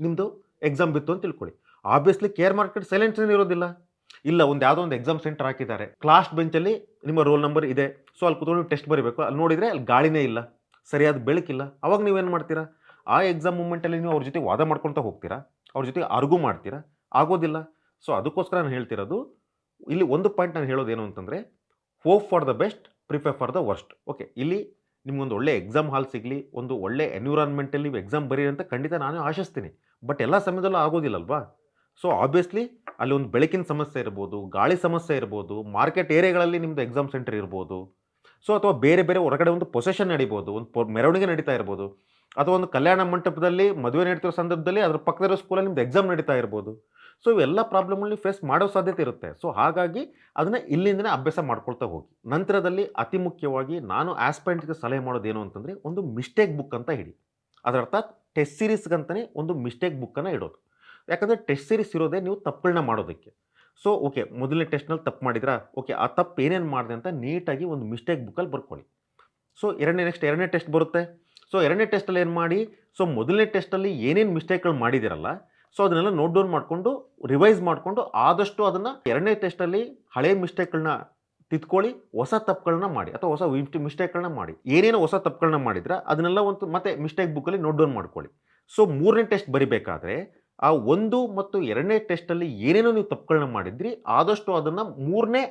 ನಿಮ್ಮದು ಎಕ್ಸಾಮ್ ಬಿತ್ತು ಅಂತ ತಿಳ್ಕೊಳ್ಳಿ. ಆಬ್ವಿಯಸ್ಲಿ KR ಮಾರ್ಕೆಟ್ ಸೈಲೆನ್ಸ್ ಇರೋದಿಲ್ಲ. ಇಲ್ಲ, ಒಂದು ಯಾವುದೋ ಒಂದು ಎಕ್ಸಾಮ್ ಸೆಂಟರ್ ಹಾಕಿದ್ದಾರೆ, ಕ್ಲಾಸ್ ಬೆಂಚಲ್ಲಿ ನಿಮ್ಮ ರೋಲ್ ನಂಬರ್ ಇದೆ, ಸೊ ಅಲ್ಲಿ ಕೂತ್ಕೊಂಡು ಟೆಸ್ಟ್ ಬರೀಬೇಕು. ಅಲ್ಲಿ ನೋಡಿದರೆ ಅಲ್ಲಿ ಗಾಳಿನೇ ಇಲ್ಲ, ಸರಿಯಾದ ಬೆಳಕಿಲ್ಲ. ಅವಾಗ ನೀವೇನು ಮಾಡ್ತೀರಾ, ಆ ಎಕ್ಸಾಮ್ ಮೂಮೆಂಟಲ್ಲಿ ನೀವು ಅವ್ರ ಜೊತೆ ವಾದ ಮಾಡ್ಕೊಳ್ತಾ ಹೋಗ್ತೀರಾ, ಅವ್ರ ಜೊತೆ ಆರ್ಗ್ಯೂ ಮಾಡ್ತೀರಾ, ಆಗೋದಿಲ್ಲ. ಸೊ ಅದಕ್ಕೋಸ್ಕರ ನಾನು ಹೇಳ್ತಿರೋದು, ಇಲ್ಲಿ ಒಂದು ಪಾಯಿಂಟ್ ನಾನು ಹೇಳೋದೇನು ಅಂತಂದರೆ, hope for the best, prepare for the worst. Okay, ಇಲ್ಲಿ ನಿಮ್ಗೊಂದು ಒಳ್ಳೆ ಎಕ್ಸಾಮ್ ಹಾಲ್ ಸಿಗಲಿ, ಒಂದು ಒಳ್ಳೆ ಎನ್ವಿರಾನ್ಮೆಂಟಲ್ಲಿ ನೀವು ಎಕ್ಸಾಮ್ ಬರೀರಿ ಅಂತ ಖಂಡಿತ ನಾನು ಆಶಿಸ್ತೀನಿ. ಬಟ್ ಎಲ್ಲ ಸಮಯದಲ್ಲೂ ಆಗೋದಿಲ್ಲಲ್ವಾ. ಸೊ ಆಬ್ವಿಯಸ್ಲಿ ಅಲ್ಲಿ ಒಂದು ಬೆಳಕಿನ ಸಮಸ್ಯೆ ಇರ್ಬೋದು, ಗಾಳಿ ಸಮಸ್ಯೆ ಇರ್ಬೋದು, ಮಾರ್ಕೆಟ್ ಏರಿಯಾಗಳಲ್ಲಿ ನಿಮ್ಮದು ಎಕ್ಸಾಮ್ ಸೆಂಟರ್ ಇರ್ಬೋದು, ಸೊ ಅಥವಾ ಬೇರೆ ಬೇರೆ ಹೊರಗಡೆ ಒಂದು ಪೊಸೆಷನ್ ನಡೀಬೋದು, ಒಂದು ಮೆರವಣಿಗೆ ನಡೀತಾ ಇರ್ಬೋದು, ಅಥವಾ ಒಂದು ಕಲ್ಯಾಣ ಮಂಟಪದಲ್ಲಿ ಮದುವೆ ನಡೀತಿರೋ ಸಂದರ್ಭದಲ್ಲಿ ಅದ್ರ ಪಕ್ಕದಲ್ಲಿರೋ ಸ್ಕೂಲಲ್ಲಿ ನಿಮ್ದು ಎಕ್ಸಾಮ್ ನಡೀತಾ ಇರ್ಬೋದು. ಸೊ ಇವೆಲ್ಲ ಪ್ರಾಬ್ಲಮ್ಗಳನ್ನ ಫೇಸ್ ಮಾಡೋ ಸಾಧ್ಯತೆ ಇರುತ್ತೆ. ಸೊ ಹಾಗಾಗಿ ಅದನ್ನು ಇಲ್ಲಿಂದನೇ ಅಭ್ಯಾಸ ಮಾಡ್ಕೊಳ್ತಾ ಹೋಗಿ. ನಂತರದಲ್ಲಿ ಅತಿ ಮುಖ್ಯವಾಗಿ ನಾನು ಆಸ್ಪೈರೆಂಟ್ಸ್ಗೆ ಸಲಹೆ ಮಾಡೋದೇನು ಅಂತಂದರೆ, ಒಂದು ಮಿಸ್ಟೇಕ್ ಬುಕ್ ಅಂತ ಇಡಿ. ಅದರ ಅರ್ಥ ಟೆಸ್ಟ್ ಸೀರೀಸ್ಗಂತಲೇ ಒಂದು ಮಿಸ್ಟೇಕ್ ಬುಕ್ಕನ್ನು ಇಡೋದು. ಯಾಕಂದರೆ ಟೆಸ್ಟ್ ಸೀರೀಸ್ ಇರೋದೇ ನೀವು ತಪ್ಪುಗಳನ್ನ ಮಾಡೋದಕ್ಕೆ. ಸೊ ಓಕೆ, ಮೊದಲನೇ ಟೆಸ್ಟ್ನಲ್ಲಿ ತಪ್ಪು ಮಾಡಿದ್ರಾ, ಓಕೆ ಆ ತಪ್ಪು ಏನೇನು ಮಾಡಿದೆ ಅಂತ ನೀಟಾಗಿ ಒಂದು ಮಿಸ್ಟೇಕ್ ಬುಕ್ಕಲ್ಲಿ ಬರ್ಕೊಳ್ಳಿ. ಸೊ ಎರಡನೇ ಟೆಸ್ಟ್ ಬರುತ್ತೆ. ಸೊ ಎರಡನೇ ಟೆಸ್ಟಲ್ಲಿ ಏನು ಮಾಡಿ, ಸೊ ಮೊದಲನೇ ಟೆಸ್ಟಲ್ಲಿ ಏನೇನು ಮಿಸ್ಟೇಕ್ಗಳು ಮಾಡಿದಿರಲ್ಲ, ಸೊ ಅದನ್ನೆಲ್ಲ ನೋಟ್ ಡೌನ್ ಮಾಡಿಕೊಂಡು ರಿವೈಸ್ ಮಾಡಿಕೊಂಡು ಆದಷ್ಟು ಅದನ್ನು ಎರಡನೇ ಟೆಸ್ಟಲ್ಲಿ ಹಳೆ ಮಿಸ್ಟೇಕ್ಗಳನ್ನ ತಿದ್ಕೊಳ್ಳಿ, ಹೊಸ ತಪ್ಪುಗಳನ್ನ ಮಾಡಿ ಅಥವಾ ಹೊಸ ಮಿಸ್ಟೇಕ್ಗಳನ್ನ ಮಾಡಿ. ಏನೇನು ಹೊಸ ತಪ್ಪುಗಳನ್ನ ಮಾಡಿದ್ರೆ ಅದನ್ನೆಲ್ಲ ಒಂದು ಮತ್ತೆ ಮಿಸ್ಟೇಕ್ ಬುಕ್ಕಲ್ಲಿ ನೋಟ್ ಡೌನ್ ಮಾಡ್ಕೊಳ್ಳಿ. ಸೊ ಮೂರನೇ ಟೆಸ್ಟ್ ಬರಿಬೇಕಾದ್ರೆ ಆ 1 ಮತ್ತು 2ನೇ ಟೆಸ್ಟಲ್ಲಿ ಏನೇನೋ ನೀವು ತಪ್ಪುಗಳನ್ನ ಮಾಡಿದ್ರಿ, ಆದಷ್ಟು ಅದನ್ನು 3ನೇ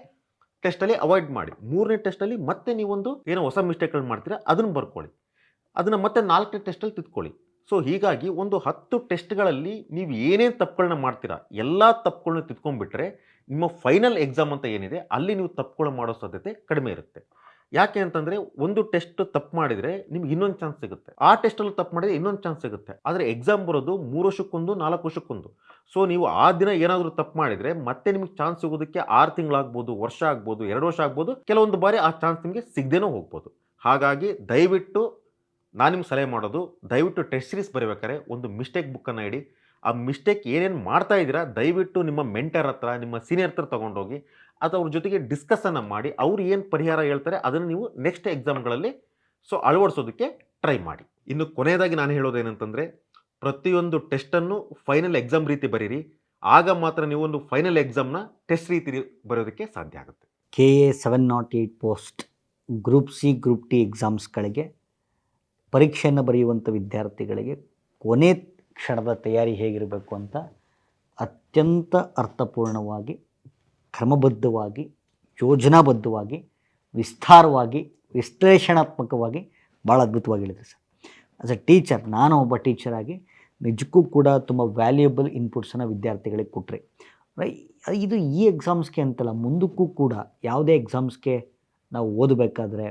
ಟೆಸ್ಟಲ್ಲಿ ಅವಾಯ್ಡ್ ಮಾಡಿ. 3ನೇ ಟೆಸ್ಟಲ್ಲಿ ಮತ್ತೆ ನೀವೊಂದು ಏನೋ ಹೊಸ ಮಿಸ್ಟೇಕ್ಗಳನ್ನ ಮಾಡ್ತೀರಾ ಅದನ್ನು ಬರ್ಕೊಳ್ಳಿ, ಅದನ್ನು ಮತ್ತೆ 4ನೇ ಟೆಸ್ಟಲ್ಲಿ ತಿದ್ಕೊಳ್ಳಿ. ಸೊ ಹೀಗಾಗಿ ಒಂದು 10 ಟೆಸ್ಟ್ಗಳಲ್ಲಿ ನೀವು ಏನೇನು ತಪ್ಪುಗಳನ್ನ ಮಾಡ್ತೀರಾ ಎಲ್ಲ ತಪ್ಪುಗಳನ್ನ ತಿದ್ಕೊಂಡ್ಬಿಟ್ರೆ ನಿಮ್ಮ ಫೈನಲ್ ಎಕ್ಸಾಮ್ ಅಂತ ಏನಿದೆ ಅಲ್ಲಿ ನೀವು ತಪ್ಪುಗಳು ಮಾಡೋ ಸಾಧ್ಯತೆ ಕಡಿಮೆ ಇರುತ್ತೆ. ಯಾಕೆ ಅಂತಂದರೆ, ಒಂದು ಟೆಸ್ಟ್ ತಪ್ಪು ಮಾಡಿದರೆ ನಿಮ್ಗೆ ಇನ್ನೊಂದು ಚಾನ್ಸ್ ಸಿಗುತ್ತೆ, ಆ ಟೆಸ್ಟಲ್ಲಿ ತಪ್ಪು ಮಾಡಿದರೆ ಇನ್ನೊಂದು ಚಾನ್ಸ್ ಸಿಗುತ್ತೆ. ಆದರೆ ಎಕ್ಸಾಮ್ ಬರೋದು 3 ವರ್ಷಕ್ಕೊಂದು 4 ವರ್ಷಕ್ಕೊಂದು. ಸೊ ನೀವು ಆ ದಿನ ಏನಾದರೂ ತಪ್ಪು ಮಾಡಿದರೆ ಮತ್ತೆ ನಿಮಗೆ ಚಾನ್ಸ್ ಸಿಗೋದಕ್ಕೆ 6 ತಿಂಗಳಾಗ್ಬೋದು, ವರ್ಷ ಆಗ್ಬೋದು, 2 ವರ್ಷ ಆಗ್ಬೋದು, ಕೆಲವೊಂದು ಬಾರಿ ಆ ಚಾನ್ಸ್ ನಿಮಗೆ ಸಿಗದೇನೋ ಹೋಗ್ಬೋದು. ಹಾಗಾಗಿ ದಯವಿಟ್ಟು ನಾನು ನಿಮ್ಗೆ ಸಲಹೆ ಮಾಡೋದು, ದಯವಿಟ್ಟು ಟೆಸ್ಟ್ ಸೀರೀಸ್ ಬರೀಬೇಕಾದ್ರೆ ಒಂದು ಮಿಸ್ಟೇಕ್ ಬುಕ್ಕನ್ನು ಇಡಿ. ಆ ಮಿಸ್ಟೇಕ್ ಏನೇನು ಮಾಡ್ತಾ ಇದ್ದೀರಾ ದಯವಿಟ್ಟು ನಿಮ್ಮ ಮೆಂಟರ್ ಹತ್ರ, ನಿಮ್ಮ ಸೀನಿಯರ್ ಹತ್ರ ತೊಗೊಂಡೋಗಿ ಅಥವಾ ಅವ್ರ ಜೊತೆಗೆ ಡಿಸ್ಕಸನ್ನು ಮಾಡಿ ಅವ್ರು ಏನು ಪರಿಹಾರ ಹೇಳ್ತಾರೆ ಅದನ್ನು ನೀವು ನೆಕ್ಸ್ಟ್ ಎಕ್ಸಾಮ್ಗಳಲ್ಲಿ ಸೊ ಅಳವಡಿಸೋದಕ್ಕೆ ಟ್ರೈ ಮಾಡಿ. ಇನ್ನು ಕೊನೆಯದಾಗಿ ನಾನು ಹೇಳೋದೇನಂತಂದರೆ, ಪ್ರತಿಯೊಂದು ಟೆಸ್ಟನ್ನು ಫೈನಲ್ ಎಕ್ಸಾಮ್ ರೀತಿ ಬರೀರಿ. ಆಗ ಮಾತ್ರ ನೀವು ಒಂದು ಫೈನಲ್ ಎಕ್ಸಾಮ್ನ ಟೆಸ್ಟ್ ರೀತಿ ಬರೆಯೋದಕ್ಕೆ ಸಾಧ್ಯ ಆಗುತ್ತೆ. KA 708 post group C, group T ಎಕ್ಸಾಮ್ಸ್ಗಳಿಗೆ ಪರೀಕ್ಷೆಯನ್ನು ಬರೆಯುವಂಥ ವಿದ್ಯಾರ್ಥಿಗಳಿಗೆ ಕೊನೆ ಕ್ಷಣದ ತಯಾರಿ ಹೇಗಿರಬೇಕು ಅಂತ ಅತ್ಯಂತ ಅರ್ಥಪೂರ್ಣವಾಗಿ, ಕ್ರಮಬದ್ಧವಾಗಿ, ಯೋಜನಾಬದ್ಧವಾಗಿ, ವಿಸ್ತಾರವಾಗಿ, ವಿಶ್ಲೇಷಣಾತ್ಮಕವಾಗಿ ಭಾಳ ಅದ್ಭುತವಾಗಿ ಹೇಳಿದೆ ಸರ್. ಆ್ಯಸ್ ಅ ಟೀಚರ್, ನಾನು ಒಬ್ಬ ಟೀಚರಾಗಿ ನಿಜಕ್ಕೂ ಕೂಡ ತುಂಬ ವ್ಯಾಲ್ಯೂಯಬಲ್ ಇನ್ಪುಟ್ಸನ್ನು ವಿದ್ಯಾರ್ಥಿಗಳಿಗೆ ಕೊಟ್ಟರೆ, ಇದು ಈ ಎಕ್ಸಾಮ್ಸ್ಗೆ ಅಂತಲ್ಲ, ಮುಂದಕ್ಕೂ ಕೂಡ ಯಾವುದೇ ಎಕ್ಸಾಮ್ಸ್ಗೆ ನಾವು ಓದಬೇಕಾದ್ರೆ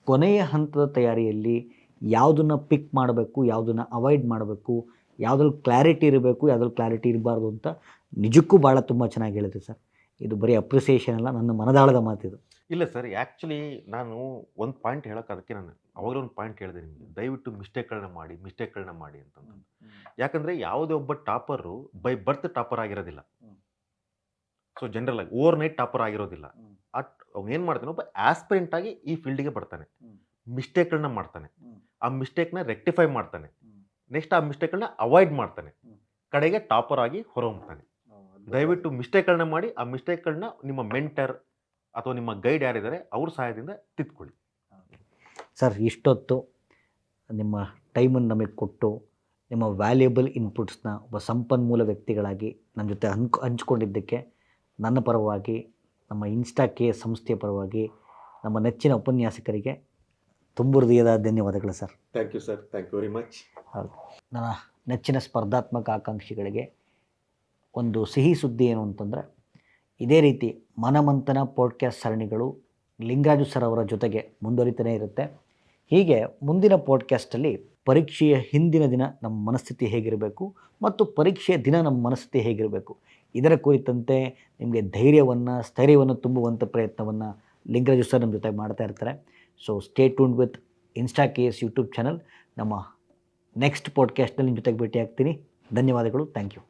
ಕೊನೆಯ ಹಂತದ ತಯಾರಿಯಲ್ಲಿ ಯಾವುದನ್ನು ಪಿಕ್ ಮಾಡಬೇಕು, ಯಾವುದನ್ನು ಅವಾಯ್ಡ್ ಮಾಡಬೇಕು, ಯಾವುದ್ರಲ್ಲಿ ಕ್ಲಾರಿಟಿ ಇರಬೇಕು, ಯಾವುದ್ರಲ್ಲಿ ಕ್ಲಾರಿಟಿ ಇರಬಾರ್ದು ಅಂತ ನಿಜಕ್ಕೂ ಭಾಳ ತುಂಬ ಚೆನ್ನಾಗಿ ಹೇಳಿದ್ರಿ ಸರ್. ಇದು ಬರೀ ಅಪ್ರಿಸಿಯೇಷನ್ ಅಲ್ಲ, ನನ್ನ ಮನದಾಳದ ಮಾತಿದು. ಇಲ್ಲ ಸರ್, ಆ್ಯಕ್ಚುಲಿ ನಾನು ಒಂದು ಪಾಯಿಂಟ್ ಹೇಳೋಕೆ ಅದಕ್ಕೆ ನಾನು ಅವಾಗಲೇ ಒಂದು ಪಾಯಿಂಟ್ ಹೇಳಿದೆ ನಿಮಗೆ, ದಯವಿಟ್ಟು ಮಿಸ್ಟೇಕ್ಗಳನ್ನ ಮಾಡಿ ಅಂತಂದು. ಯಾಕಂದರೆ ಯಾವುದೇ ಒಬ್ಬ ಟಾಪರು ಬೈ ಬರ್ತ್ ಟಾಪರ್ ಆಗಿರೋದಿಲ್ಲ. ಸೊ ಜನರಲ್ ಆಗಿ ಓವರ್ ನೈಟ್ ಟಾಪರ್ ಆಗಿರೋದಿಲ್ಲ. ಅವ್ನು ಏನು ಮಾಡ್ತಾನೆ, ಒಬ್ಬ ಆಸ್ಪಿರೆಂಟ್ ಆಗಿ ಈ ಫೀಲ್ಡಿಗೆ ಬರ್ತಾನೆ, ಮಿಸ್ಟೇಕ್ಗಳನ್ನ ಮಾಡ್ತಾನೆ, ಆ ಮಿಸ್ಟೇಕ್ನ ರೆಕ್ಟಿಫೈ ಮಾಡ್ತಾನೆ, ನೆಕ್ಸ್ಟ್ ಆ ಮಿಸ್ಟೇಕ್ಗಳನ್ನ ಅವಾಯ್ಡ್ ಮಾಡ್ತಾನೆ, ಕಡೆಗೆ ಟಾಪರ್ ಆಗಿ ಹೊರಹೊಮ್ತಾನೆ. ದಯವಿಟ್ಟು ಮಿಸ್ಟೇಕ್ಗಳನ್ನ ಮಾಡಿ, ಆ ಮಿಸ್ಟೇಕ್ಗಳನ್ನ ನಿಮ್ಮ ಮೆಂಟರ್ ಅಥವಾ ನಿಮ್ಮ ಗೈಡ್ ಯಾರಿದ್ದಾರೆ ಅವ್ರ ಸಹಾಯದಿಂದ ತಿದ್ಕೊಳ್ಳಿ. ಸರ್, ಇಷ್ಟೊತ್ತು ನಿಮ್ಮ ಟೈಮನ್ನು ನಮಗೆ ಕೊಟ್ಟು ನಿಮ್ಮ ವ್ಯಾಲ್ಯೂಬಲ್ ಇನ್ಪುಟ್ಸ್ನ ಒಬ್ಬ ಸಂಪನ್ಮೂಲ ವ್ಯಕ್ತಿಗಳಾಗಿ ನನ್ನ ಜೊತೆ ಹಂಚ್ಕೊಂಡಿದ್ದಕ್ಕೆ ನನ್ನ ಪರವಾಗಿ, ನಮ್ಮ ಇನ್ಸ್ಟಾ ಕೆ ಸಂಸ್ಥೆಯ ಪರವಾಗಿ, ನಮ್ಮ ನೆಚ್ಚಿನ ಉಪನ್ಯಾಸಕರಿಗೆ ತುಂಬ ಹೃದಯದ ಧನ್ಯವಾದಗಳು sir. Thank you sir, thank you very much. ಹೌದು, ನನ್ನ ನೆಚ್ಚಿನ ಸ್ಪರ್ಧಾತ್ಮಕ ಆಕಾಂಕ್ಷಿಗಳಿಗೆ ಒಂದು ಸಿಹಿ ಸುದ್ದಿ ಏನು ಅಂತಂದರೆ, ಇದೇ ರೀತಿ ಮನಮಂಥನ ಪಾಡ್ಕ್ಯಾಸ್ಟ್ ಸರಣಿಗಳು ಲಿಂಗರಾಜು ಸರ್ ಅವರ ಜೊತೆಗೆ ಮುಂದುವರಿತಾನೇ ಇರುತ್ತೆ. ಹೀಗೆ ಮುಂದಿನ ಪಾಡ್ಕ್ಯಾಸ್ಟಲ್ಲಿ ಪರೀಕ್ಷೆಯ ಹಿಂದಿನ ದಿನ ನಮ್ಮ ಮನಸ್ಥಿತಿ ಹೇಗಿರಬೇಕು ಮತ್ತು ಪರೀಕ್ಷೆಯ ದಿನ ನಮ್ಮ ಮನಸ್ಥಿತಿ ಹೇಗಿರಬೇಕು, ಇದರ ಕುರಿತಂತೆ ನಿಮಗೆ ಧೈರ್ಯವನ್ನು, ಸ್ಥೈರ್ಯವನ್ನು ತುಂಬುವಂಥ ಪ್ರಯತ್ನವನ್ನು ಲಿಂಗರಾಜು ಸರ್ ನಮ್ಮ ಜೊತೆ ಮಾಡ್ತಾ ಇರ್ತಾರೆ. So stay tuned with insta KS YouTube channel. ನಮ್ಮ ನೆಕ್ಸ್ಟ್ ಪಾಡ್ಕ್ಯಾಸ್ಟ್ನಲ್ಲಿ ನಿಮ್ಮ ಜೊತೆಗೆ ಭೇಟಿ ಆಗ್ತೀನಿ. ಧನ್ಯವಾದಗಳು. Thank you.